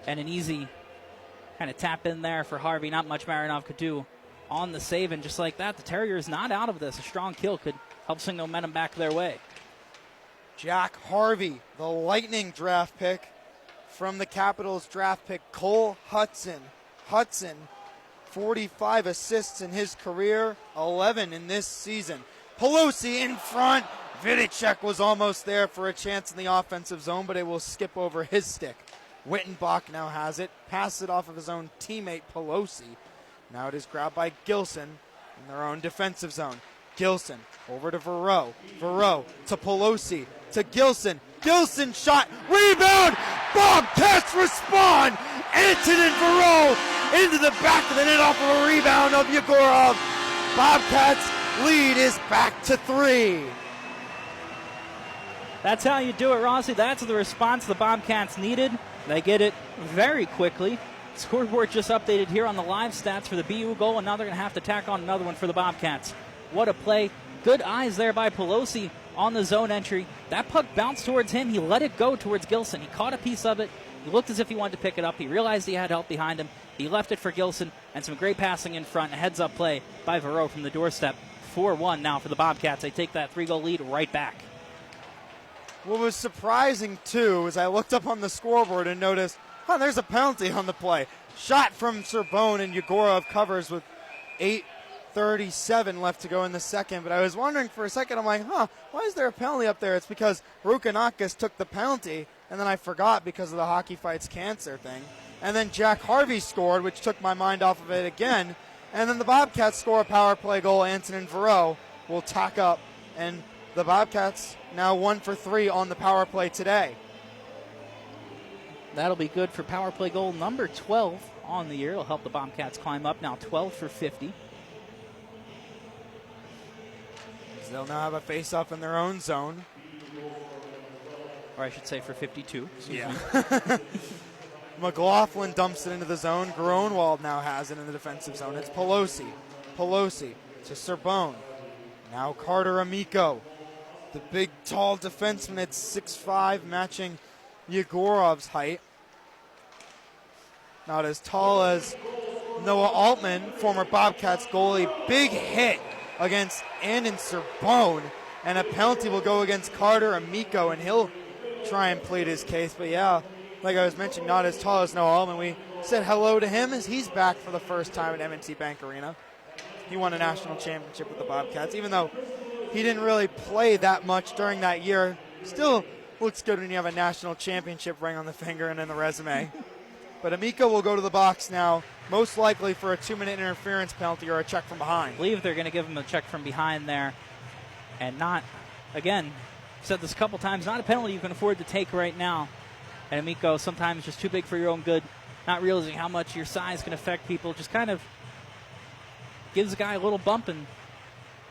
And an easy kind of tap in there for Harvey. Not much Marinov could do on the save. And just like that, the Terriers not out of this. A strong kill could help swing momentum back their way. Jack Harvey, the Lightning draft pick from the Capitals draft pick. Cole Hudson. Hudson, 45 assists in his career, 11 in this season. Pelosi in front. Vidicek was almost there for a chance in the offensive zone, but it will skip over his stick. Wyttenbach now has it. Passes it off of his own teammate, Pelosi. Now it is grabbed by Gilson in their own defensive zone. Gilson over to Verreau. Verreau to Pelosi. To Gilson. Gilson shot. Rebound. Bobcats respond. Antonin Verreau into the back of the net off of a rebound of Yegorov. Bobcats lead is back to 3. That's how you do it, Rossi. That's the response the Bobcats needed. They get it very quickly. Scoreboard just updated here on the live stats for the BU goal, and now they're going to have to tack on another one for the Bobcats. What a play. Good eyes there by Pelosi on the zone entry. That puck bounced towards him. He let it go towards Gilson. He caught a piece of it. He looked as if he wanted to pick it up. He realized he had help behind him. He left it for Gilson, and some great passing in front. A heads-up play by Verreau from the doorstep. 4-1 now for the Bobcats. They take that 3-goal lead right back. What was surprising, too, is I looked up on the scoreboard and noticed, there's a penalty on the play. Shot from Cerbone, and Yegorov covers with 8:37 left to go in the second. But I was wondering for a second, I'm like, why is there a penalty up there? It's because Rukanakis took the penalty, and then I forgot because of the Hockey Fights Cancer thing. And then Jack Harvey scored, which took my mind off of it again. And then the Bobcats score a power play goal. Antonin Verreau will tack up, and the Bobcats now 1 for 3 on the power play today. That'll be good for power play goal number 12 on the year. It'll help the Bobcats climb up now 12 for 50. They'll now have a face-off in their own zone. Or I should say for 52. Yeah. McLaughlin dumps it into the zone. Gronwald now has it in the defensive zone. It's Pelosi. Pelosi to Cerbone. Now Carter Amico. The big, tall defenseman at 6'5", matching Yegorov's height. Not as tall as Noah Altman, former Bobcats goalie. Big hit against Andone Cerbone, and a penalty will go against Carter Amico, and he'll try and plead his case. But yeah, like I was mentioning, not as tall as Noah Altman. We said hello to him as he's back for the first time at M&T Bank Arena. He won a national championship with the Bobcats, even though he didn't really play that much during that year. Still looks good when you have a national championship ring on the finger and in the resume. But Amico will go to the box now, most likely for a 2-minute interference penalty or a check from behind. I believe they're going to give him a check from behind there. And not, again, said this a couple times, not a penalty you can afford to take right now. And Amico, sometimes just too big for your own good, not realizing how much your size can affect people, just kind of gives the guy a little bump and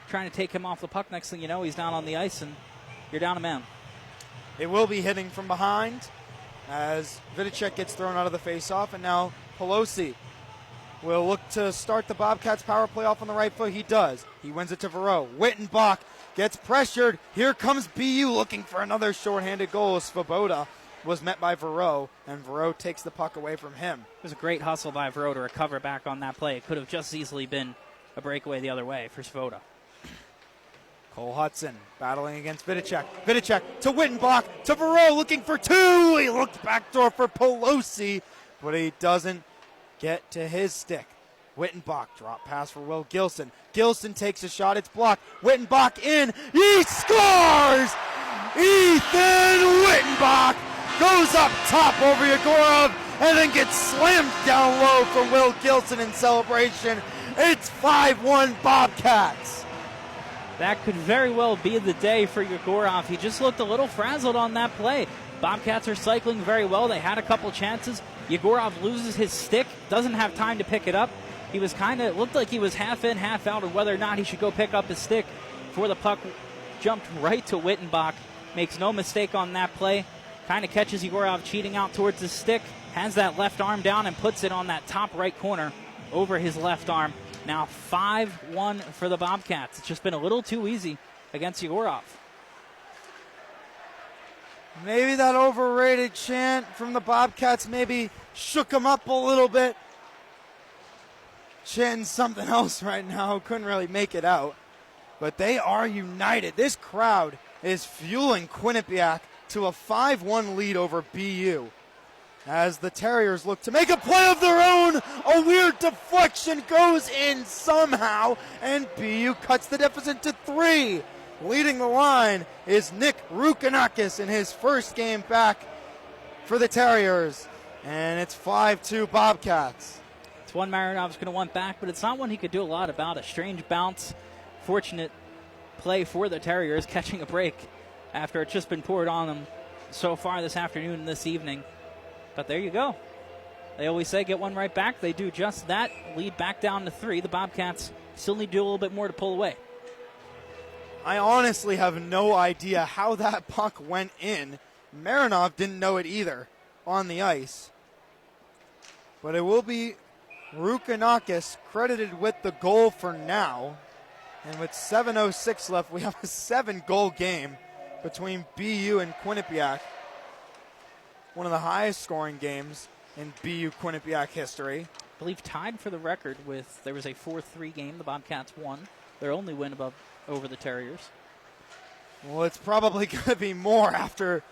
trying to take him off the puck. Next thing you know, he's down on the ice and you're down a man. It will be hitting from behind as Vidicek gets thrown out of the faceoff, and now Pelosi will look to start the Bobcats power play off on the right foot. He does. He wins it to Verreau. Wyttenbach gets pressured. Here comes BU looking for another shorthanded goal. Svoboda was met by Verreau, and Verreau takes the puck away from him. It was a great hustle by Verreau to recover back on that play. It could have just as easily been a breakaway the other way for Svoboda. Cole Hudson battling against Vidicek. Vidicek to Wyttenbach, to Verreau, looking for two. He looked backdoor for Pelosi, but he doesn't get to his stick. Wyttenbach drop pass for Will Gilson. Gilson takes a shot. It's blocked. Wyttenbach in. He scores! Ethan Wyttenbach goes up top over Yegorov and then gets slammed down low from Will Gilson in celebration. It's 5-1 Bobcats. That could very well be the day for Yegorov. He just looked a little frazzled on that play. Bobcats are cycling very well. They had a couple chances. Yegorov loses his stick, doesn't have time to pick it up. He was looked like he was half in, half out, or whether or not he should go pick up his stick before the puck jumped right to Wyttenbach. Makes no mistake on that play. Kind of catches Yegorov cheating out towards his stick. Has that left arm down and puts it on that top right corner over his left arm. Now 5-1 for the Bobcats. It's just been a little too easy against Yegorov. Maybe that overrated chant from the Bobcats maybe shook him up a little bit. Chanting something else right now. Couldn't really make it out. But they are united. This crowd is fueling Quinnipiac to a 5-1 lead over BU. As the Terriers look to make a play of their own, a weird deflection goes in somehow, and BU cuts the deficit to 3. Leading the line is Nick Rukanakis in his first game back for the Terriers, and it's 5-2 Bobcats. It's one Marinov's going to want back, but it's not one he could do a lot about. A strange bounce, fortunate play for the Terriers, catching a break after it's just been poured on them so far this afternoon and this evening. But there you go. They always say get one right back. They do just that. Lead back down to 3. The Bobcats still need to do a little bit more to pull away. I honestly have no idea how that puck went in. Marinov didn't know it either on the ice. But it will be Rukanakis credited with the goal for now. And with 7:06 left, we have a 7-goal game between BU and Quinnipiac. One of the highest scoring games in BU Quinnipiac history. I believe tied for the record with, there was a 4-3 game. The Bobcats won. Their only win over the Terriers. Well, it's probably going to be more after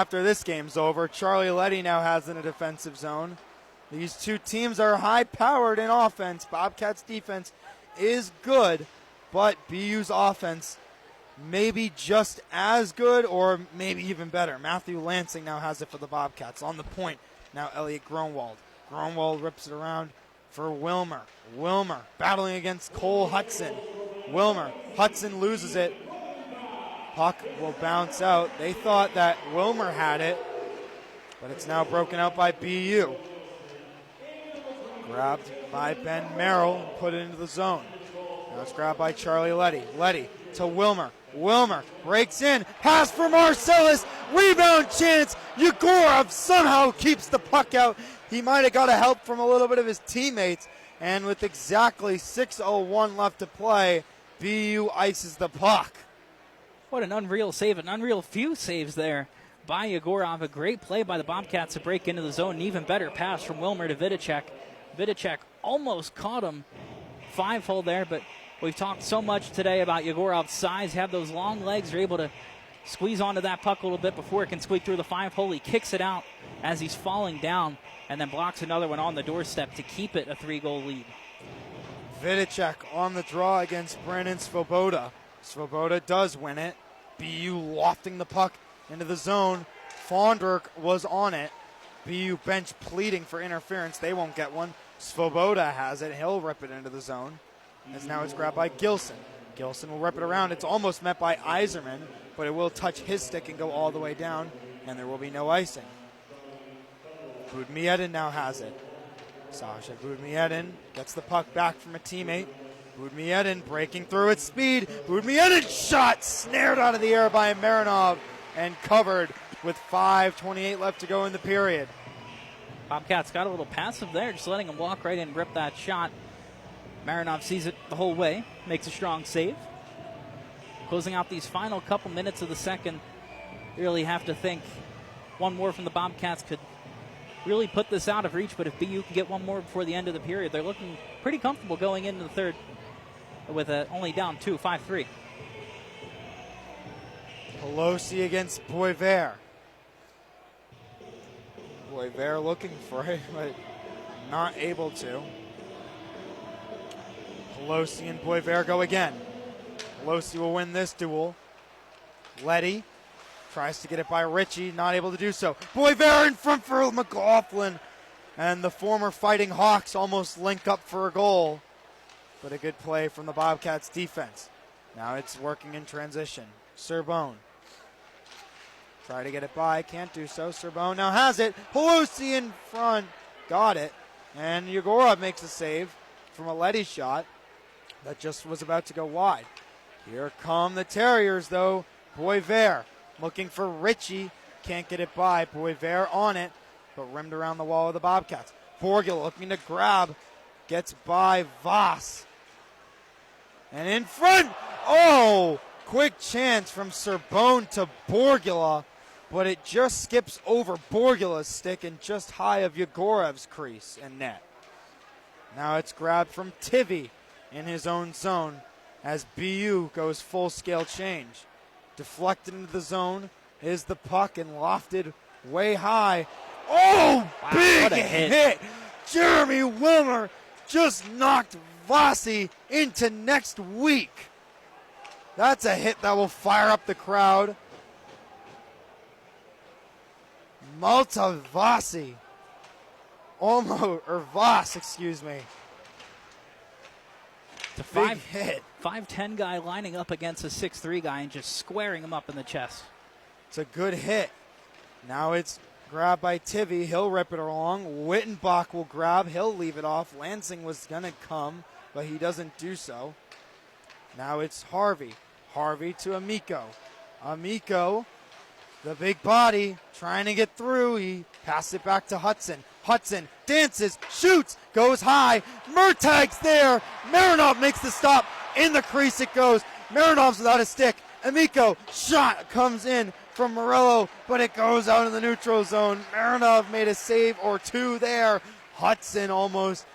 this game's over. Charlie Letty now has in a defensive zone. These two teams are high-powered in offense. Bobcats' defense is good, but BU's offense maybe just as good or maybe even better. Matthew Lansing now has it for the Bobcats. On the point, now Elliot Gronwald. Gronwald rips it around for Wilmer. Wilmer battling against Cole Hudson. Wilmer. Hudson loses it. Puck will bounce out. They thought that Wilmer had it, but it's now broken out by BU. Grabbed by Ben Merrill, put it into the zone. Now it's grabbed by Charlie Letty. Letty to Wilmer. Wilmer breaks in. Pass for Marcellus. Rebound chance. Yegorov somehow keeps the puck out. He might have got a help from a little bit of his teammates. And with exactly 6:01 left to play, BU ices the puck. What an unreal save. An unreal few saves there by Yegorov. A great play by the Bobcats to break into the zone. An even better pass from Wilmer to Vidicek. Vidicek almost caught him 5-hole there, but we've talked so much today about Yegorov's size. Have those long legs. You're able to squeeze onto that puck a little bit before it can squeak through the 5-hole. He kicks it out as he's falling down and then blocks another one on the doorstep to keep it a 3-goal lead. Vidicek on the draw against Brandon Svoboda. Svoboda does win it. BU lofting the puck into the zone. Fondrk was on it. BU bench pleading for interference. They won't get one. Svoboda has it. He'll rip it into the zone. As now it's grabbed by Gilson. Gilson will rip it around. It's almost met by Iserman, but it will touch his stick and go all the way down, and there will be no icing. Budmiedin now has it. Sasha Budmiedin gets the puck back from a teammate. Budmiedin breaking through at speed. Budmiedin shot snared out of the air by Marinov and covered with 5:28 left to go in the period. Bobcats got a little passive there, just letting him walk right in and rip that shot. Marinov sees it the whole way, makes a strong save. Closing out these final couple minutes of the second, you really have to think one more from the Bobcats could really put this out of reach, but if BU can get one more before the end of the period, they're looking pretty comfortable going into the third with only down 2, 5-3. Pelosi against Boisvert. Boisvert looking for it, but not able to. Pelosi and Boisvert go again. Pelosi will win this duel. Letty tries to get it by Ritchie, not able to do so. Boisvert in front for McLaughlin. And the former Fighting Hawks almost link up for a goal. But a good play from the Bobcats defense. Now it's working in transition. Cerbone. Try to get it by, can't do so. Cerbone now has it. Pelosi in front, got it. And Yegorov makes a save from a Letty shot that just was about to go wide. Here come the Terriers though. Boisvert looking for Ritchie, can't get it by. Boisvert on it, but rimmed around the wall of the Bobcats. Borgula looking to grab, gets by Voss. And in front, oh, quick chance from Cerbone to Borgula, but it just skips over Borgula's stick and just high of Yegorov's crease and net. Now it's grabbed from Tivy in his own zone as BU goes full-scale change. Deflected into the zone is the puck and lofted way high. Oh, wow, big hit. Jeremy Wilmer just knocked Vossi into next week. That's a hit that will fire up the crowd. Malta Vossi. Almost, or Voss, excuse me. The big hit. 5'10" guy lining up against a 6'3" guy and just squaring him up in the chest. It's a good hit. Now it's grabbed by Tivy. He'll rip it along. Wyttenbach will grab. He'll leave it off. Lansing was going to come, but he doesn't do so. Now it's Harvey. Harvey to Amico. Amico, the big body, trying to get through. He passes it back to Hudson. Hudson dances, shoots, goes high. Murtag's there. Marinov makes the stop. In the crease it goes. Marinov's without a stick. Amico, shot comes in from Morello, but it goes out in the neutral zone. Marinov made a save or two there. Hudson almost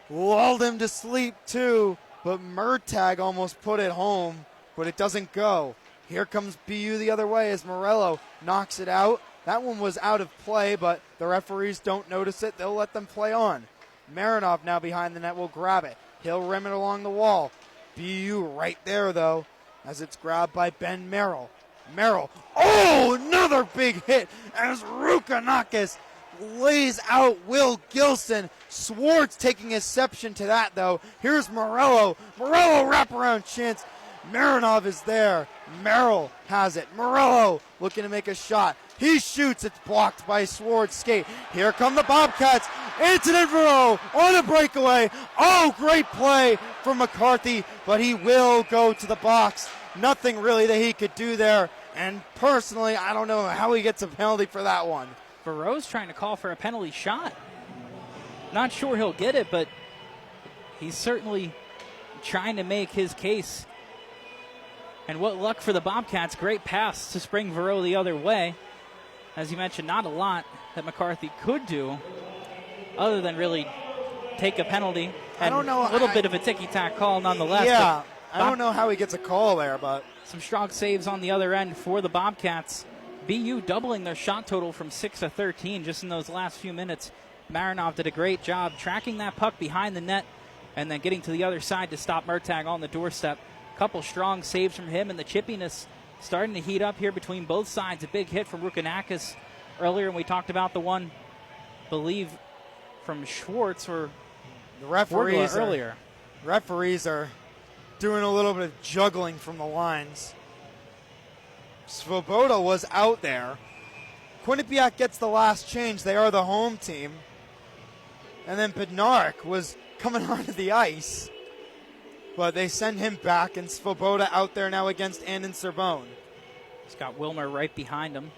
lulled him to sleep too, but Murtag almost put it home, but it doesn't go. Here comes BU the other way as Morello knocks it out. That one was out of play, but the referees don't notice it. They'll let them play on. Marinov now behind the net will grab it. He'll rim it along the wall. BU right there, though, as it's grabbed by Ben Merrill. Merrill, oh, another big hit as Rukanakis lays out Will Gilson. Swartz taking exception to that, though. Here's Morello. Morello wraparound chance. Marinov is there. Merrill has it. Morello looking to make a shot. He shoots. It's blocked by Swartz' skate. Here come the Bobcats. Antonin Verreau on a breakaway. Oh, great play from McCarthy, but he will go to the box. Nothing really that he could do there. And personally, I don't know how he gets a penalty for that one. Verreau's trying to call for a penalty shot. Not sure he'll get it, but he's certainly trying to make his case. And what luck for the Bobcats. Great pass to spring Verreau the other way. As you mentioned, not a lot that McCarthy could do other than really take a penalty. And I don't know. A little bit of a ticky-tack call nonetheless. Yeah, I don't know how he gets a call there, but some strong saves on the other end for the Bobcats. BU doubling their shot total from 6 to 13 just in those last few minutes. Marinov did a great job tracking that puck behind the net and then getting to the other side to stop Murtag on the doorstep. A couple strong saves from him, and the chippiness starting to heat up here between both sides. A big hit from Rukanakis earlier, and we talked about the one, believe, from Schwartz or the referees earlier. Referees are doing a little bit of juggling from the lines. Svoboda was out there. Quinnipiac gets the last change. They are the home team. And then Bednarik was coming onto the ice. But they send him back, and Svoboda out there now against Andone Cerbone. He's got Wilmer right behind him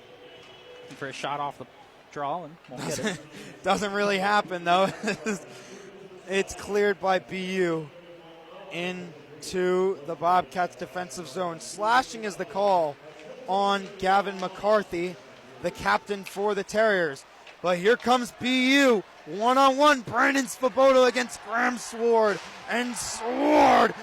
for a shot off the draw, and won't get it. Doesn't really happen, though. It's cleared by BU into the Bobcats' defensive zone. Slashing is the call on Gavin McCarthy, the captain for the Terriers. But here comes BU. One-on-one, Brandon Svoboda against Graham Sword. And Sword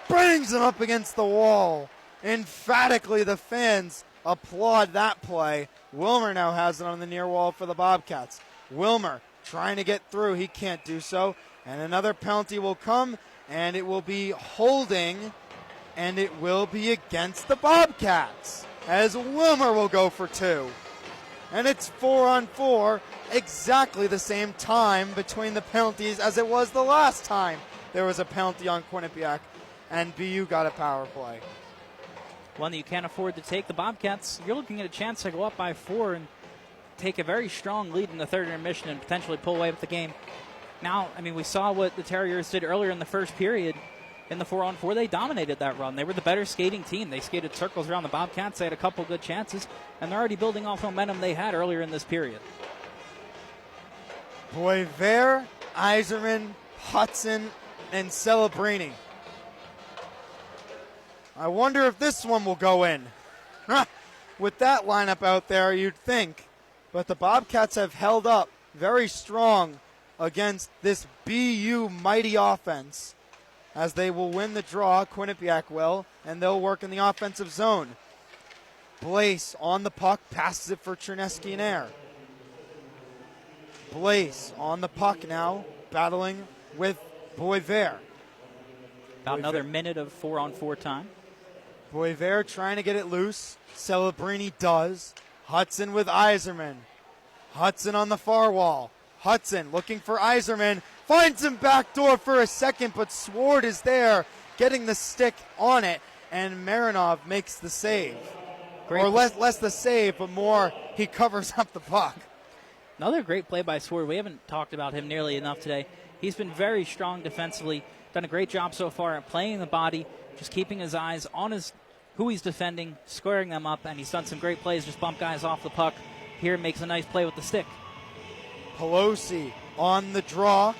brings him up against the wall. Emphatically, the fans applaud that play. Wilmer now has it on the near wall for the Bobcats. Wilmer trying to get through. He can't do so. And another penalty will come, and it will be holding, and it will be against the Bobcats, as Wilmer will go for 2. And it's 4-on-4, exactly the same time between the penalties as it was the last time there was a penalty on Quinnipiac, and BU got a power play. One that you can't afford to take. The Bobcats, you're looking at a chance to go up by 4 and take a very strong lead in the third intermission and potentially pull away with the game. Now, I mean, we saw what the Terriers did earlier in the first period. In the 4-on-4, they dominated that run. They were the better skating team. They skated circles around the Bobcats. They had a couple good chances, and they're already building off momentum they had earlier in this period. Boisvert, Iserman, Hudson, and Celebrini. I wonder if this one will go in. With that lineup out there, you'd think. But the Bobcats have held up very strong against this BU mighty offense, as they will win the draw. Quinnipiac will, and they'll work in the offensive zone. Blaise on the puck, passes it for Chernesky and Air. Blaise on the puck now, battling with Boisvert. About another minute of 4-on-4 time. Boisvert trying to get it loose. Celebrini does. Hudson with Iserman. Hudson on the far wall. Hudson looking for Iserman. Finds him backdoor for a second, but Sword is there, getting the stick on it, and Marinov makes the save. Or less the save, but more he covers up the puck. Another great play by Sword. We haven't talked about him nearly enough today. He's been very strong defensively, done a great job so far at playing the body, just keeping his eyes on who he's defending, squaring them up, and he's done some great plays, just bump guys off the puck. Here makes a nice play with the stick. Pelosi on the draw.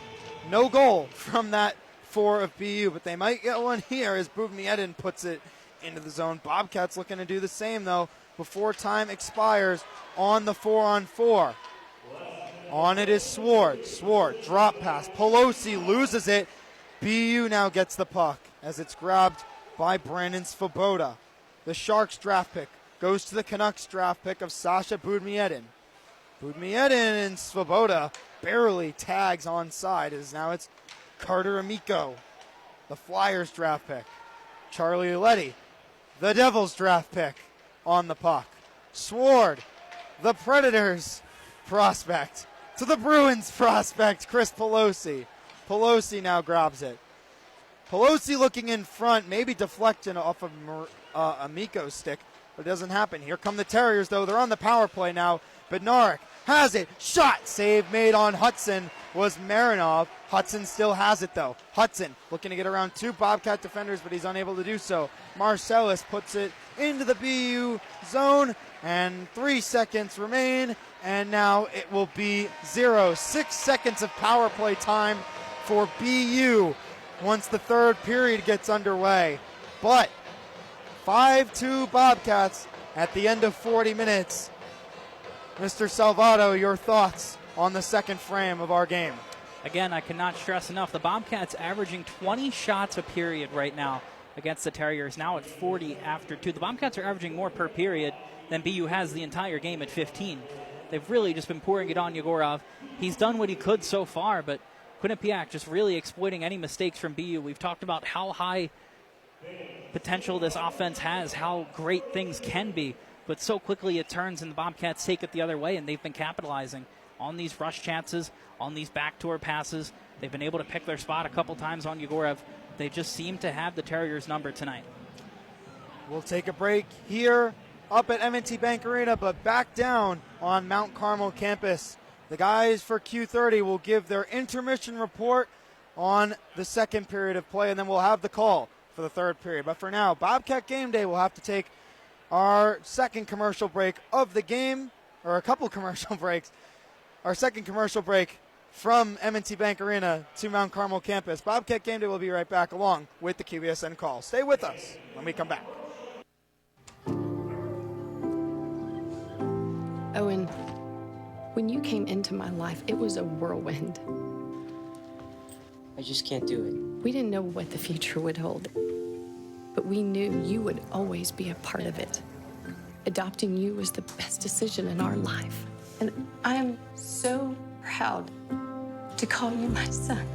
No goal from that 4 of BU, but they might get one here as Bubniedin puts it into the zone. Bobcats looking to do the same, though, before time expires on the 4-on-4. On it is Sword. Sword, drop pass. Pelosi loses it. BU now gets the puck as it's grabbed by Brandon Svoboda. The Sharks draft pick goes to the Canucks draft pick of Sasha Budmiedin. Budmiedin and Svoboda barely tags onside as now it's Carter Amico, the Flyers draft pick. Charlie Uletti, the Devils draft pick, on the puck. Sword, the Predators prospect, to the Bruins prospect, Chris Pelosi. Pelosi now grabs it. Pelosi looking in front, maybe deflecting off of Amico's stick, but it doesn't happen. Here come the Terriers, though. They're on the power play now. Bednarik has it. Shot. Save made on Hudson was Marinov. Hudson still has it, though. Hudson looking to get around 2 Bobcat defenders, but he's unable to do so. Marcellus puts it into the BU zone, and 3 seconds remain, and now it will be 0. 6 seconds of power play time for BU once the third period gets underway. But 5-2 Bobcats at the end of 40 minutes. Mr. Salvato, your thoughts on the second frame of our game? Again, I cannot stress enough, the Bobcats averaging 20 shots a period right now against the Terriers, now at 40 after 2. The Bobcats are averaging more per period than BU has the entire game at 15. They've really just been pouring it on Yegorov. He's done what he could so far, but Quinnipiac just really exploiting any mistakes from BU. We've talked about how high potential this offense has, how great things can be. But so quickly it turns and the Bobcats take it the other way, and they've been capitalizing on these rush chances, on these backdoor passes. They've been able to pick their spot a couple times on Yegorev. They just seem to have the Terriers' number tonight. We'll take a break here up at M&T Bank Arena, but back down on Mount Carmel campus. The guys for Q30 will give their intermission report on the second period of play, and then we'll have the call for the third period. But for now, Bobcat Gameday will have to take our second commercial break of the game, or a couple commercial breaks. Our second commercial break from M&T Bank Arena to Mount Carmel campus. Bobcat Gameday will be right back along with the QBSN call. Stay with us when we come back. Owen, when you came into my life, it was a whirlwind. I just can't do it. We didn't know what the future would hold, but we knew you would always be a part of it. Adopting you was the best decision in our life. And I am so proud to call you my son.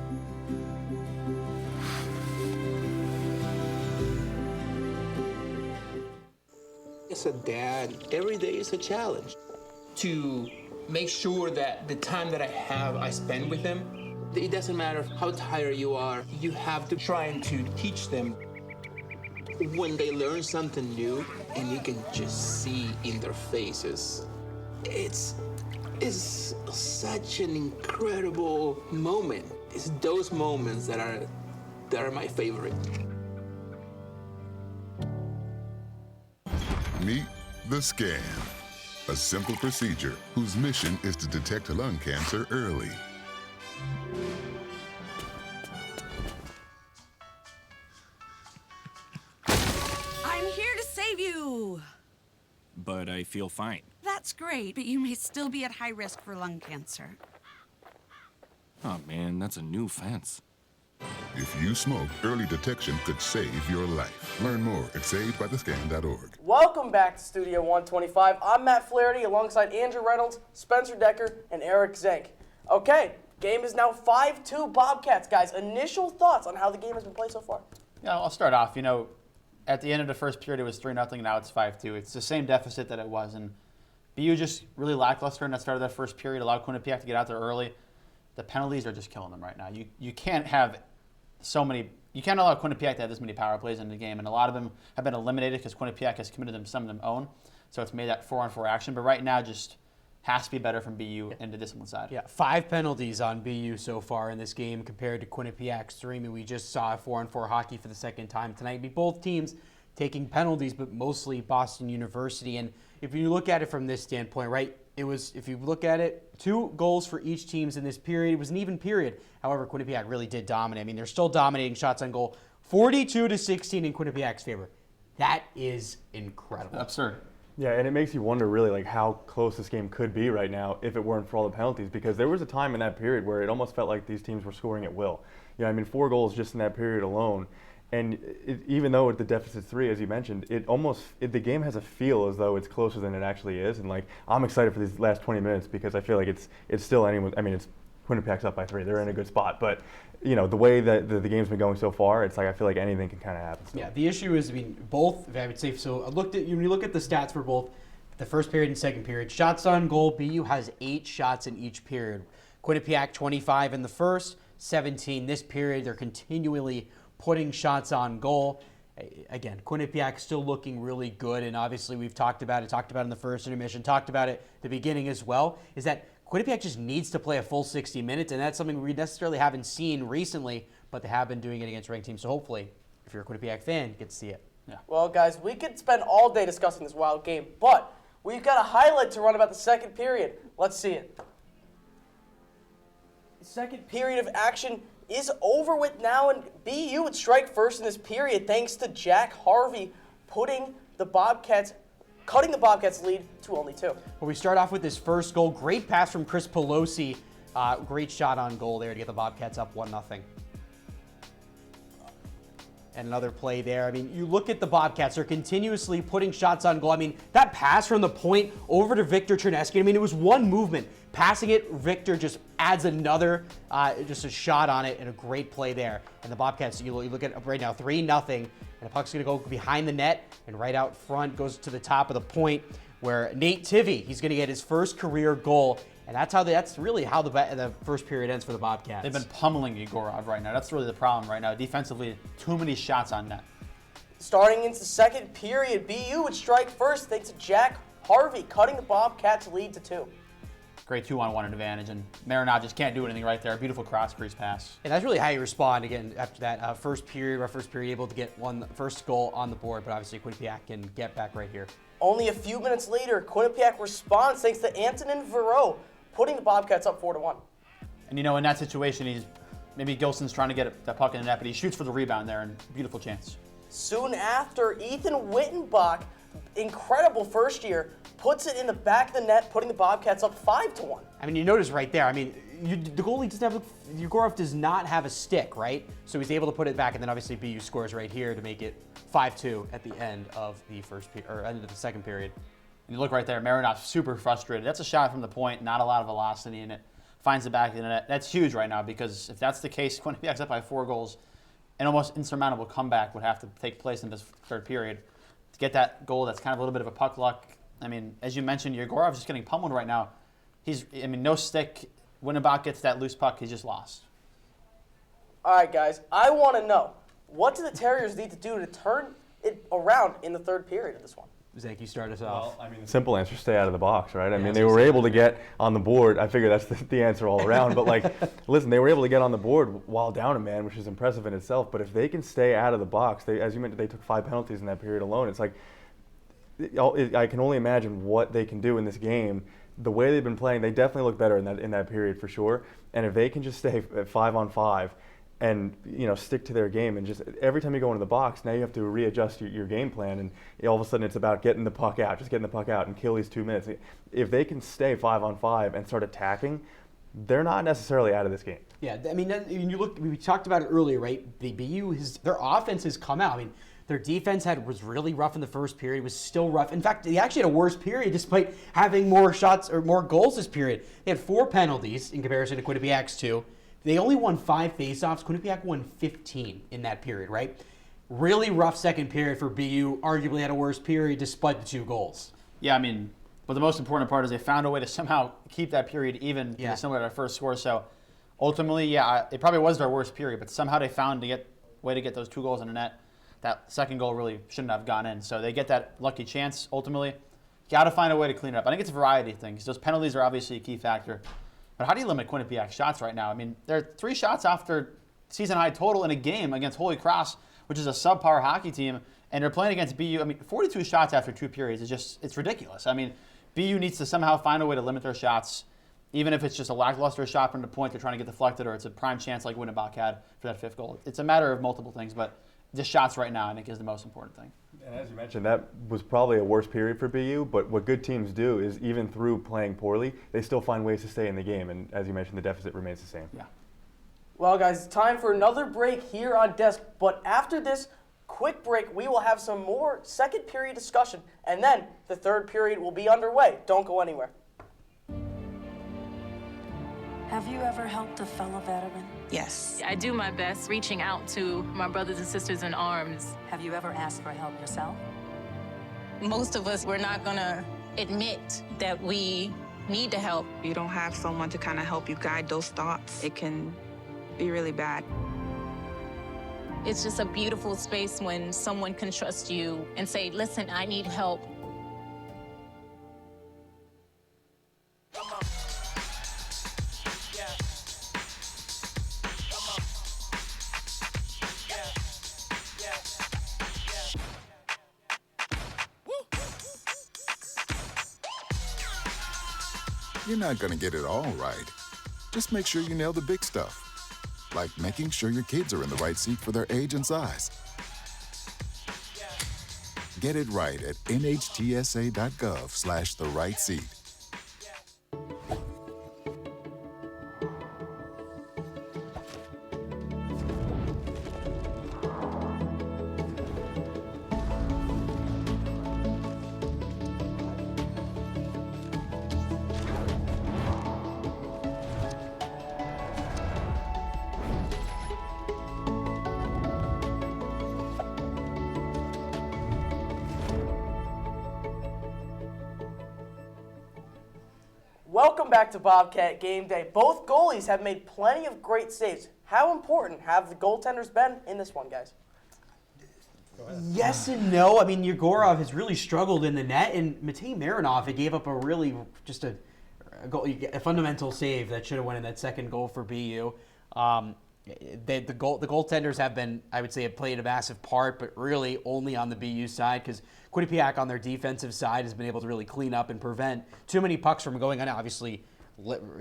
As a dad, every day is a challenge. To make sure that the time that I spend with them, it doesn't matter how tired you are, you have to try and to teach them. When they learn something new, and you can just see in their faces, it's such an incredible moment. It's those moments that are my favorite. Meet the Scan, a simple procedure whose mission is to detect lung cancer early. I'm here to save you. But I feel fine. That's great, but you may still be at high risk for lung cancer. Oh man, that's a new fence. If you smoke, early detection could save your life. Learn more at savedbythescan.org. Welcome back to Studio 125. I'm Matt Flaherty alongside Andrew Reynolds, Spencer Decker, and Eric Zank. Okay, game is now 5-2 Bobcats. Guys, initial thoughts on how the game has been played so far? Yeah, I'll start off. You know, at the end of the first period, it was 3-0. Now it's 5-2. It's the same deficit that it was. And BU just really lackluster in that start of that first period. Allowed Quinnipiac to get out there early. The penalties are just killing them right now. You can't have so many. You can't allow Quinnipiac to have this many power plays in the game, and a lot of them have been eliminated because Quinnipiac has committed them some of them own. So it's made that 4-on-4 action. But right now, just has to be better from BU and the discipline side. Yeah, 5 penalties on BU so far in this game compared to Quinnipiac's 3. I mean, we just saw 4-on-4 hockey for the second time tonight. I mean, both teams taking penalties, but mostly Boston University. And if you look at it from this standpoint, right, it was, if you look at it, 2 goals for each teams in this period. It was an even period. However, Quinnipiac really did dominate. I mean, they're still dominating shots on goal. 42-16 in Quinnipiac's favor. That is incredible. Absurd. Yeah, and it makes you wonder really like how close this game could be right now if it weren't for all the penalties, because there was a time in that period where it almost felt like these teams were scoring at will. You know, I mean, 4 goals just in that period alone. And even though the deficit's 3, as you mentioned, the game has a feel as though it's closer than it actually is. And like, I'm excited for these last 20 minutes because I feel like it's still anyone. I mean, it's Quinnipiac's up by 3. They're in a good spot, but you know, the way that the game's been going so far, it's like I feel like anything can kind of happen still. Yeah, the issue is, I mean, both. I would say so. When you look at the stats for both the first period and second period, shots on goal. BU has 8 shots in each period. Quinnipiac 25 in the first, 17 this period. They're continually putting shots on goal. Again, Quinnipiac still looking really good, and obviously we've talked about it in the first intermission, talked about it at the beginning as well, is that Quinnipiac just needs to play a full 60 minutes, and that's something we necessarily haven't seen recently, but they have been doing it against ranked teams. So hopefully, if you're a Quinnipiac fan, you get to see it. Yeah. Well, guys, we could spend all day discussing this wild game, but we've got a highlight to run about the second period. Let's see it. The second period of action is over with now, and BU would strike first in this period thanks to Jack Harvey cutting the Bobcats lead to only 2. Well, we start off with this first goal. Great pass from Chris Pelosi. Great shot on goal there to get the Bobcats up 1-0. And another play there. I mean, you look at the Bobcats, they're continuously putting shots on goal. I mean, that pass from the point over to Victor Chernesky, I mean, it was one movement. Passing it, Victor just adds another, just a shot on it, and a great play there. And the Bobcats, you look at it right now, 3-0. And the puck's going to go behind the net and right out front, goes to the top of the point where Nate Tivy, he's going to get his first career goal. And that's really how the first period ends for the Bobcats. They've been pummeling Yegorov right now. That's really the problem right now. Defensively, too many shots on net. Starting into the second period, BU would strike first thanks to Jack Harvey, cutting the Bobcats' lead to 2. Great 2-on-1 advantage, and Marinot just can't do anything right there. Beautiful cross-crease pass. And that's really how you respond again after that first period, able to get first goal on the board, but obviously Quinnipiac can get back right here. Only a few minutes later, Quinnipiac responds thanks to Antonin Verreau, putting the Bobcats up 4-1. And in that situation, maybe Gilson's trying to get that puck in the net, but he shoots for the rebound there, and beautiful chance. Soon after, Ethan Wyttenbach, incredible first year, puts it in the back of the net, putting the Bobcats up 5-1. I mean, you notice right there, the goalie doesn't have, Yegorov does not have a stick, right? So he's able to put it back, and then obviously BU scores right here to make it 5-2 at the end of the end of the second period. And you look right there, Marinot's super frustrated. That's a shot from the point, not a lot of velocity in it. Finds the back of the net. That's huge right now because if that's the case, Quinnipiac's up by 4 goals. An almost insurmountable comeback would have to take place in this third period to get that goal. That's kind of a little bit of a puck luck. I mean, as you mentioned, Yegorov's just getting pummeled right now. No stick. Wyttenbach gets that loose puck, he's just lost. All right, guys, I want to know, what do the Terriers need to do to turn it around in the third period of this one? Zank, you start us off. Simple answer, stay out of the box, right? I mean, they were able to get on the board. I figure that's the answer all around. But, listen, they were able to get on the board while down a man, which is impressive in itself. But if they can stay out of the box, as you mentioned, they took 5 penalties in that period alone. It's I can only imagine what they can do in this game. The way they've been playing, they definitely look better in that period for sure. And if they can just stay at 5-on-5 and stick to their game, and just every time you go into the box, now you have to readjust your game plan, and all of a sudden it's about getting the puck out, just getting the puck out and kill these 2 minutes. If they can stay 5-on-5 and start attacking, they're not necessarily out of this game. Yeah, I mean, we talked about it earlier, right? The BU, their offense has come out. I mean, their defense was really rough in the first period, was still rough. In fact, they actually had a worse period despite having more shots or more goals this period. They had 4 penalties in comparison to Quinnipiac's 2. They only won 5 faceoffs. Quinnipiac won 15 in that period, right? Really rough second period for BU. Arguably had a worse period despite the 2 goals. Yeah, I mean, but the most important part is they found a way to somehow keep that period even, similar to their first score. So ultimately, it probably was their worst period, but somehow they found a way to get those 2 goals in the net. That second goal really shouldn't have gone in. So they get that lucky chance ultimately. Got to find a way to clean it up. I think it's a variety of things. Those penalties are obviously a key factor. But how do you limit Quinnipiac's shots right now? I mean, there are 3 shots after season high total in a game against Holy Cross, which is a subpar hockey team, and they're playing against BU. I mean, 42 shots after 2 periods it's ridiculous. I mean, BU needs to somehow find a way to limit their shots, even if it's just a lackluster shot from the point they're trying to get deflected, or it's a prime chance like Wyttenbach had for that 5th goal. It's a matter of multiple things, but the shots right now, I think, is the most important thing. And as you mentioned, that was probably a worse period for BU, but what good teams do is even through playing poorly, they still find ways to stay in the game. And as you mentioned, the deficit remains the same. Yeah. Well, guys, it's time for another break here on Desk. But after this quick break, we will have some more second period discussion, and then the third period will be underway. Don't go anywhere. Have you ever helped a fellow veteran? Yes. I do my best reaching out to my brothers and sisters in arms. Have you ever asked for help yourself? Most of us, we're not gonna admit that we need to help. You don't have someone to kind of help you guide those thoughts. It can be really bad. It's just a beautiful space when someone can trust you and say, listen, I need help. You're not going to get it all right. Just make sure you nail the big stuff, like making sure your kids are in the right seat for their age and size. Get it right at nhtsa.gov/the-right-seat. Welcome back to Bobcat Game Day. Both goalies have made plenty of great saves. How important have the goaltenders been in this one, guys? Yes and no. I mean, Yegorov has really struggled in the net, and Matej Marinov, he gave up a really just a fundamental save that should have went in that second goal for BU. The goaltenders have been, I would say, have played a massive part, but really only on the BU side, because Quinnipiac on their defensive side has been able to really clean up and prevent too many pucks from going on. Obviously,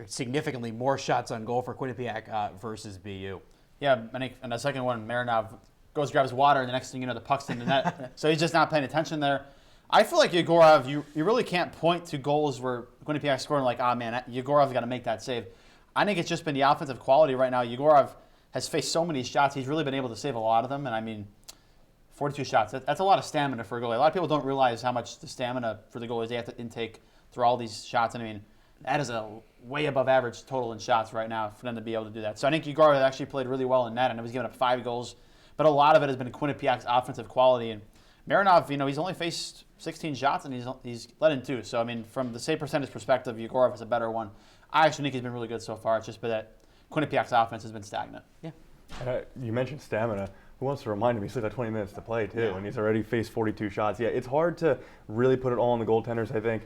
significantly more shots on goal for Quinnipiac versus BU. Yeah, and the second one, Marinov goes grabs water, and the next thing you know, the puck's in the net. So he's just not paying attention there. I feel like Yegorov, you really can't point to goals where Quinnipiac scoring like, man, Yegorov's got to make that save. I think it's just been the offensive quality right now. Yegorov has faced so many shots. He's really been able to save a lot of them. And I mean, 42 shots, that's a lot of stamina for a goalie. A lot of people don't realize how much the stamina for the goalies they have to intake through all these shots. And I mean, that is a way above average total in shots right now for them to be able to do that. So I think Yegorov actually played really well in net, and he was giving up 5 goals. But a lot of it has been Quinnipiac's offensive quality. And Marinov, he's only faced 16 shots, and he's let in 2. So, I mean, from the save percentage perspective, Yegorov is a better one. I actually think he's been really good so far. It's just been that Quinnipiac's offense has been stagnant. Yeah. You mentioned stamina. Who wants to remind him he still got 20 minutes to play, too, Yeah. and he's already faced 42 shots. Yeah, it's hard to really put it all on the goaltenders, I think,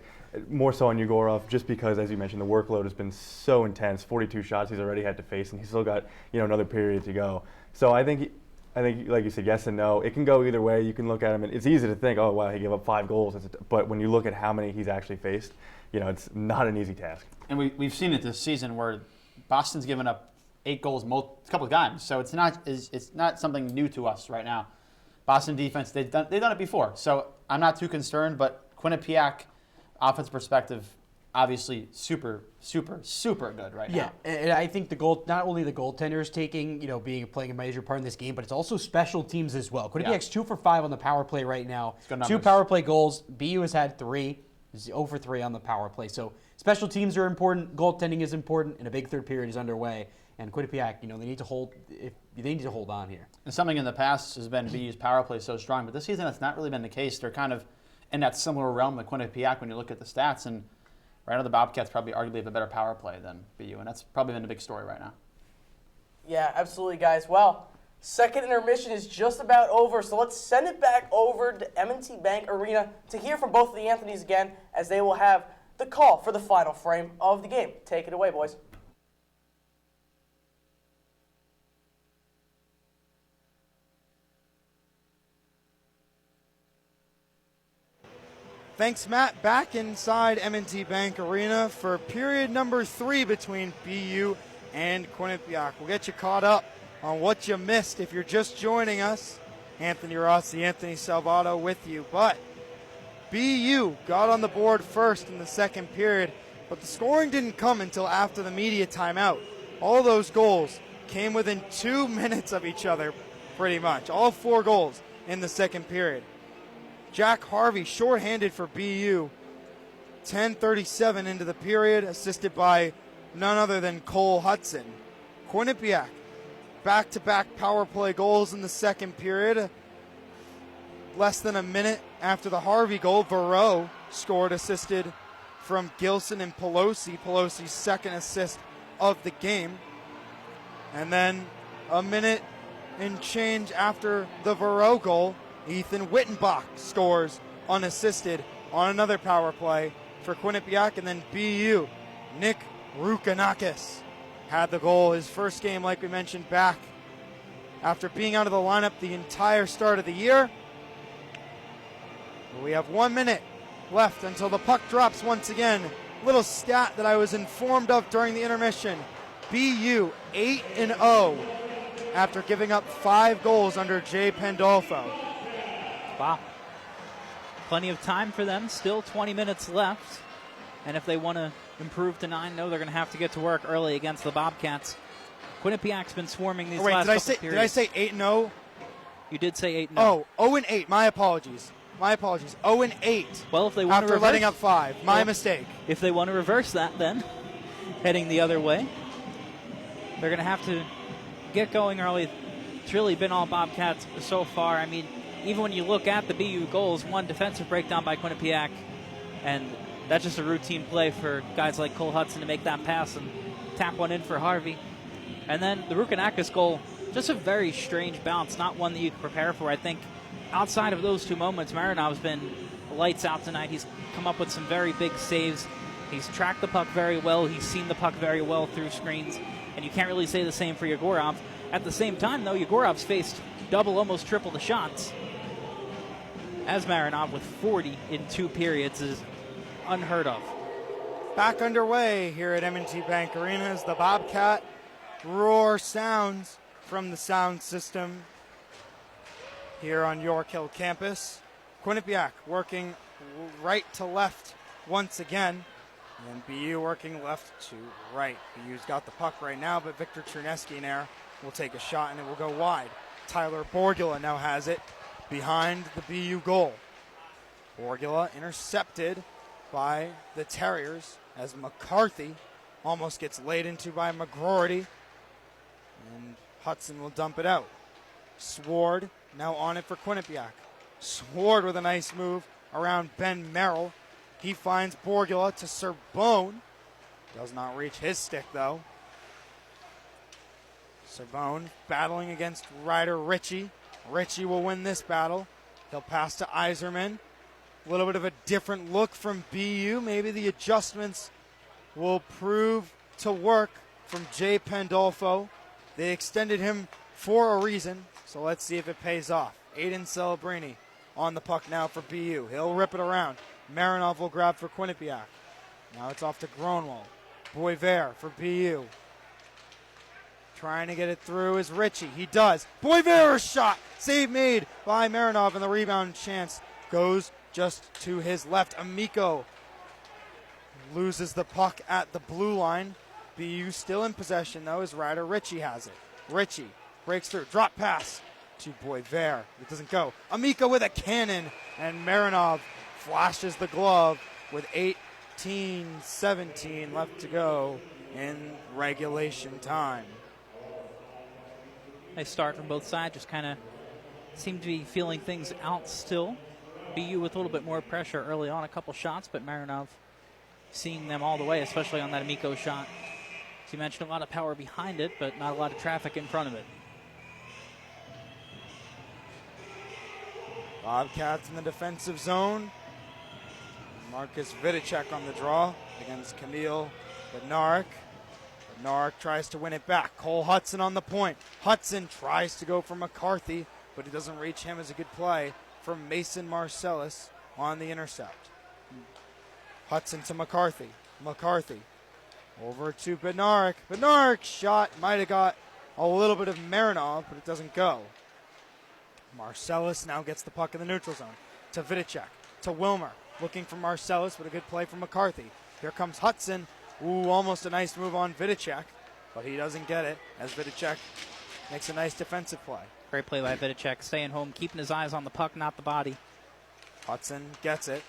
more so on Yegorov, just because, as you mentioned, the workload has been so intense. 42 shots he's already had to face, and he's still got another period to go. So I think, like you said, yes and no. It can go either way. You can look at him, and it's easy to think, oh, wow, he gave up 5 goals. But when you look at how many he's actually faced, it's not an easy task. And we've seen it this season where Boston's given up 8 goals a couple of times. So it's not something new to us right now. Boston defense, they've done it before. So I'm not too concerned, but Quinnipiac, offense perspective, obviously super, super, super good right now. Yeah, and I think not only the goaltenders playing a major part in this game, but it's also special teams as well. Quinnipiac's 2 for 5 on the power play right now. 2 power play goals. BU has had 3. 0 for 3 on the power play. So special teams are important. Goaltending is important, and a big third period is underway. And Quinnipiac, they need to hold on here. And something in the past has been BU's power play so strong, but this season it's not really been the case. They're kind of in that similar realm of Quinnipiac when you look at the stats. And right now the Bobcats probably arguably have a better power play than BU, and that's probably been the big story right now. Yeah, absolutely, guys. Well, second intermission is just about over, so let's send it back over to M&T Bank Arena to hear from both of the Anthonys again, as they will have the call for the final frame of the game. Take it away, boys. Thanks, Matt. Back inside M&T Bank Arena for period number 3 between BU and Quinnipiac. We'll get you caught up on what you missed if you're just joining us. Anthony Rossi, Anthony Salvato with you. But BU got on the board first in the second period, but the scoring didn't come until after the media timeout. All those goals came within 2 minutes of each other, pretty much. All 4 goals in the second period. Jack Harvey shorthanded for BU, 10:37 into the period, assisted by none other than Cole Hudson. Quinnipiac, back-to-back power play goals in the second period. Less than a minute after the Harvey goal, Verreau scored, assisted from Gilson and Pelosi. Pelosi's second assist of the game. And then a minute and change after the Verreau goal, Ethan Wyttenbach scores unassisted on another power play for Quinnipiac. And then BU, Nick Rukanakis had the goal. His first game, like we mentioned, back after being out of the lineup the entire start of the year. We have 1 minute left until the puck drops once again. Little stat that I was informed of during the intermission. BU 8-0 after giving up 5 goals under Jay Pandolfo. Wow. Plenty of time for them. Still 20 minutes left. And if they want to improve to 9-0, they're going to have to get to work early against the Bobcats. Quinnipiac's been swarming these last couple periods. Did I say 8-0? You did say 8-0. Oh, 0-8. My apologies. 0-8. Well, if they want to after letting up 5. My mistake. If they want to reverse that, then heading the other way, they're going to have to get going early. It's really been all Bobcats so far. I mean, even when you look at the BU goals, one defensive breakdown by Quinnipiac, and that's just a routine play for guys like Cole Hudson to make that pass and tap one in for Harvey. And then the Rukanakis goal, just a very strange bounce, not one that you can prepare for. I think outside of those two moments, Marinov's been lights out tonight. He's come up with some very big saves. He's tracked the puck very well. He's seen the puck very well through screens. And you can't really say the same for Yegorov. At the same time, though, Yegorov's faced double, almost triple the shots. As Marinov with 40 in 2 periods is unheard of. Back underway here at M&T Bank Arena as the Bobcat roar sounds from the sound system here on York Hill campus. Quinnipiac working right to left once again, and BU working left to right. BU's got the puck right now, but Victor Chernesky there will take a shot and it will go wide. Tyler Borgula now has it behind the BU goal. Borgula intercepted by the Terriers as McCarthy almost gets laid into by McGroarty, and Hudson will dump it out. Sward now on it for Quinnipiac. Sward with a nice move around Ben Merrill. He finds Borgula to Cerbone. Does not reach his stick though. Cerbone battling against Ryder Ritchie. Ritchie will win this battle. He'll pass to Iserman. A little bit of a different look from BU. Maybe the adjustments will prove to work from Jay Pandolfo. They extended him for a reason, so let's see if it pays off. Aiden Celebrini on the puck now for BU. He'll rip it around. Marinov will grab for Quinnipiac. Now it's off to Gronwald. Boisvert for BU. Trying to get it through is Ritchie. He does. Boisvert's shot. Save made by Marinov, and the rebound chance goes just to his left. Amico loses the puck at the blue line. BU still in possession, though, as Ryder Ritchie has it. Ritchie breaks through. Drop pass to Boisvert. It doesn't go. Amico with a cannon, and Marinov flashes the glove with 18-17 left to go in regulation time. Nice start from both sides. Just kind of seem to be feeling things out still. BU with a little bit more pressure early on, a couple shots, but Marinov seeing them all the way, especially on that Amico shot. As you mentioned, a lot of power behind it, but not a lot of traffic in front of it. Bobcats in the defensive zone. Marcus Vidicek on the draw against Camille Bednarik. Bednarik tries to win it back. Cole Hudson on the point. Hudson tries to go for McCarthy, but it doesn't reach him. As a good play from Mason Marcellus on the intercept. Hudson to McCarthy. McCarthy over to Bednarik. Bednarik's shot might have got a little bit of Marinov, but it doesn't go. Marcellus now gets the puck in the neutral zone to Vidicek, to Wilmer. Looking for Marcellus, but a good play from McCarthy. Here comes Hudson. Ooh, almost a nice move on Vidicek, but he doesn't get it as Vidicek makes a nice defensive play. Great play by Vidicek, staying home, keeping his eyes on the puck, not the body. Hudson gets it.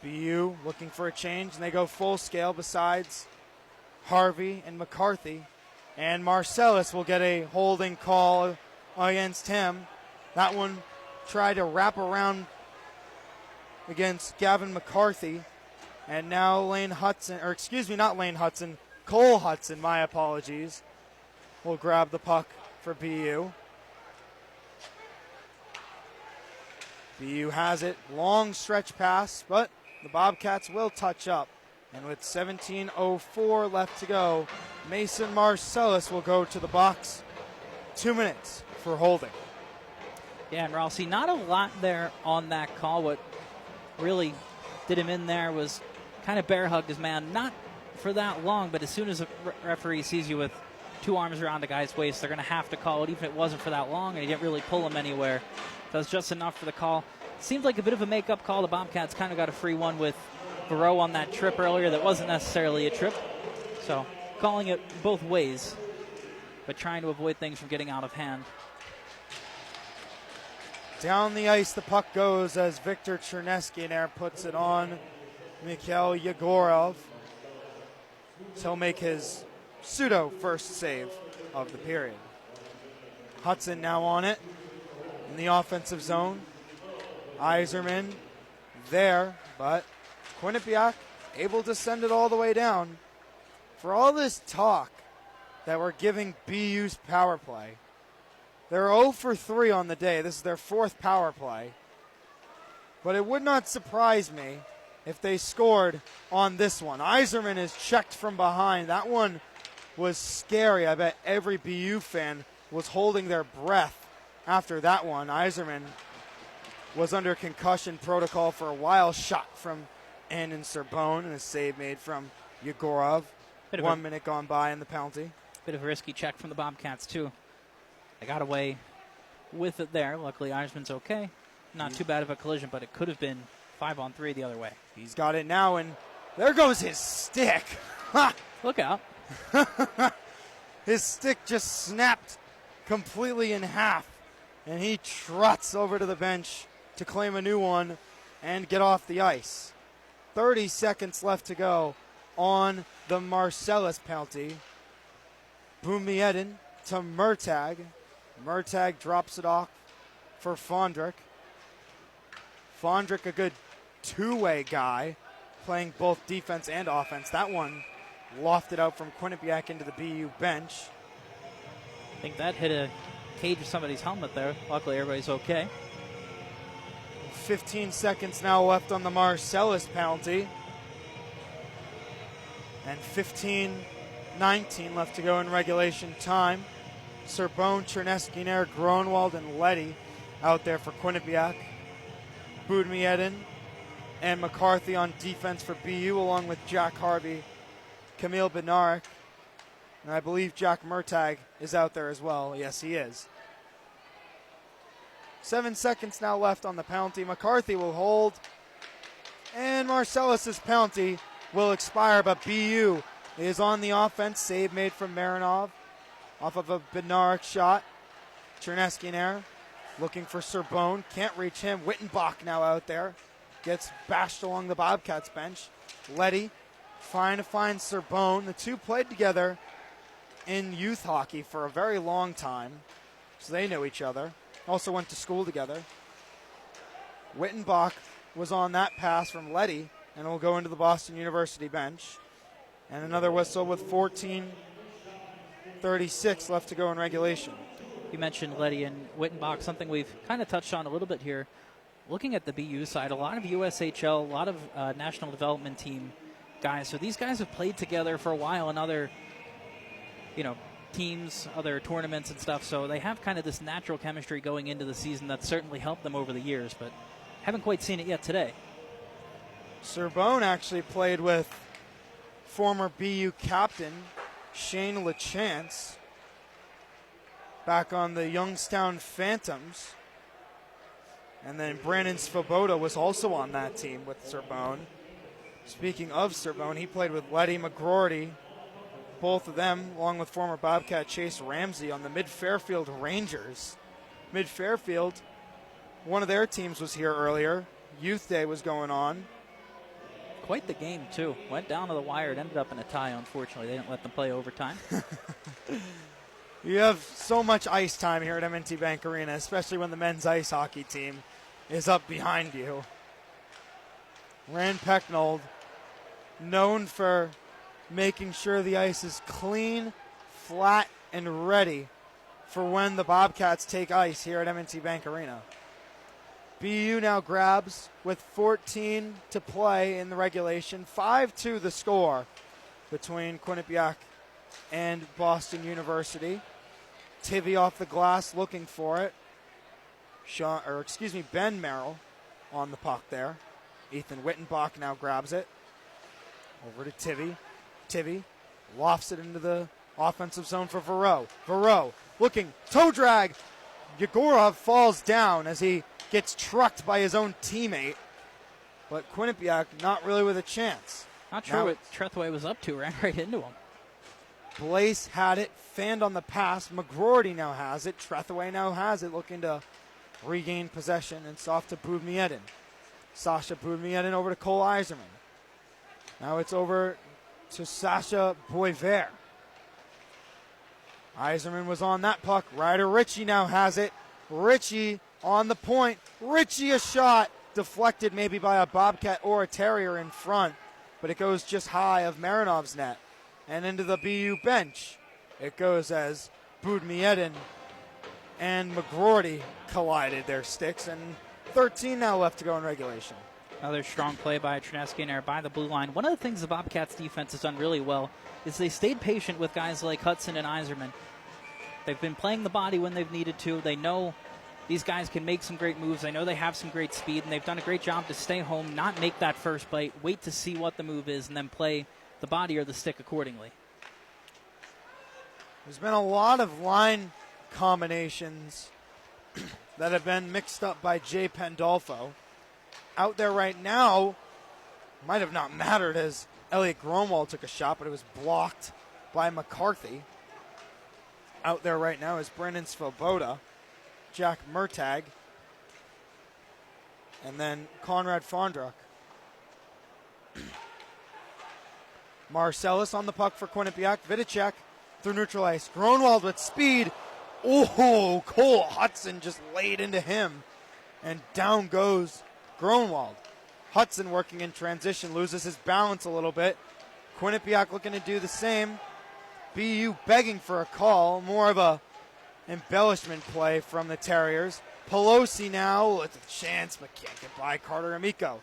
BU looking for a change, and they go full scale besides Harvey and McCarthy. And Marcellus will get a holding call against him. That one tried to wrap around against Gavin McCarthy. And now Lane Hudson, or excuse me, not Lane Hudson, Cole Hudson, my apologies, will grab the puck for BU. BU has it, long stretch pass, but the Bobcats will touch up. And with 17:04 left to go, Mason Marcellus will go to the box. 2 minutes for holding. Yeah, and Rossi, not a lot there on that call. What really did him in there was kind of bear hugged his man. Not for that long, but as soon as a referee sees you with two arms around a guy's waist, they're going to have to call it, even if it wasn't for that long, and he didn't really pull him anywhere. That's just enough for the call. Seems like a bit of a make-up call. The Bobcats kind of got a free one with Barreau on that trip earlier that wasn't necessarily a trip. So calling it both ways, but trying to avoid things from getting out of hand. Down the ice the puck goes as Victor Chernesky there puts it on Mikhail Yegorov. He'll make his pseudo first save of the period. Hudson now on it in the offensive zone. Iserman there, but Quinnipiac able to send it all the way down. For all this talk that we're giving BU's power play, they're 0 for 3 on the day. This is their 4th power play. But it would not surprise me if they scored on this one. Yzerman is checked from behind. That one was scary. I bet every BU fan was holding their breath after that one. Yzerman was under concussion protocol for a while. Shot from Andone Cerbone and a save made from Yegorov. 1 minute gone by in the penalty. Bit of a risky check from the Bobcats, too. They got away with it there. Luckily, Yzerman's okay. Not too bad of a collision, but it could have been 5-on-3 the other way. He's got it now, and there goes his stick. Ha! Look out. His stick just snapped completely in half, and he trots over to the bench to claim a new one and get off the ice. 30 seconds left to go on the Marcellus penalty. Boumediene to Murtag. Murtag drops it off for Fondrick. Fondrick, a good two-way guy, playing both defense and offense. That one lofted out from Quinnipiac into the BU bench. I think that hit a cage of somebody's helmet there. Luckily, everybody's okay. 15 seconds now left on the Marcellus penalty. And 15-19 left to go in regulation time. Cerbone, Chernesky, Gronwald, and Letty out there for Quinnipiac. Boumediene and McCarthy on defense for BU, along with Jack Harvey, Camille Bednarik, and I believe Jack Murtag is out there as well. Yes, he is. 7 seconds now left on the penalty. McCarthy will hold, and Marcellus's penalty will expire, but BU is on the offense. Save made from Marinov off of a Bednarik shot. Chernesky looking for Cerbone. Can't reach him. Wyttenbach now out there. Gets bashed along the Bobcats bench. Letty trying to find Cerbone. The two played together in youth hockey for a very long time, so they know each other. Also went to school together. Wyttenbach was on that pass from Letty, and will go into the Boston University bench. And another whistle with 14:36 left to go in regulation. You mentioned Letty and Wyttenbach, something we've kind of touched on a little bit here. Looking at the BU side, a lot of USHL, a lot of national development team guys. So these guys have played together for a while in other, teams, other tournaments and stuff. So they have kind of this natural chemistry going into the season that's certainly helped them over the years, but haven't quite seen it yet today. Cerbone actually played with former BU captain Shane LaChance back on the Youngstown Phantoms. And then Brandon Svoboda was also on that team with Cerbone. Speaking of Cerbone, he played with Letty McGroarty, both of them, along with former Bobcat Chase Ramsey on the Mid-Fairfield Rangers. Mid-Fairfield, one of their teams was here earlier. Youth Day was going on. Quite the game, too. Went down to the wire. It ended up in a tie, unfortunately. They didn't let them play overtime. You have so much ice time here at M&T Bank Arena, especially when the men's ice hockey team is up behind you. Rand Pecknold, known for making sure the ice is clean, flat, and ready for when the Bobcats take ice here at M&T Bank Arena. BU now grabs with 14 to play in the regulation. 5-2 the score between Quinnipiac and Boston University. Tivy off the glass looking for it. Ben Merrill on the puck there. Ethan Wyttenbach now grabs it. Over to Tivy. Tivy lofts it into the offensive zone for Verreau. Verreau looking, toe drag. Yegorov falls down as he gets trucked by his own teammate. But Quinnipiac not really with a chance. Not sure what Trethway was up to. Ran right into him. Blaze had it, fanned on the pass. McGroarty now has it. Trethway now has it, looking to regain possession. And it's off to Boumediene. Sasha Boumediene over to Cole Yzerman. Now it's over to Sasha Boisvert. Yzerman was on that puck. Ryder Ritchie now has it. Ritchie on the point. Ritchie a shot. Deflected maybe by a Bobcat or a Terrier in front. but it goes just high of Marinov's net and into the BU bench. It goes as Budmietin and McGroarty collided their sticks, and 13 now left to go in regulation. Another strong play by Trineski and Eric by the blue line. One of the things the Bobcats defense has done really well is they stayed patient with guys like Hudson and Iserman. They've been playing the body when they've needed to. They know these guys can make some great moves. They know they have some great speed, and they've done a great job to stay home, not make that first bite, wait to see what the move is, and then play the body or the stick accordingly. There's been a lot of line combinations that have been mixed up by Jay Pandolfo. Out there right now, might have not mattered as Elliot Gronwald took a shot, but it was blocked by McCarthy. Out there right now is Brendan Svoboda, Jack Murtagh, and then Conrad Fondruk. Marcellus on the puck for Quinnipiac. Vidicek through neutral ice. Gronwald with speed. Oh, Cole Hudson just laid into him. And down goes Gronwald. Hudson working in transition, loses his balance a little bit. Quinnipiac looking to do the same. BU begging for a call. More of a embellishment play from the Terriers. Pelosi now with a chance, but can't get by Carter Amico.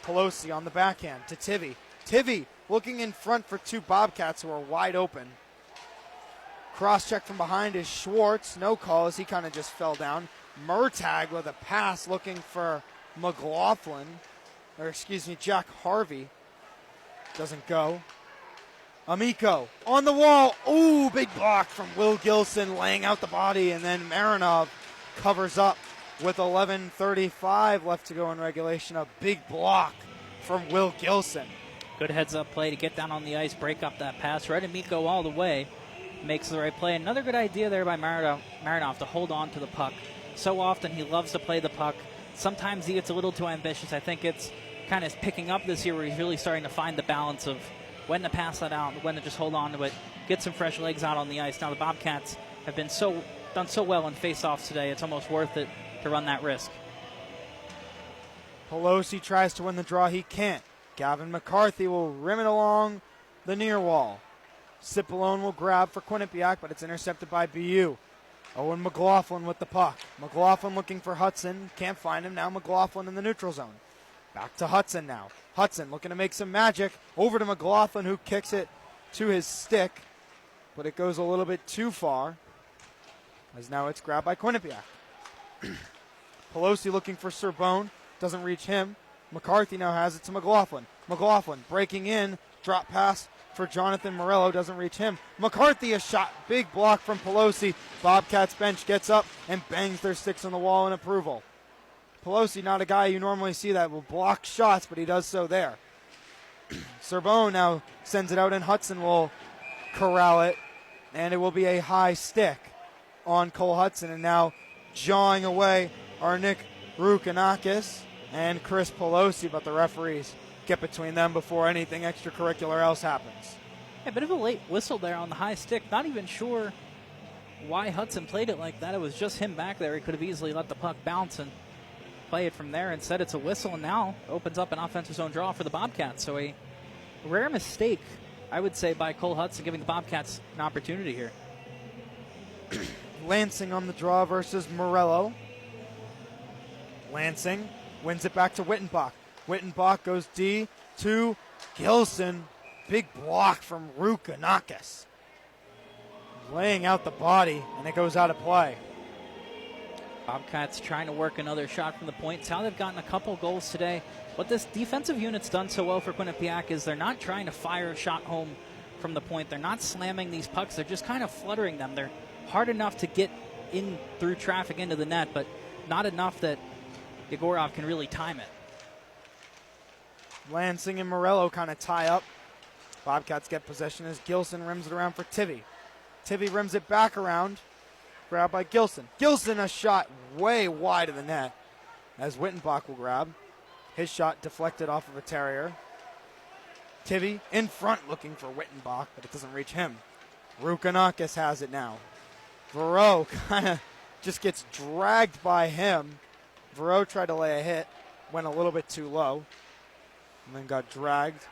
Pelosi on the backhand to Tivy. Tivy looking in front for two Bobcats who are wide open. Cross check from behind is Schwartz. No call as he kind of just fell down. Murtagh with a pass looking for Jack Harvey. Doesn't go. Amico on the wall. Ooh, big block from Will Gilson laying out the body, and then Marinov covers up with 11:35 left to go in regulation. A big block from Will Gilson. Good heads-up play to get down on the ice, break up that pass. Right, Amico all the way. Makes the right play. Another good idea there by Marinov to hold on to the puck. So often he loves to play the puck. Sometimes he gets a little too ambitious. I think it's kind of picking up this year where he's really starting to find the balance of when to pass that out, when to just hold on to it, get some fresh legs out on the ice. Now the Bobcats have been done so well in face-offs today, it's almost worth it to run that risk. Pelosi tries to win the draw. He can't. Gavin McCarthy will rim it along the near wall. Cipollone will grab for Quinnipiac, but it's intercepted by BU. Owen McLaughlin with the puck. McLaughlin looking for Hudson. Can't find him. Now McLaughlin in the neutral zone. Back to Hudson now. Hudson looking to make some magic. Over to McLaughlin, who kicks it to his stick, but it goes a little bit too far, as now it's grabbed by Quinnipiac. Pelosi looking for Cerbone. Doesn't reach him. McCarthy now has it to McLaughlin. McLaughlin breaking in. Drop pass for Jonathan Morello. Doesn't reach him. McCarthy a shot. Big block from Pelosi. Bobcats bench gets up and bangs their sticks on the wall in approval. Pelosi, not a guy you normally see that will block shots, but he does so there. Cerbone now sends it out, and Hudson will corral it, and it will be a high stick on Cole Hudson. And now jawing away are Nick Rukanakis and Chris Pelosi, but the referees get between them before anything extracurricular else happens. A bit of a late whistle there on the high stick. Not even sure why Hudson played it like that. It was just him back there. He could have easily let the puck bounce and play it from there. Instead, it's a whistle, and now opens up an offensive zone draw for the Bobcats. So a rare mistake, I would say, by Cole Hudson, giving the Bobcats an opportunity here. Lansing on the draw versus Morello. Lansing wins it back to Wyttenbach. Wyttenbach goes D to Gilson. Big block from Rukanakis. Laying out the body, and it goes out of play. Bobcats trying to work another shot from the point. It's how they've gotten a couple goals today. What this defensive unit's done so well for Quinnipiac is they're not trying to fire a shot home from the point. They're not slamming these pucks. They're just kind of fluttering them. They're hard enough to get in through traffic into the net, but not enough that Yegorov can really time it. Lansing and Morello kind of tie up. Bobcats get possession as Gilson rims it around for Tivy. Tivy rims it back around. Grabbed by Gilson. Gilson a shot way wide of the net as Wyttenbach will grab. His shot deflected off of a Terrier. Tivy in front looking for Wyttenbach, but it doesn't reach him. Rukanakis has it now. Verreau kind of just gets dragged by him. Verreau tried to lay a hit, went a little bit too low, and then got dragged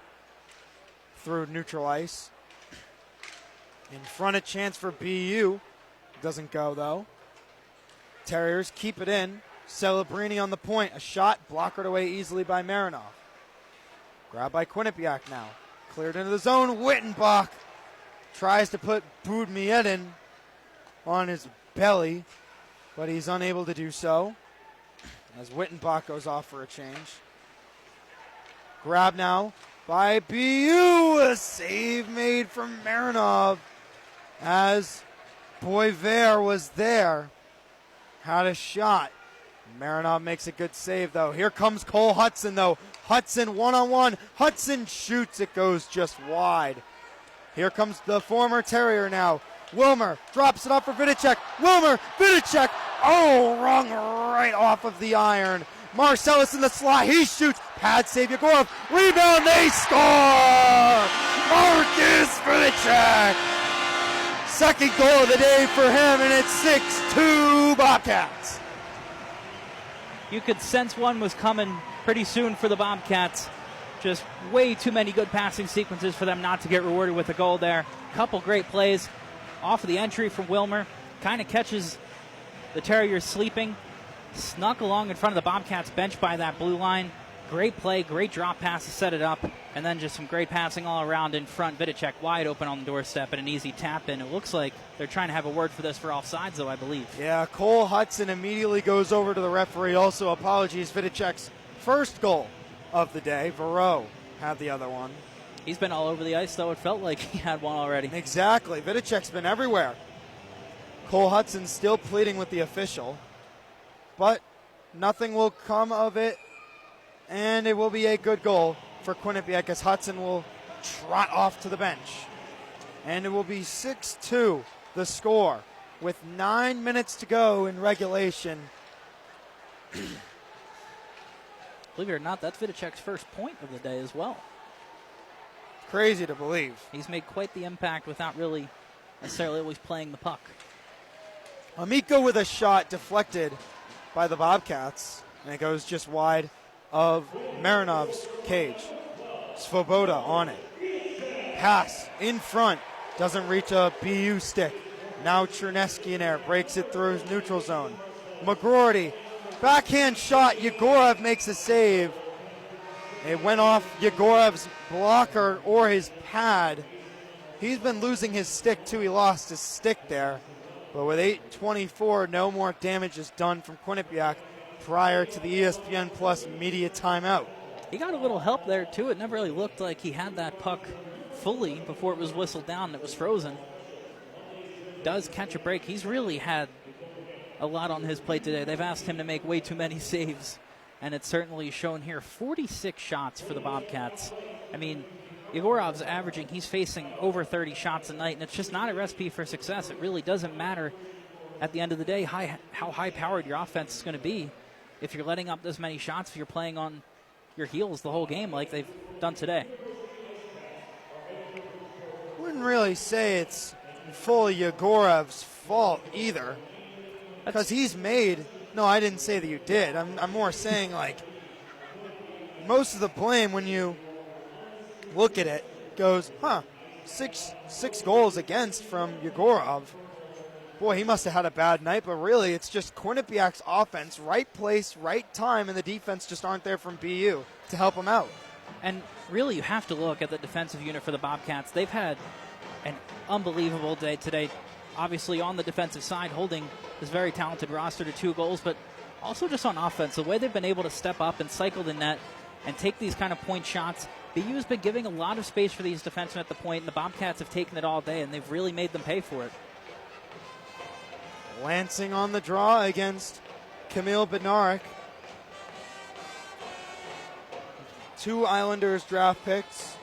through neutral ice. In front, a chance for BU. Doesn't go, though. Terriers keep it in. Celebrini on the point. A shot blockered away easily by Marinov. Grabbed by Quinnipiac now. Cleared into the zone. Wyttenbach tries to put Budmiedin on his belly, but he's unable to do so as Wyttenbach goes off for a change. Grab now by BU. A save made from Marinov as Boisvert was there. Had a shot. Marinov makes a good save, though. Here comes Cole Hudson, though. Hudson one-on-one. Hudson shoots. It goes just wide. Here comes the former Terrier now. Wilmer drops it off for Vidicek. Wilmer, Vidicek. Oh, rung right off of the iron. Marcellus in the slot. He shoots. Pad save Yegorov. Rebound. They score. Marcus Vidicek. Second goal of the day for him, and it's 6-2 Bobcats. You could sense one was coming pretty soon for the Bobcats. Just way too many good passing sequences for them not to get rewarded with a goal there. Couple great plays off of the entry from Wilmer. Kind of catches the Terriers sleeping. Snuck along in front of the Bobcats bench by that blue line. Great play, great drop pass to set it up. And then just some great passing all around in front. Vidicek wide open on the doorstep and an easy tap in. It looks like they're trying to have a word for this for offsides, though, I believe. Yeah, Cole Hudson immediately goes over to the referee. Also, apologies, Vidicek's first goal of the day. Varro had the other one. He's been all over the ice, though. It felt like he had one already. Exactly. Vidicek's been everywhere. Cole Hudson still pleading with the official. But nothing will come of it. And it will be a good goal for Quinnipiac as Hudson will trot off to the bench. And it will be 6-2 the score with 9 minutes to go in regulation. Believe it or not, that's Vidicek's first point of the day as well. Crazy to believe. He's made quite the impact without really necessarily always playing the puck. Amico with a shot deflected by the Bobcats, and it goes just wide of Marinov's cage. Svoboda on it. Pass in front. Doesn't reach a BU stick. Now Chernesky in there. Breaks it through his neutral zone. McGroarty. Backhand shot. Yegorov makes a save. It went off Yegorov's blocker or his pad. He's been losing his stick too. He lost his stick there. But with 8:24, no more damage is done from Quinnipiac prior to the ESPN Plus media timeout. He got a little help there, too. It never really looked like he had that puck fully before it was whistled down and it was frozen. Does catch a break. He's really had a lot on his plate today. They've asked him to make way too many saves, and it's certainly shown here. 46 shots for the Bobcats. I mean, Yegorov's averaging, he's facing over 30 shots a night, and it's just not a recipe for success. It really doesn't matter at the end of the day how high-powered your offense is going to be if you're letting up this many shots, if you're playing on your heels the whole game like they've done today. Wouldn't really say it's fully Yegorov's fault either, because he's made. No, I didn't say that you did. I'm more saying, like, most of the blame when you look at it goes, six goals against from Yegorov. Boy, he must have had a bad night, but really it's just Quinnipiac's offense, right place, right time, and the defense just aren't there from BU to help him out. And really you have to look at the defensive unit for the Bobcats. They've had an unbelievable day today. Obviously on the defensive side, holding this very talented roster to 2 goals, but also just on offense, the way they've been able to step up and cycle the net and take these kind of point shots. BU has been giving a lot of space for these defensemen at the point, and the Bobcats have taken it all day, and they've really made them pay for it. Lansing on the draw against Kamil Bednarik. 2 Islanders draft picks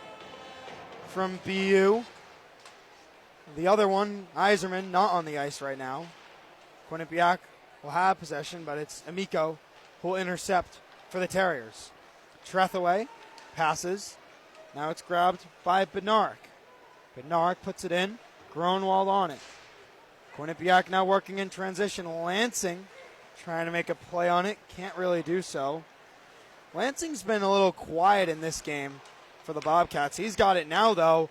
from BU. The other one, Iserman, not on the ice right now. Quinnipiac will have possession, but it's Amico who will intercept for the Terriers. Trethaway passes. Now it's grabbed by Bednarik. Bednarik puts it in. Gronwald on it. Quinnipiac now working in transition. Lansing trying to make a play on it. Can't really do so. Lansing's been a little quiet in this game for the Bobcats. He's got it now, though.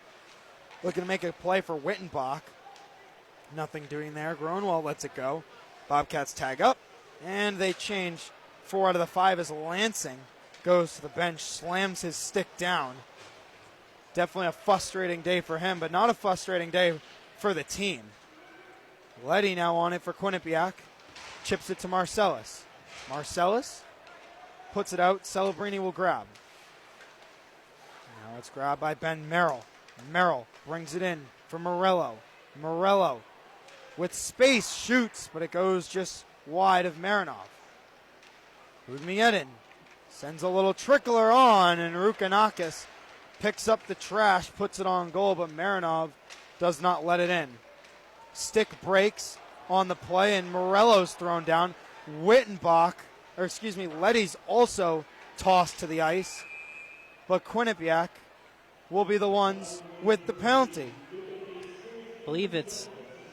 Looking to make a play for Wyttenbach. Nothing doing there. Gronwall lets it go. Bobcats tag up, and they change 4 out of the 5 as Lansing goes to the bench, slams his stick down. Definitely a frustrating day for him, but not a frustrating day for the team. Letty now on it for Quinnipiac. Chips it to Marcellus. Marcellus puts it out. Celebrini will grab. Now it's grabbed by Ben Merrill. Merrill brings it in for Morello. Morello with space shoots, but it goes just wide of Marinov. Budmietin sends a little trickler on, and Rukanakis picks up the trash, puts it on goal, but Marinov does not let it in. Stick breaks on the play, and Morello's thrown down. Letty's also tossed to the ice, but Quinnipiac will be the ones with the penalty. I believe it's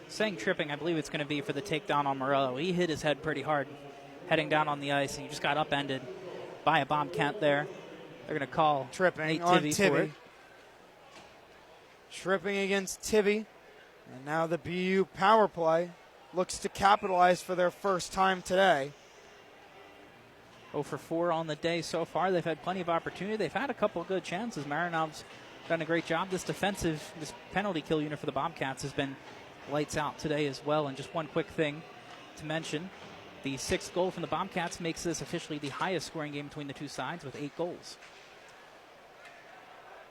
saying tripping. I believe it's going to be for the takedown on Morello. He hit his head pretty hard heading down on the ice, and he just got upended by a Bobcat there. They're going to call tripping on Tivy. Tripping against Tivy. And now the BU power play looks to capitalize for their first time today. 0 for 4 on the day so far. They've had plenty of opportunity. They've had a couple of good chances. Marinov's done a great job. This penalty kill unit for the Bobcats has been lights out today as well. And just one quick thing to mention, the 6th goal from the Bobcats makes this officially the highest scoring game between the two sides with 8 goals.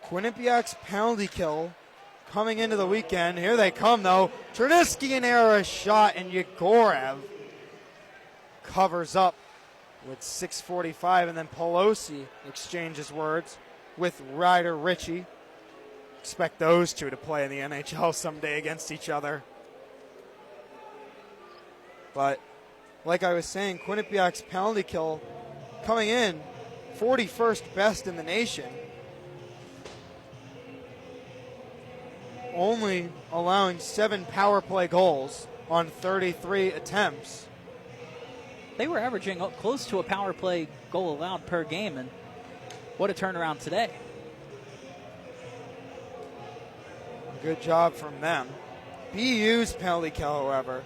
Quinnipiac's penalty kill coming into the weekend. Here they come, though. Chernisky and error shot, and Yegorev covers up with 6:45, and then Pelosi exchanges words with Ryder Ritchie. Expect those two to play in the NHL someday against each other. But like I was saying, Quinnipiac's penalty kill coming in 41st best in the nation. Only allowing 7 power play goals on 33 attempts. They were averaging close to a power play goal allowed per game, and what a turnaround today. Good job from them. BU's penalty kill, however,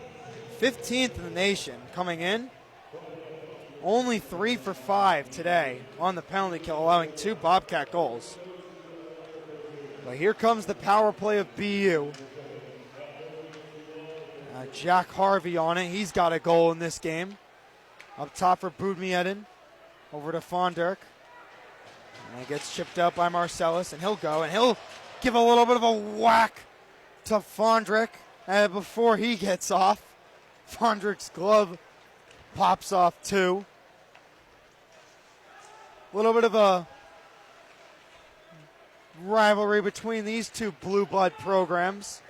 15th in the nation coming in. Only 3 for 5 today on the penalty kill, allowing 2 Bobcat goals. But here comes the power play of BU. Jack Harvey on it. He's got a goal in this game. Up top for Budmietin. Over to Fonderk. And it gets chipped out by Marcellus, and he'll go, and he'll give a little bit of a whack to Fondrick before he gets off. Fondrick's glove pops off too. A little bit of a rivalry between these two blue blood programs.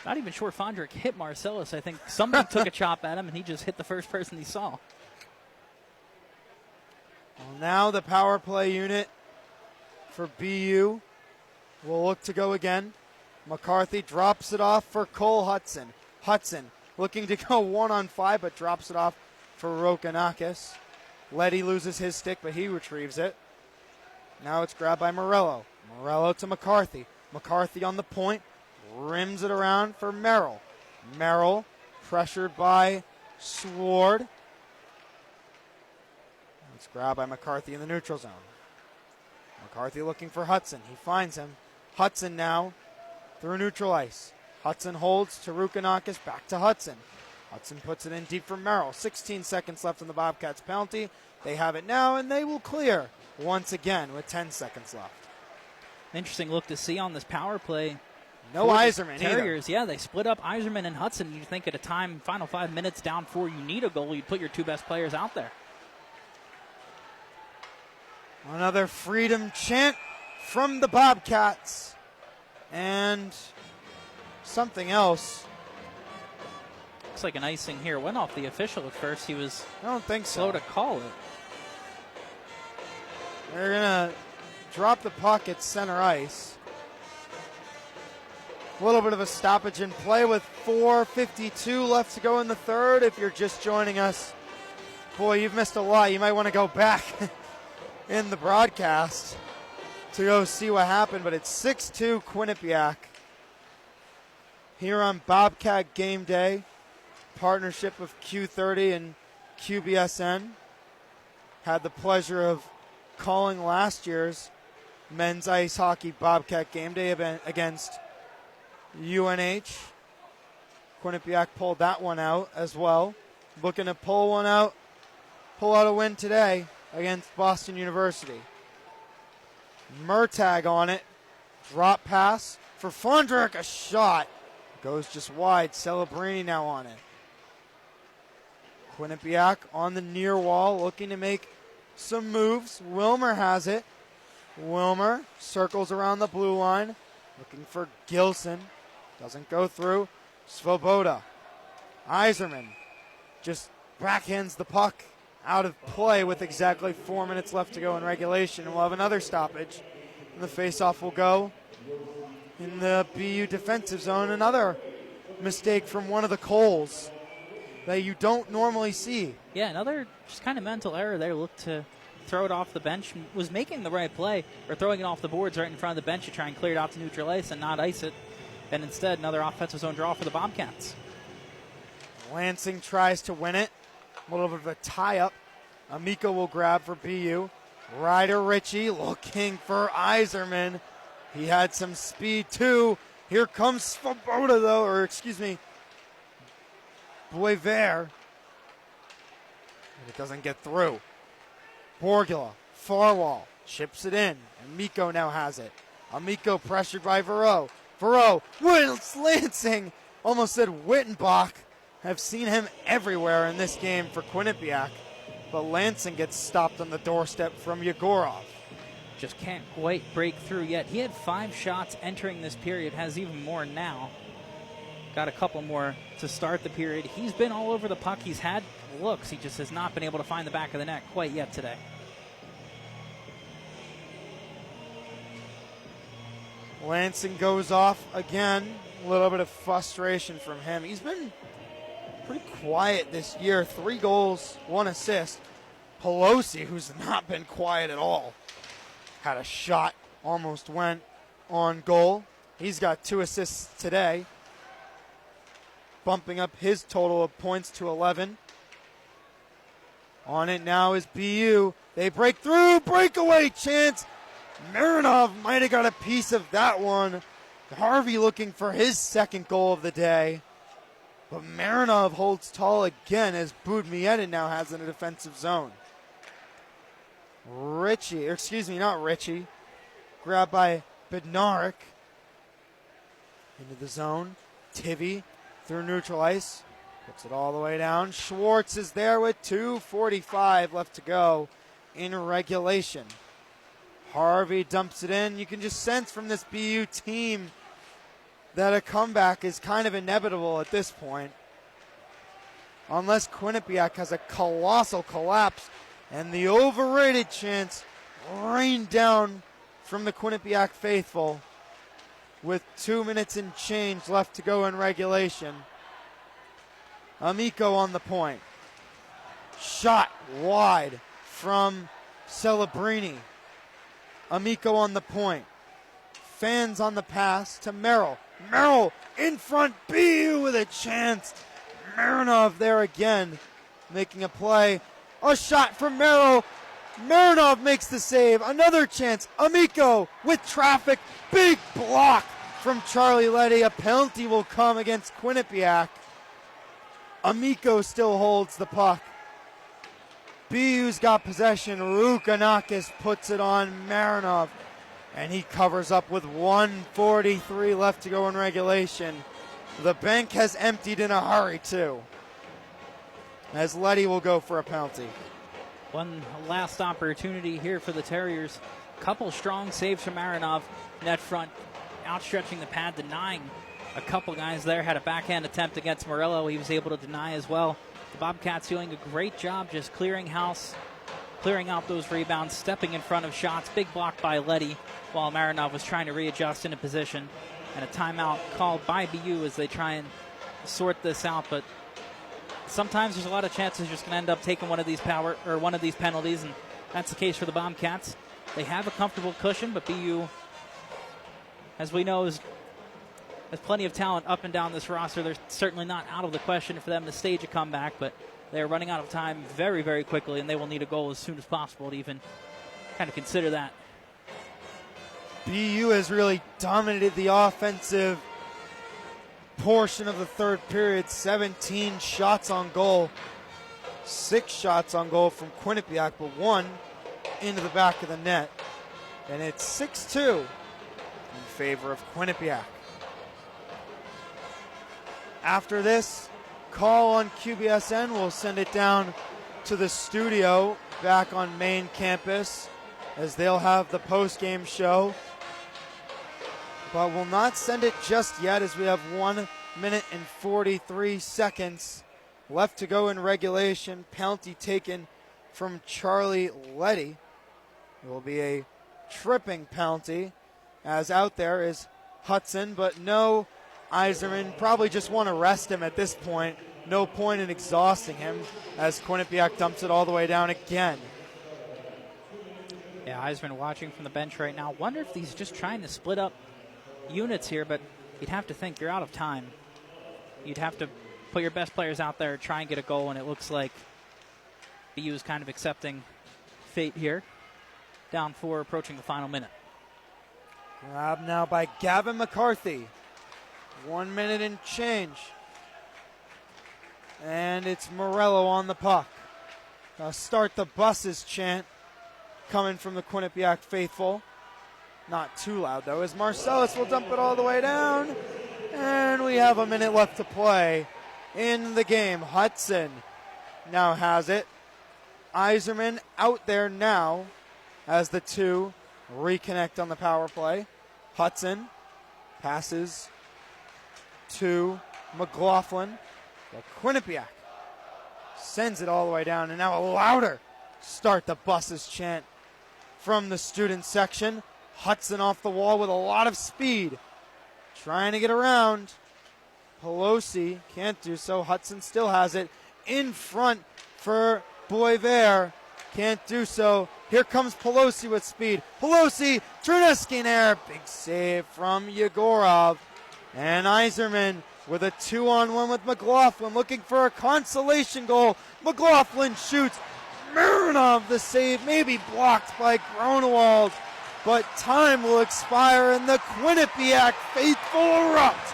Not even sure Fondrick hit Marcellus. I think somebody took a chop at him, and he just hit the first person he saw. Well, now the power play unit for BU will look to go again. McCarthy drops it off for Cole Hudson. Hudson looking to go 1-on-5, but drops it off for Rokanakis. Letty loses his stick, but he retrieves it. Now it's grabbed by Morello. Morello to McCarthy. McCarthy on the point. Rims it around for Merrill. Merrill pressured by Sword. It's grabbed by McCarthy in the neutral zone. McCarthy looking for Hudson. He finds him. Hudson now through neutral ice. Hudson holds to Rukanakis, back to Hudson. Hudson puts it in deep for Merrill. 16 seconds left on the Bobcats penalty. They have it now, and they will clear once again with 10 seconds left. Interesting look to see on this power play. No Yzerman Terriers, either. Yeah, they split up Yzerman and Hudson. You think at a time, final 5 minutes down 4, you need a goal. You'd put your 2 best players out there. Another freedom chant from the Bobcats. And something else. Looks like an icing here. Went off the official at first. He was I don't think slow so. to call it. They're going to drop the puck at center ice. A little bit of a stoppage in play with 4:52 left to go in the third. If you're just joining us, boy, you've missed a lot. You might want to go back in the broadcast to go see what happened, but it's 6-2 Quinnipiac here on Bobcat Game Day, partnership of Q30 and QBSN. Had the pleasure of calling last year's men's ice hockey Bobcat Game Day event against UNH. Quinnipiac pulled that one out as well. Looking to pull out a win today against Boston University. Murtagh on it. Drop pass for Fondrick. A shot. Goes just wide. Celebrini now on it. Quinnipiac on the near wall looking to make some moves. Wilmer has it. Wilmer circles around the blue line. Looking for Gilson. Doesn't go through. Svoboda. Iserman just backhands the puck out of play with exactly 4 minutes left to go in regulation. And we'll have another stoppage. And the faceoff will go in the BU defensive zone. Another mistake from one of the Coles that you don't normally see. Yeah, another just kind of mental error there. Looked to throw it off the bench. Was making the right play, or throwing it off the boards right in front of the bench to try and clear it out to neutral ice and not ice it. And instead, another offensive zone draw for the Bobcats. Lansing tries to win it. A little bit of a tie-up. Amico will grab for BU. Ryder Ritchie looking for Iserman. He had some speed too. Here comes Svoboda though, or excuse me, Boisvert. It doesn't get through. Borgula, far wall, chips it in. Amico now has it. Amico pressured by Verreau. Verreau, Lansing, almost said Wyttenbach. Have seen him everywhere in this game for Quinnipiac, but Lansing gets stopped on the doorstep from Yegorov. Just can't quite break through yet. He had 5 shots entering this period, has even more now. Got a couple more to start the period. He's been all over the puck. He's had looks. He just has not been able to find the back of the net quite yet today. Lansing goes off again. A little bit of frustration from him. He's been pretty quiet this year. 3 goals, 1 assist. Pelosi, who's not been quiet at all, had a shot, almost went on goal. He's got 2 assists today, bumping up his total of points to 11. On it now is BU. They break through, breakaway chance. Marinov might have got a piece of that one. Harvey looking for his 2nd goal of the day. But Marinov holds tall again as Budmieta now has in a defensive zone. Not Ritchie. Grabbed by Bednarik. Into the zone. Tivy through neutral ice. Puts it all the way down. Schwartz is there with 2:45 left to go in regulation. Harvey dumps it in. You can just sense from this BU team that a comeback is kind of inevitable at this point. Unless Quinnipiac has a colossal collapse and the overrated chance rained down from the Quinnipiac faithful with 2 minutes and change left to go in regulation. Amico on the point. Shot wide from Celebrini. Amico on the point. Fans on the pass to Merrill. Merrill in front. BU with a chance. Marinov there again, making a play. A shot from Merrill. Marinov makes the save. Another chance. Amico with traffic. Big block from Charlie Letty. A penalty will come against Quinnipiac. Amico still holds the puck. BU's got possession. Rukanakis puts it on Marinov, and he covers up with 1:43 left to go in regulation. The bank has emptied in a hurry, too, as Letty will go for a penalty. One last opportunity here for the Terriers. Couple strong saves from Marinov. Net front, outstretching the pad, denying a couple guys there. Had a backhand attempt against Morello. He was able to deny as well. The Bobcats doing a great job just clearing house, clearing out those rebounds, stepping in front of shots. Big block by Letty while Marinov was trying to readjust into position. And a timeout called by BU as they try and sort this out. But sometimes there's a lot of chances you're just going to end up taking one of these penalties, and that's the case for the Bobcats. They have a comfortable cushion, but BU, as we know, has plenty of talent up and down this roster. They're certainly not out of the question for them to stage a comeback, but they're running out of time very, very quickly, and they will need a goal as soon as possible to even kind of consider that. BU has really dominated the offensive portion of the third period. 17 shots on goal. 6 shots on goal from Quinnipiac, but 1 into the back of the net. And it's 6-2 in favor of Quinnipiac. After this call on QBSN, we'll send it down to the studio back on main campus as they'll have the post-game show. But we'll not send it just yet as we have 1 minute and 43 seconds left to go in regulation. Penalty taken from Charlie Letty. It will be a tripping penalty, as out there is Hudson, but no Iserman. Probably just want to rest him at this point. No point in exhausting him as Quinnipiac dumps it all the way down again. Yeah, Iserman watching from the bench right now. Wonder if he's just trying to split up units here, but you'd have to think you're out of time. You'd have to put your best players out there, try and get a goal, and it looks like BU is kind of accepting fate here. Down 4, approaching the final minute. Grab now by Gavin McCarthy. 1 minute and change. And it's Morello on the puck. Start the buses chant coming from the Quinnipiac faithful. Not too loud, though, as Marcellus will dump it all the way down. And we have a minute left to play in the game. Hudson now has it. Iserman out there now as the two reconnect on the power play. Hudson passes to McLaughlin. But Quinnipiac sends it all the way down, and now a louder start the buses chant from the student section. Hudson off the wall with a lot of speed, trying to get around. Pelosi can't do so. Hudson still has it in front for Boisvert. Can't do so. Here comes Pelosi with speed. Pelosi, Truneski in air. Big save from Yegorov. And Iserman with a 2-on-1 with McLaughlin, looking for a consolation goal. McLaughlin shoots. Mironov the save, maybe blocked by Gronewald. But time will expire and the Quinnipiac faithful erupt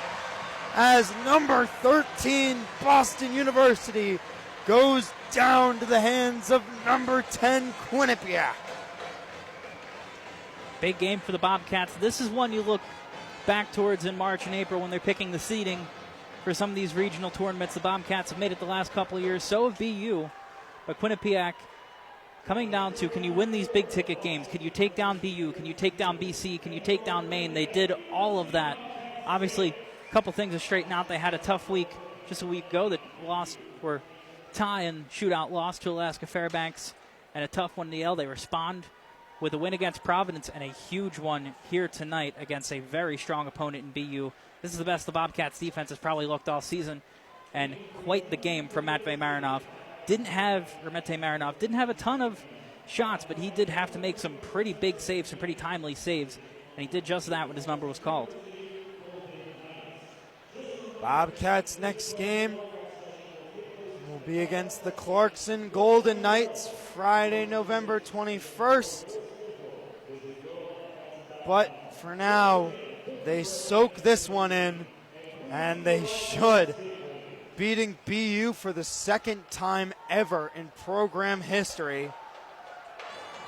as number 13 Boston University goes down to the hands of number 10 Quinnipiac. Big game for the Bobcats. This is one you look back towards in March and April when they're picking the seeding for some of these regional tournaments. The Bobcats have made it the last couple of years. So have BU. But Quinnipiac coming down to, can you win these big ticket games? Can you take down BU? Can you take down BC? Can you take down Maine? They did all of that. Obviously, a couple things to straighten out. They had a tough week just a week ago that lost, or tie and shootout loss to Alaska Fairbanks, and a tough one in the L. They respond with a win against Providence and a huge one here tonight against a very strong opponent in BU. This is the best the Bobcats defense has probably looked all season, and quite the game from Matvei Marinov. Didn't have a ton of shots, but he did have to make some pretty big saves, some pretty timely saves, and he did just that when his number was called. Bobcats' next game will be against the Clarkson Golden Knights Friday, November 21st. But for now, they soak this one in, and they should. Beating BU for the second time ever in program history.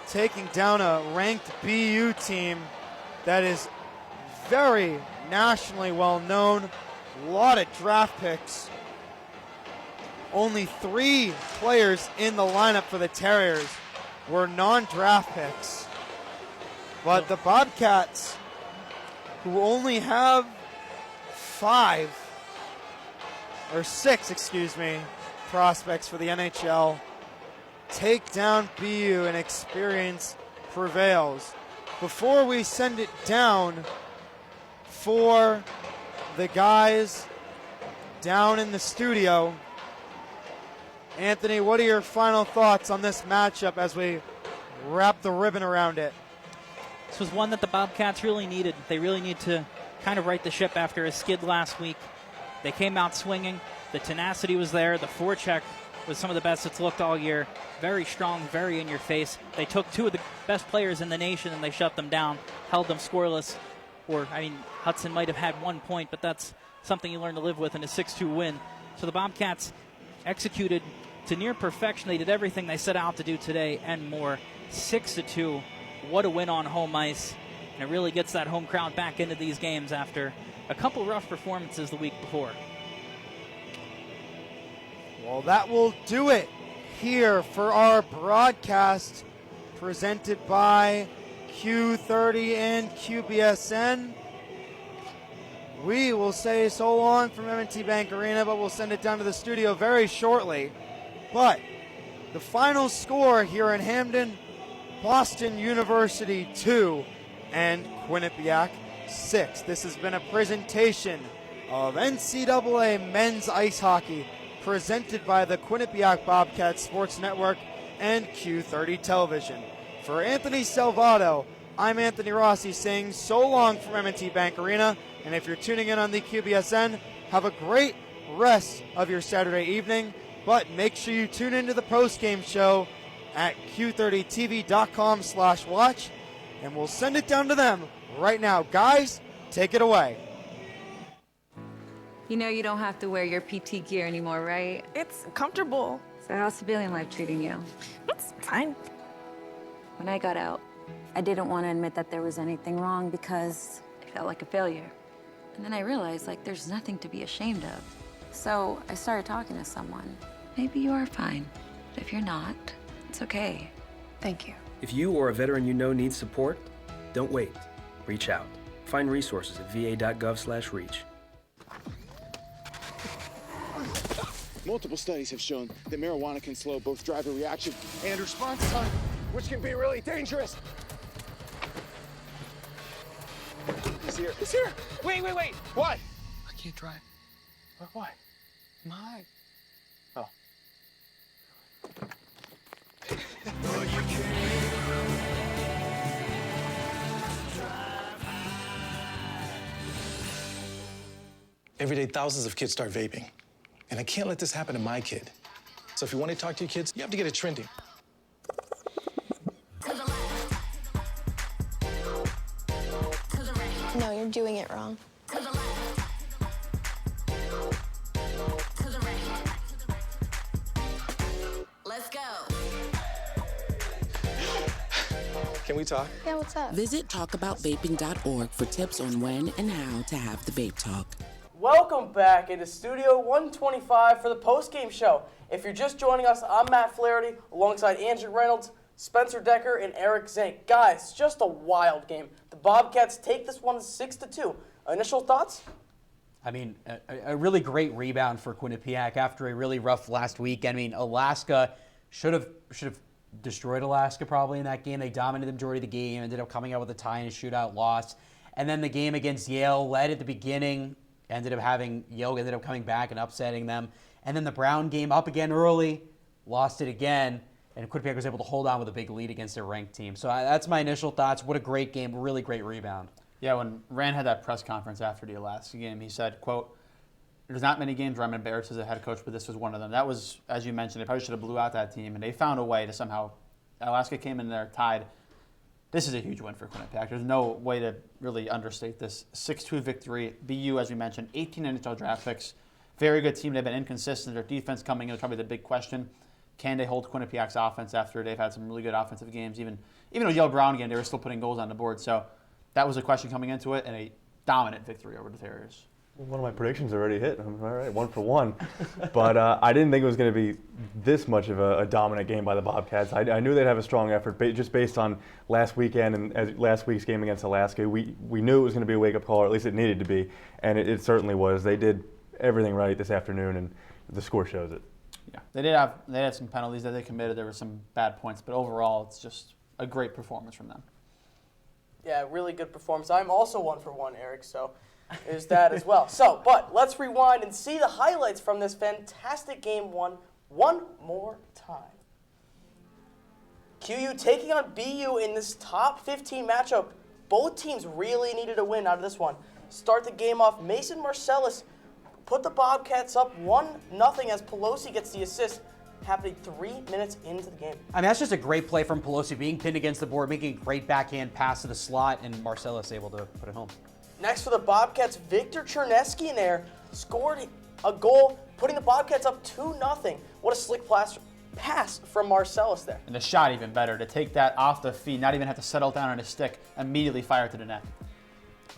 Taking down a ranked BU team that is very nationally well known. A lot of draft picks. Only 3 players in the lineup for the Terriers were non-draft picks. But the Bobcats, who only have 6 prospects for the NHL, take down BU and experience prevails. Before we send it down for the guys down in the studio, Anthony, what are your final thoughts on this matchup as we wrap the ribbon around it? This was one that the Bobcats really needed. They really need to kind of right the ship after a skid last week. They came out swinging. The tenacity was there. The forecheck was some of the best it's looked all year. Very strong, very in your face. They took two of the best players in the nation and they shut them down, held them scoreless. Hudson might have had 1 point, but that's something you learn to live with in a 6-2 win. So the Bobcats executed to near perfection. They did everything they set out to do today and more. 6-2. What a win on home ice. And it really gets that home crowd back into these games after a couple rough performances the week before. Well, that will do it here for our broadcast presented by Q30 and QBSN. We will say so long from M&T Bank Arena, but we'll send it down to the studio very shortly. But the final score here in Hamden, Boston University 2 and Quinnipiac 6. This has been a presentation of NCAA men's ice hockey presented by the Quinnipiac Bobcats Sports Network and Q30 Television. For Anthony Salvato, I'm Anthony Rossi saying so long from M&T Bank Arena. And if you're tuning in on the QBSN, have a great rest of your Saturday evening. But make sure you tune into the postgame show at q30tv.com/watch. And we'll send it down to them right now. Guys, take it away. You know you don't have to wear your PT gear anymore, right? It's comfortable. So how's civilian life treating you? It's fine. When I got out, I didn't want to admit that there was anything wrong because I felt like a failure. And then I realized, there's nothing to be ashamed of. So I started talking to someone. Maybe you are fine, but if you're not, it's okay. Thank you. If you or a veteran you know needs support, don't wait. Reach out. Find resources at va.gov/reach. Multiple studies have shown that marijuana can slow both driver reaction and response time, which can be really dangerous. He's here. He's here. Wait. What? I can't drive. Why? My. Oh. Every day, thousands of kids start vaping. And I can't let this happen to my kid. So if you want to talk to your kids, you have to get it trending. No, you're doing it wrong. Let's go. Can we talk? Yeah, what's up? Visit talkaboutvaping.org for tips on when and how to have the vape talk. Welcome back into Studio 125 for the postgame show. If you're just joining us, I'm Matt Flaherty alongside Andrew Reynolds, Spencer Decker, and Eric Zank. Guys, just a wild game. The Bobcats take this one 6-2. Initial thoughts? A really great rebound for Quinnipiac after a really rough last week. Alaska should have destroyed Alaska probably in that game. They dominated the majority of the game, ended up coming out with a tie and a shootout loss. And then the game against Yale led at the beginning. Yale ended up coming back and upsetting them. And then the Brown game up again early, lost it again, and Quinnipiac was able to hold on with a big lead against their ranked team. So that's my initial thoughts. What a great game, really great rebound. Yeah, when Rand had that press conference after the Alaska game, he said, quote, "There's not many games where I'm embarrassed as a head coach, but this was one of them." That was, as you mentioned, they probably should have blew out that team, and they found a way to somehow, Alaska came in there tied. This is a huge win for Quinnipiac. There's no way to really understate this. 6-2 victory. BU, as we mentioned, 18 NHL draft picks. Very good team. They've been inconsistent. Their defense coming in is probably the big question. Can they hold Quinnipiac's offense after they've had some really good offensive games? Even a Yale Brown game, they were still putting goals on the board. So that was a question coming into it, and a dominant victory over the Terriers. One of my predictions already hit. I'm all right, 1 for 1. But I didn't think it was going to be this much of a dominant game by the Bobcats. I knew they'd have a strong effort, just based on last weekend and last week's game against Alaska. We knew it was going to be a wake-up call, or at least it needed to be, and it certainly was. They did everything right this afternoon, and the score shows it. Yeah, they had some penalties that they committed. There were some bad points, but overall, it's just a great performance from them. Yeah, really good performance. I'm also 1 for 1, Eric, so there's that as well. So, but let's rewind and see the highlights from this fantastic game one more time. QU taking on BU in this top 15 matchup. Both teams really needed a win out of this one. Start the game off, Mason Marcellus put the Bobcats up 1-0 as Pelosi gets the assist, happening 3 minutes into the game. I mean, that's just a great play from Pelosi, being pinned against the board, making a great backhand pass to the slot, and Marcellus able to put it home. Next for the Bobcats, Victor Chernesky in there scored a goal, putting the Bobcats up 2-0. What a slick pass from Marcellus there. And the shot even better, to take that off the feet, not even have to settle down on his stick, immediately fire to the net.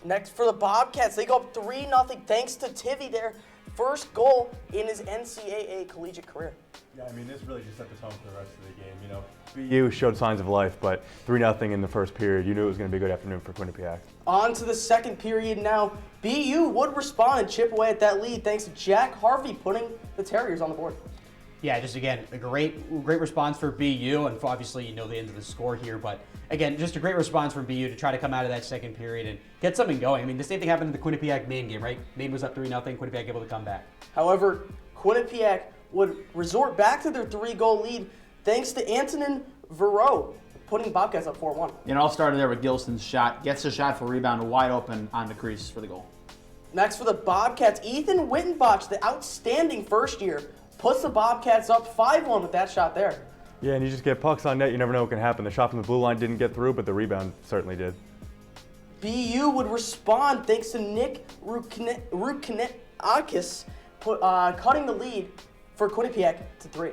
Next for the Bobcats, they go up 3-0 thanks to Tivy there. First goal in his NCAA collegiate career. Yeah, I mean, this really just set the tone for the rest of the game. You know, BU showed signs of life, but 3-0 in the first period. You knew it was going to be a good afternoon for Quinnipiac. On to the second period now. BU would respond and chip away at that lead thanks to Jack Harvey putting the Terriers on the board. Yeah, just again, a great response for BU, and obviously you know the end of the score here, but again, just a great response from BU to try to come out of that second period and get something going. I mean, the same thing happened in the Quinnipiac Maine game, right? Maine was up 3-0, Quinnipiac able to come back. However, Quinnipiac would resort back to their 3-goal lead thanks to Antonin Verreau putting Bobcats up 4-1. It all started there with Gilson's shot. Gets a shot for rebound wide open on the crease for the goal. Next for the Bobcats, Ethan Wyttenbach, the outstanding first year, puts the Bobcats up 5-1 with that shot there. Yeah, and you just get pucks on net, you never know what can happen. The shot from the blue line didn't get through, but the rebound certainly did. BU would respond thanks to Nick Rukinakis cutting the lead for Quinnipiac to 3.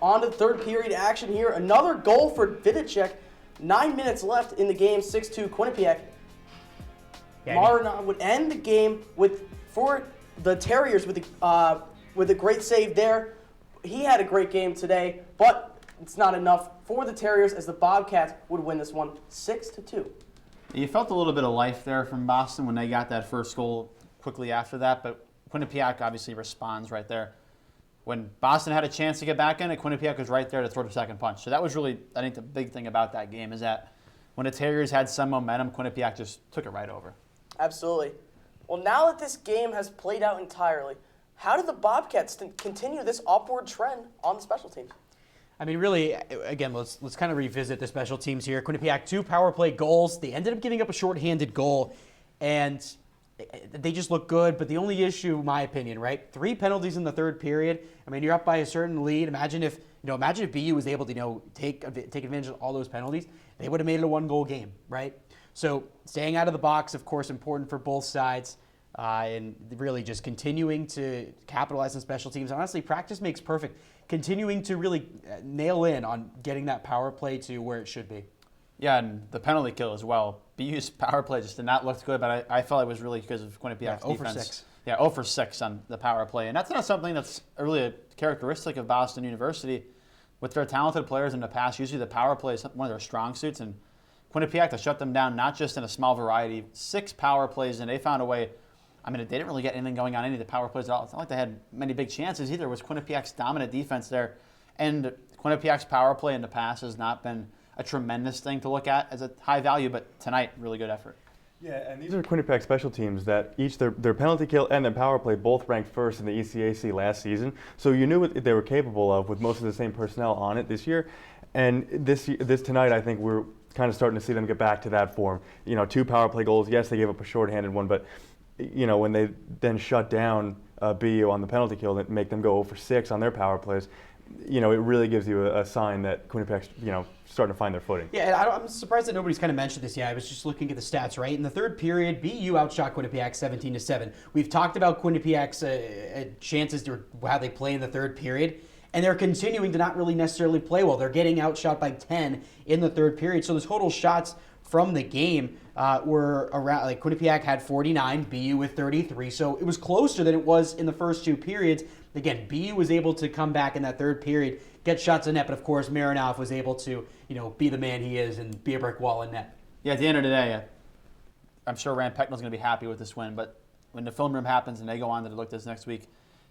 On to the third period action here. Another goal for Vidicek. 9 minutes left in the game, 6-2 Quinnipiac. Marina would end the game for the Terriers with a great save there. He had a great game today, but it's not enough for the Terriers as the Bobcats would win this one 6-2. You felt a little bit of life there from Boston when they got that first goal quickly after that, but Quinnipiac obviously responds right there. When Boston had a chance to get back in it, Quinnipiac was right there to throw the second punch. So that was really, I think, the big thing about that game is that when the Terriers had some momentum, Quinnipiac just took it right over. Absolutely. Well, now that this game has played out entirely, how did the Bobcats continue this upward trend on the special teams? I mean, really, again, let's kind of revisit the special teams here. Quinnipiac, 2 power play goals. They ended up giving up a shorthanded goal, and they just look good. But the only issue, in my opinion, right? 3 penalties in the third period. I mean, you're up by a certain lead. Imagine if BU was able to take advantage of all those penalties. They would have made it a 1-goal game, right? So staying out of the box, of course, important for both sides. And really just continuing to capitalize on special teams. Honestly, practice makes perfect. Continuing to really nail in on getting that power play to where it should be. Yeah, and the penalty kill as well. BU's power play just did not look good, but I felt it was really because of Quinnipiac's defense. 0 for 6. Yeah, 0 for 6 on the power play. And that's not something that's really a characteristic of Boston University. With their talented players in the past, usually the power play is one of their strong suits. And Quinnipiac, to shut them down, not just in a small variety, 6 power plays, and they found a way. I mean, they didn't really get anything going on any of the power plays at all. It's not like they had many big chances either. It was Quinnipiac's dominant defense there. And Quinnipiac's power play in the past has not been a tremendous thing to look at as a high value, but tonight, really good effort. Yeah, and these are Quinnipiac special teams that each their penalty kill and their power play both ranked first in the ECAC last season. So you knew what they were capable of with most of the same personnel on it this year. And this tonight, I think we're kind of starting to see them get back to that form. 2 power play goals. Yes, they gave up a shorthanded one, but when they then shut down BU on the penalty kill, that make them go 0 for 6 on their power plays, it really gives you a sign that Quinnipiac's, starting to find their footing. Yeah, and I'm surprised that nobody's kind of mentioned this yet. I was just looking at the stats, right? In the third period, BU outshot Quinnipiac 17-7. We've talked about Quinnipiac's chances to how they play in the third period, and they're continuing to not really necessarily play well. They're getting outshot by 10 in the third period. So the total shots from the game were around, like Quinnipiac had 49, BU with 33. So it was closer than it was in the first 2 periods. Again, BU was able to come back in that third period, get shots in net, but of course Marinoff was able to, be the man he is and be a brick wall in net. Yeah, at the end of the day, I'm sure Rand Pecknell's going to be happy with this win, but when the film room happens and they go on to look at this next week,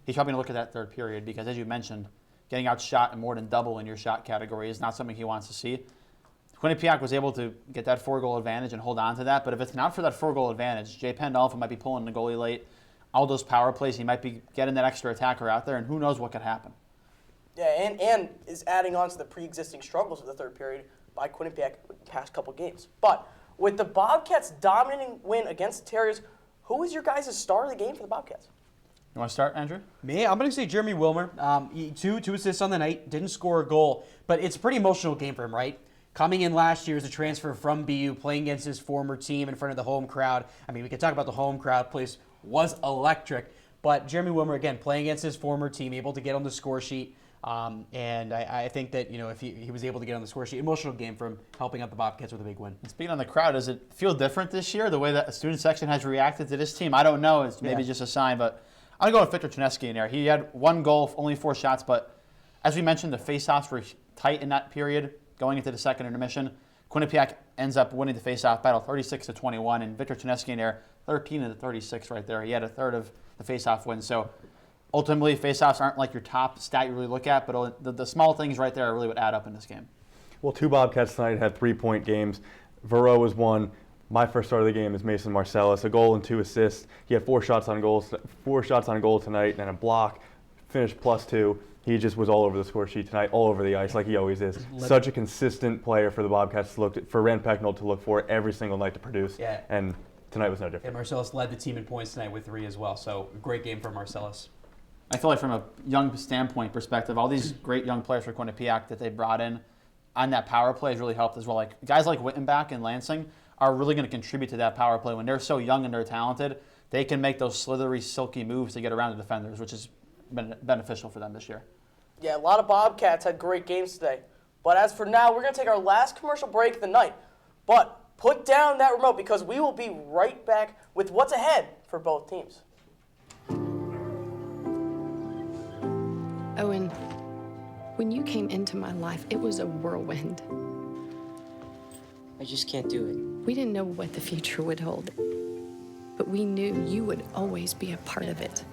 he's probably going to look at that third period because, as you mentioned, getting outshot and more than double in your shot category is not something he wants to see. Quinnipiac was able to get that 4-goal advantage and hold on to that, but if it's not for that 4-goal advantage, Jay Pandolfo might be pulling the goalie late. All those power plays, he might be getting that extra attacker out there, and who knows what could happen. Yeah, and is adding on to the pre-existing struggles of the third period by Quinnipiac the past couple games. But with the Bobcats' dominating win against the Terriers, who is your guys' star of the game for the Bobcats? You want to start, Andrew? Me? I'm going to say Jeremy Wilmer. Two assists on the night, didn't score a goal, but it's a pretty emotional game for him, right? Coming in last year as a transfer from BU, playing against his former team in front of the home crowd. I mean, we could talk about the home crowd. Place was electric. But Jeremy Wilmer, again, playing against his former team, able to get on the score sheet. And I think that, if he was able to get on the score sheet, emotional game for him, helping out the Bobcats with a big win. And speaking on the crowd, does it feel different this year, the way that the student section has reacted to this team? I don't know. It's maybe just a sign, but I'm going to go with Victor Chinesky in there. He had 1 goal, only 4 shots, but as we mentioned, the faceoffs were tight in that period going into the second intermission. Quinnipiac ends up winning the faceoff battle 36-21, and Victor Chinesky in there, 13 of the 36 right there. He had a third of the faceoff wins. So ultimately, faceoffs aren't like your top stat you really look at, but the small things right there are really what add up in this game. Well, 2 Bobcats tonight had 3-point games. Verreau was 1. My first start of the game is Mason Marcellus, a goal and 2 assists. He had 4 shots on goal tonight and a block, finished +2. He just was all over the score sheet tonight, all over the ice like he always is. Such a consistent player for the Bobcats to look for Rand Pecknold to look for every single night to produce. Yeah. And tonight was no different. And Marcellus led the team in points tonight with 3 as well. So great game for Marcellus. I feel like from a young standpoint perspective, all these great young players for Quinnipiac that they brought in on that power play has really helped as well. Like guys like Wyttenbach and Lansing are really going to contribute to that power play. When they're so young and they're talented, they can make those slithery, silky moves to get around the defenders, which has been beneficial for them this year. Yeah, a lot of Bobcats had great games today. But as for now, we're going to take our last commercial break of the night. But put down that remote because we will be right back with what's ahead for both teams. Owen, when you came into my life, it was a whirlwind. I just can't do it. We didn't know what the future would hold, but we knew you would always be a part of it.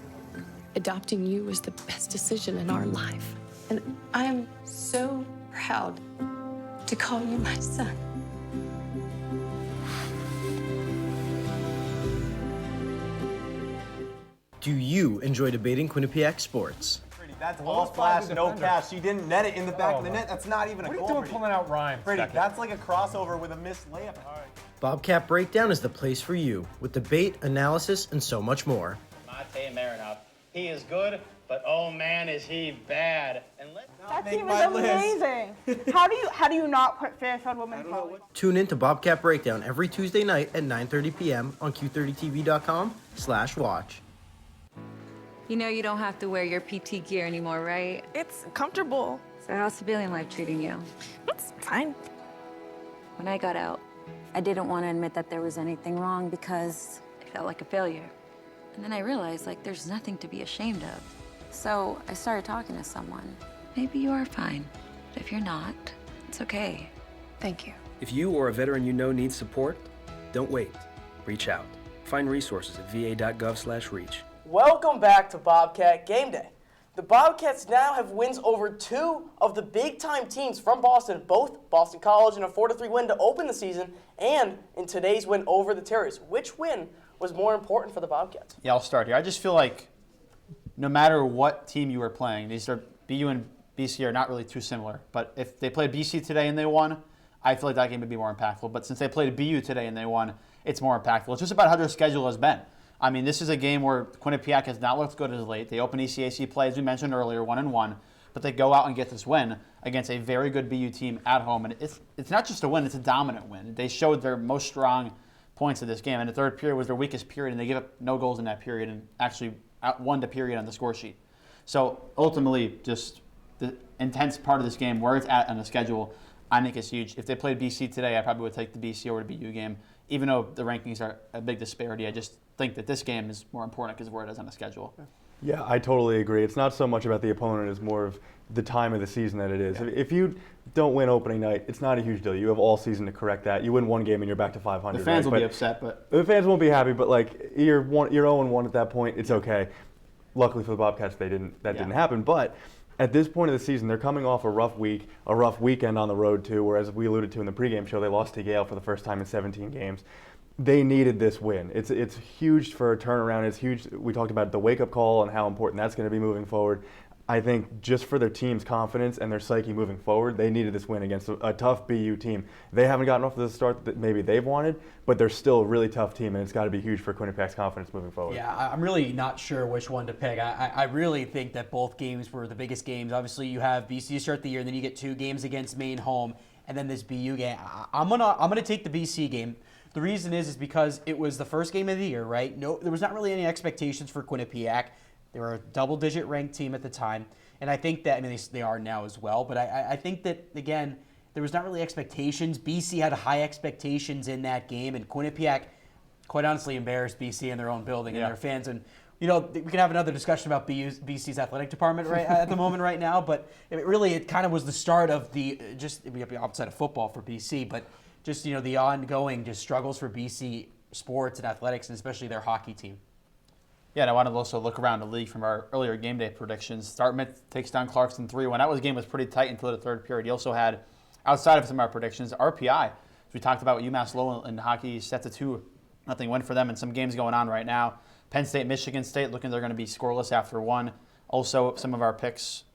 Adopting you was the best decision in our life. And I am so proud to call you my son. Do you enjoy debating Quinnipiac sports? That's all flash, no catch. She didn't net it in the back of the net. That's not even a goal. What are you doing pulling out rhymes? Brady, that's like a crossover with a missed layup. Bobcat Breakdown is the place for you, with debate, analysis, and so much more. Mate Marinov. He is good, but oh man, is he bad. And that team is amazing. How do you not put Fairfield Women's College? Tune in to Bobcat Breakdown every Tuesday night at 9:30 p.m. on Q30TV.com/watch. You know you don't have to wear your PT gear anymore, right? It's comfortable. So how's civilian life treating you? It's fine. When I got out, I didn't want to admit that there was anything wrong because I felt like a failure. And then I realized, there's nothing to be ashamed of. So I started talking to someone. Maybe you are fine. But if you're not, it's okay. Thank you. If you or a veteran you know needs support, don't wait. Reach out. Find resources at va.gov/reach. Welcome back to Bobcat Gameday. The Bobcats now have wins over 2 of the big-time teams from Boston, both Boston College and a 4-3 win to open the season, and in today's win over the Terriers. Which win was more important for the Bobcats? Yeah, I'll start here. I just feel like no matter what team you were playing, these are BU and BC are not really too similar. But if they played BC today and they won, I feel like that game would be more impactful. But since they played BU today and they won, it's more impactful. It's just about how their schedule has been. I mean, this is a game where Quinnipiac has not looked good as of late. They open ECAC play, as we mentioned earlier, 1-1, but they go out and get this win against a very good BU team at home. And it's not just a win, it's a dominant win. They showed their most strong points of this game, and the third period was their weakest period, and they gave up no goals in that period and actually won the period on the score sheet. So ultimately, just the intense part of this game, where it's at on the schedule, I think is huge. If they played BC today, I probably would take the BC over the BU game, even though the rankings are a big disparity. I just think that this game is more important because of where it is on the schedule. Yeah, I totally agree. It's not so much about the opponent, it's more of the time of the season that it is. Yeah. If you don't win opening night, it's not a huge deal. You have all season to correct that. You win one game and you're back to 500. The fans will be upset, but the fans won't be happy. But you're 0-1 at that point. It's okay. Luckily for the Bobcats, didn't happen. But at this point of the season, they're coming off a rough week, a rough weekend on the road too. Whereas we alluded to in the pregame show, they lost to Yale for the first time in 17 games. They needed this win. It's huge for a turnaround. It's huge. We talked about the wake-up call and how important that's going to be moving forward. I think just for their team's confidence and their psyche moving forward, they needed this win against a tough BU team. They haven't gotten off to the start that maybe they've wanted, but they're still a really tough team, and it's got to be huge for Quinnipiac's confidence moving forward. Yeah, I'm really not sure which one to pick. I really think that both games were the biggest games. Obviously, you have BC to start the year, and then you get 2 games against Maine home, and then this BU game. I'm gonna take the BC game. The reason is because it was the first game of the year, right? No, there was not really any expectations for Quinnipiac. They were a double-digit ranked team at the time, and I think that, I mean, they are now as well, but I think that, again, there was not really expectations. BC had high expectations in that game, and Quinnipiac, quite honestly, embarrassed BC in their own building and their fans. And, you know, we can have another discussion about BC's athletic department right at the moment right now, but it kind of was the start of outside of football for BC, but just, you know, the ongoing just struggles for BC sports and athletics, and especially their hockey team. Yeah, and I wanted to also look around the league from our earlier game day predictions. Dartmouth takes down Clarkson 3-1. That game was pretty tight until the third period. You also had, outside of some of our predictions, RPI, as we talked about with UMass Lowell in hockey, set to 2-0 win for them, and some games going on right now. Penn State, Michigan State, looking they're going to be scoreless after 1. Also, some of our picks,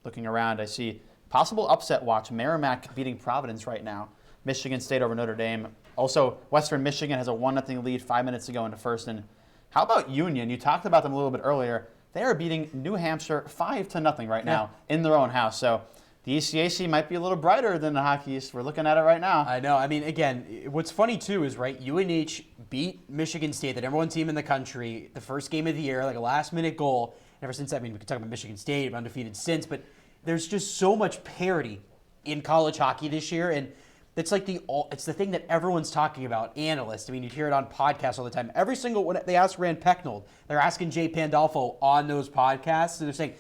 looking around, I see possible upset watch. Merrimack beating Providence right now. Michigan State over Notre Dame. Also, Western Michigan has a 1-0 lead 5 minutes to go into first. And how about Union? You talked about them a little bit earlier. They are beating New Hampshire 5-0 right now in their own house. So the ECAC might be a little brighter than the Hockey East. We're looking at it right now. I know. I mean, again, what's funny too is, right, UNH beat Michigan State, the number 1 team in the country, the first game of the year, like a last-minute goal. And ever since that, I mean, we can talk about Michigan State, undefeated since, but there's just so much parity in college hockey this year, and it's like it's the thing that everyone's talking about, analysts. I mean, you hear it on podcasts all the time. Every single one, they ask Rand Pecknold, they're asking Jay Pandolfo on those podcasts, and they're saying,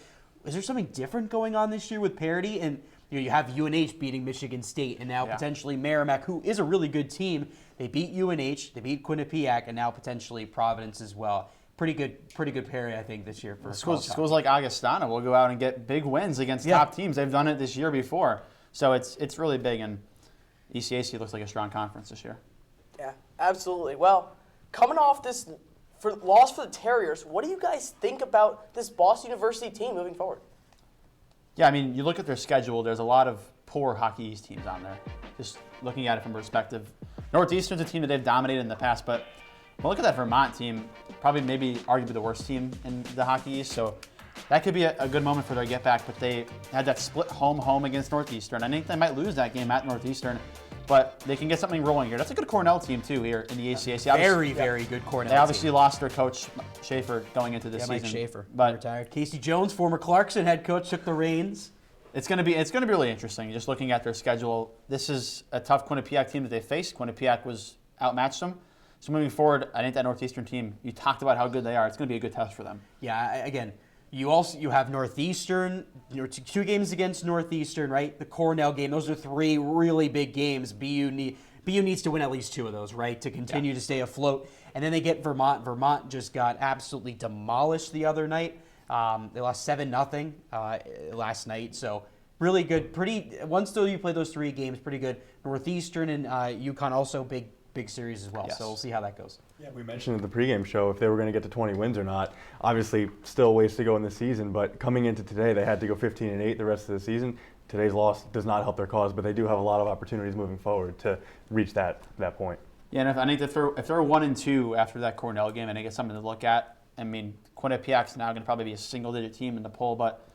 is there something different going on this year with parity? And you have UNH beating Michigan State, and now potentially Merrimack, who is a really good team. They beat UNH, they beat Quinnipiac, and now potentially Providence as well. Pretty good parity, I think, this year for schools like Augustana will go out and get big wins against top teams. They've done it this year before, so it's really big. And ECAC looks like a strong conference this year. Yeah, absolutely. Well, coming off this loss for the Terriers, what do you guys think about this Boston University team moving forward? Yeah, I mean, you look at their schedule, there's a lot of poor Hockey East teams on there. Just looking at it from perspective. Northeastern's a team that they've dominated in the past, but look at that Vermont team, probably maybe arguably the worst team in the Hockey East, so that could be a good moment for their get back, but they had that split home against Northeastern. I think they might lose that game at Northeastern, but they can get something rolling here. That's a good Cornell team, too, here in the ACAC. Very good Cornell team. They obviously lost their coach, Schaefer, going into this season. Mike Schaefer, but retired. Casey Jones, former Clarkson head coach, took the reins. It's going to be really interesting, just looking at their schedule. This is a tough Quinnipiac team that they faced. Quinnipiac was outmatched them. So moving forward, I think that Northeastern team, you talked about how good they are. It's going to be a good test for them. Yeah, again, you have Northeastern, 2 games against Northeastern, right? The Cornell game. Those are 3 really big games. BU needs to win at least 2 of those, right, to continue to stay afloat. And then they get Vermont. Vermont just got absolutely demolished the other night. They lost 7-0 last night. So really good. Once you play those 3 games, pretty good. Northeastern and UConn also big series as well. Yes. So we'll see how that goes. Yeah, we mentioned at the pregame show if they were going to get to 20 wins or not. Obviously, still ways to go in the season, but coming into today, they had to go 15-8 the rest of the season. Today's loss does not help their cause, but they do have a lot of opportunities moving forward to reach that point. Yeah, and I think if they're 1-2 after that Cornell game, I think it's something to look at. I mean, Quinnipiac's now going to probably be a single-digit team in the poll, but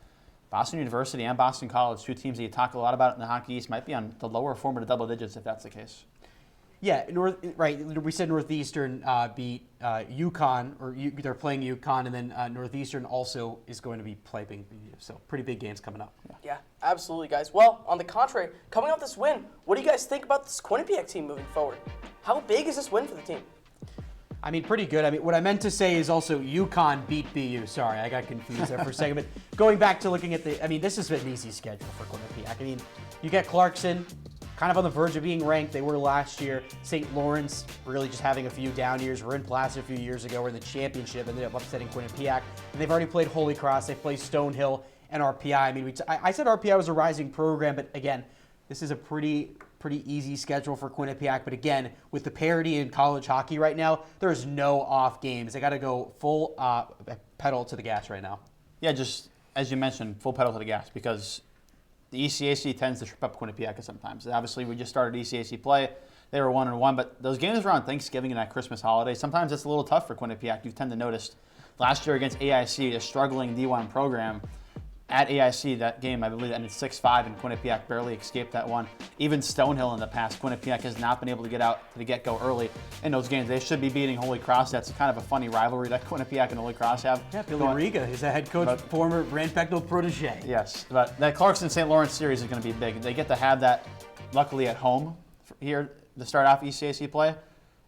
Boston University and Boston College, 2 teams that you talk a lot about in the Hockey East, might be on the lower form of the double digits if that's the case. Yeah, we said Northeastern beat UConn, or they're playing UConn, and then Northeastern also is going to be playing BU. So pretty big games coming up. Yeah, absolutely, guys. Well, on the contrary, coming off this win, what do you guys think about this Quinnipiac team moving forward? How big is this win for the team? I mean, pretty good. I mean, what I meant to say is also UConn beat BU. Sorry, I got confused there for a second. But going back to looking at this is an easy schedule for Quinnipiac. I mean, you get Clarkson, kind of on the verge of being ranked. They were last year. St. Lawrence, really just having a few down years. We're in Placid a few years ago. We're in the championship, ended up upsetting Quinnipiac. And they've already played Holy Cross. They've played Stonehill and RPI. I mean, I said RPI was a rising program, but again, this is a pretty easy schedule for Quinnipiac. But again, with the parity in college hockey right now, there's no off games. They got to go full pedal to the gas right now. Yeah, as you mentioned, full pedal to the gas because the ECAC tends to trip up Quinnipiac sometimes. Obviously, we just started ECAC play. They were 1-1, but those games around Thanksgiving and that Christmas holiday, sometimes it's a little tough for Quinnipiac. You tend to notice last year against AIC, a struggling D1 program, at AIC, that game, I believe, ended 6-5, and Quinnipiac barely escaped that one. Even Stonehill in the past, Quinnipiac has not been able to get out to the get-go early in those games. They should be beating Holy Cross. That's kind of a funny rivalry that Quinnipiac and Holy Cross have. Yeah, Billy Riga is a head coach, former Rand Pecknold protege. Yes, but that Clarkson-St. Lawrence series is going to be big. They get to have that, luckily, at home here to start off ECAC play.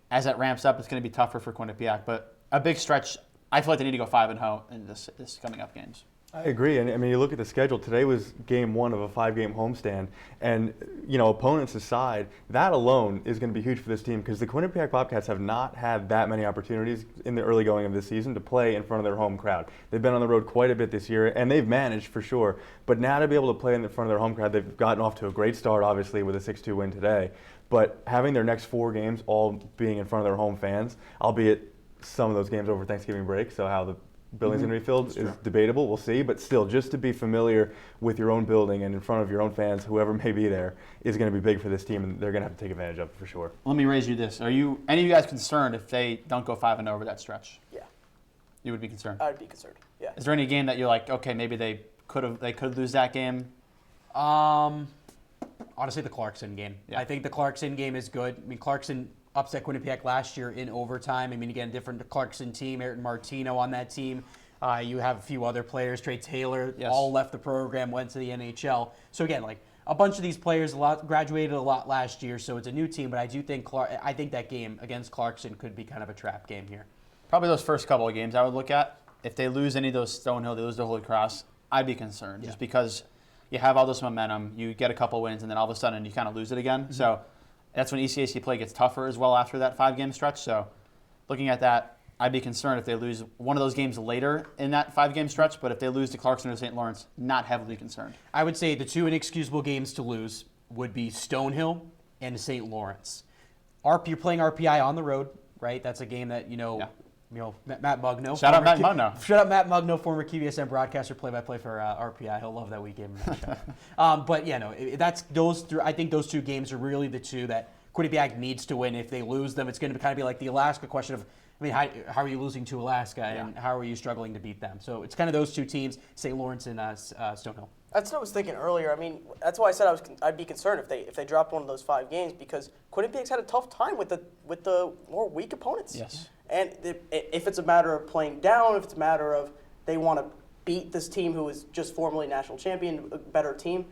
As that ramps up, it's going to be tougher for Quinnipiac, but a big stretch. I feel like they need to go 5-0 in this coming up games. I agree, and I mean, you look at the schedule. Today was game 1 of a 5-game homestand, and opponents aside, that alone is going to be huge for this team because the Quinnipiac Bobcats have not had that many opportunities in the early going of this season to play in front of their home crowd. They've been on the road quite a bit this year, and they've managed for sure. But now to be able to play in front of their home crowd, they've gotten off to a great start, obviously, with a 6-2 win today. But having their next 4 games all being in front of their home fans, albeit some of those games over Thanksgiving break, so how the building's going to be filled is debatable. We'll see. But still, just to be familiar with your own building and in front of your own fans, whoever may be there, is going to be big for this team, and they're going to have to take advantage of it for sure. Let me raise you this. Are you any of you guys concerned if they don't go 5-0 over that stretch? Yeah. You would be concerned? I would be concerned, yeah. Is there any game that you're like, okay, maybe they could lose that game? Honestly, the Clarkson game. Yeah. I think the Clarkson game is good. I mean, Clarkson upset Quinnipiac last year in overtime. I mean, again, different Clarkson team, Ayrton Martino on that team. You have a few other players, Trey Taylor, all left the program, went to the NHL. So again, like a bunch of these players graduated a lot last year, so it's a new team, but I do think I think that game against Clarkson could be kind of a trap game here. Probably those first couple of games I would look at. If they lose any of those Stonehill, they lose to Holy Cross, I'd be concerned just because you have all this momentum, you get a couple wins, and then all of a sudden you kind of lose it again. Mm-hmm. So that's when ECAC play gets tougher as well after that 5-game stretch. So looking at that, I'd be concerned if they lose one of those games later in that 5-game stretch, but if they lose to Clarkson or St. Lawrence, not heavily concerned. I would say the 2 inexcusable games to lose would be Stonehill and St. Lawrence. You're playing RPI on the road, right? That's a game that, Matt Mugno. Shout out Matt Mugno. Shout out Matt Mugno, former QBSN broadcaster, play-by-play for RPI. He'll love that weekend. But that's those. I think those 2 games are really the 2 that Quinnipiac needs to win. If they lose them, it's going to kind of be like the Alaska question of, how are you losing to Alaska, and how are you struggling to beat them? So it's kind of those 2 teams, St. Lawrence and Stonehill. That's what I was thinking earlier. I mean, that's why I said I'd be concerned if they dropped one of those 5 games because Quinnipiac's had a tough time with the more weak opponents. Yes. And if it's a matter of playing down, if it's a matter of they want to beat this team who is just formerly national champion, a better team,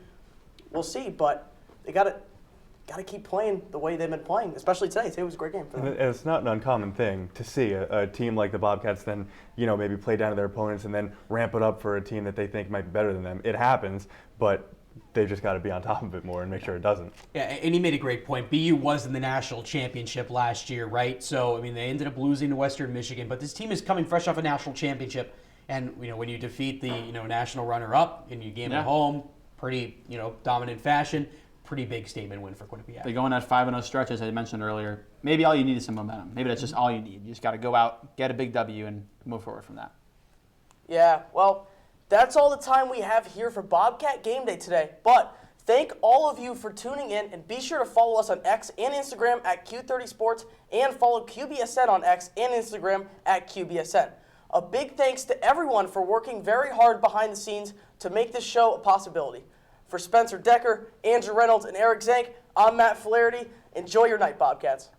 we'll see. But they got to keep playing the way they've been playing, especially today. Today was a great game for them. And it's not an uncommon thing to see a team like the Bobcats then, maybe play down to their opponents and then ramp it up for a team that they think might be better than them. It happens, but they've just got to be on top of it more and make sure it doesn't. Yeah, and he made a great point. BU was in the national championship last year, right? So, I mean, they ended up losing to Western Michigan, but this team is coming fresh off a national championship. And, when you defeat the, national runner-up and you game at home, pretty, dominant fashion, pretty big statement win for Quinnipiac. They go on that 5-0 stretch, as I mentioned earlier. Maybe all you need is some momentum. Maybe that's just all you need. You just got to go out, get a big W, and move forward from that. Yeah, well, that's all the time we have here for Bobcat Game Day today. But thank all of you for tuning in, and be sure to follow us on X and Instagram at Q30Sports, and follow QBSN on X and Instagram at QBSN. A big thanks to everyone for working very hard behind the scenes to make this show a possibility. For Spencer Decker, Andrew Reynolds, and Eric Zank, I'm Matt Flaherty. Enjoy your night, Bobcats.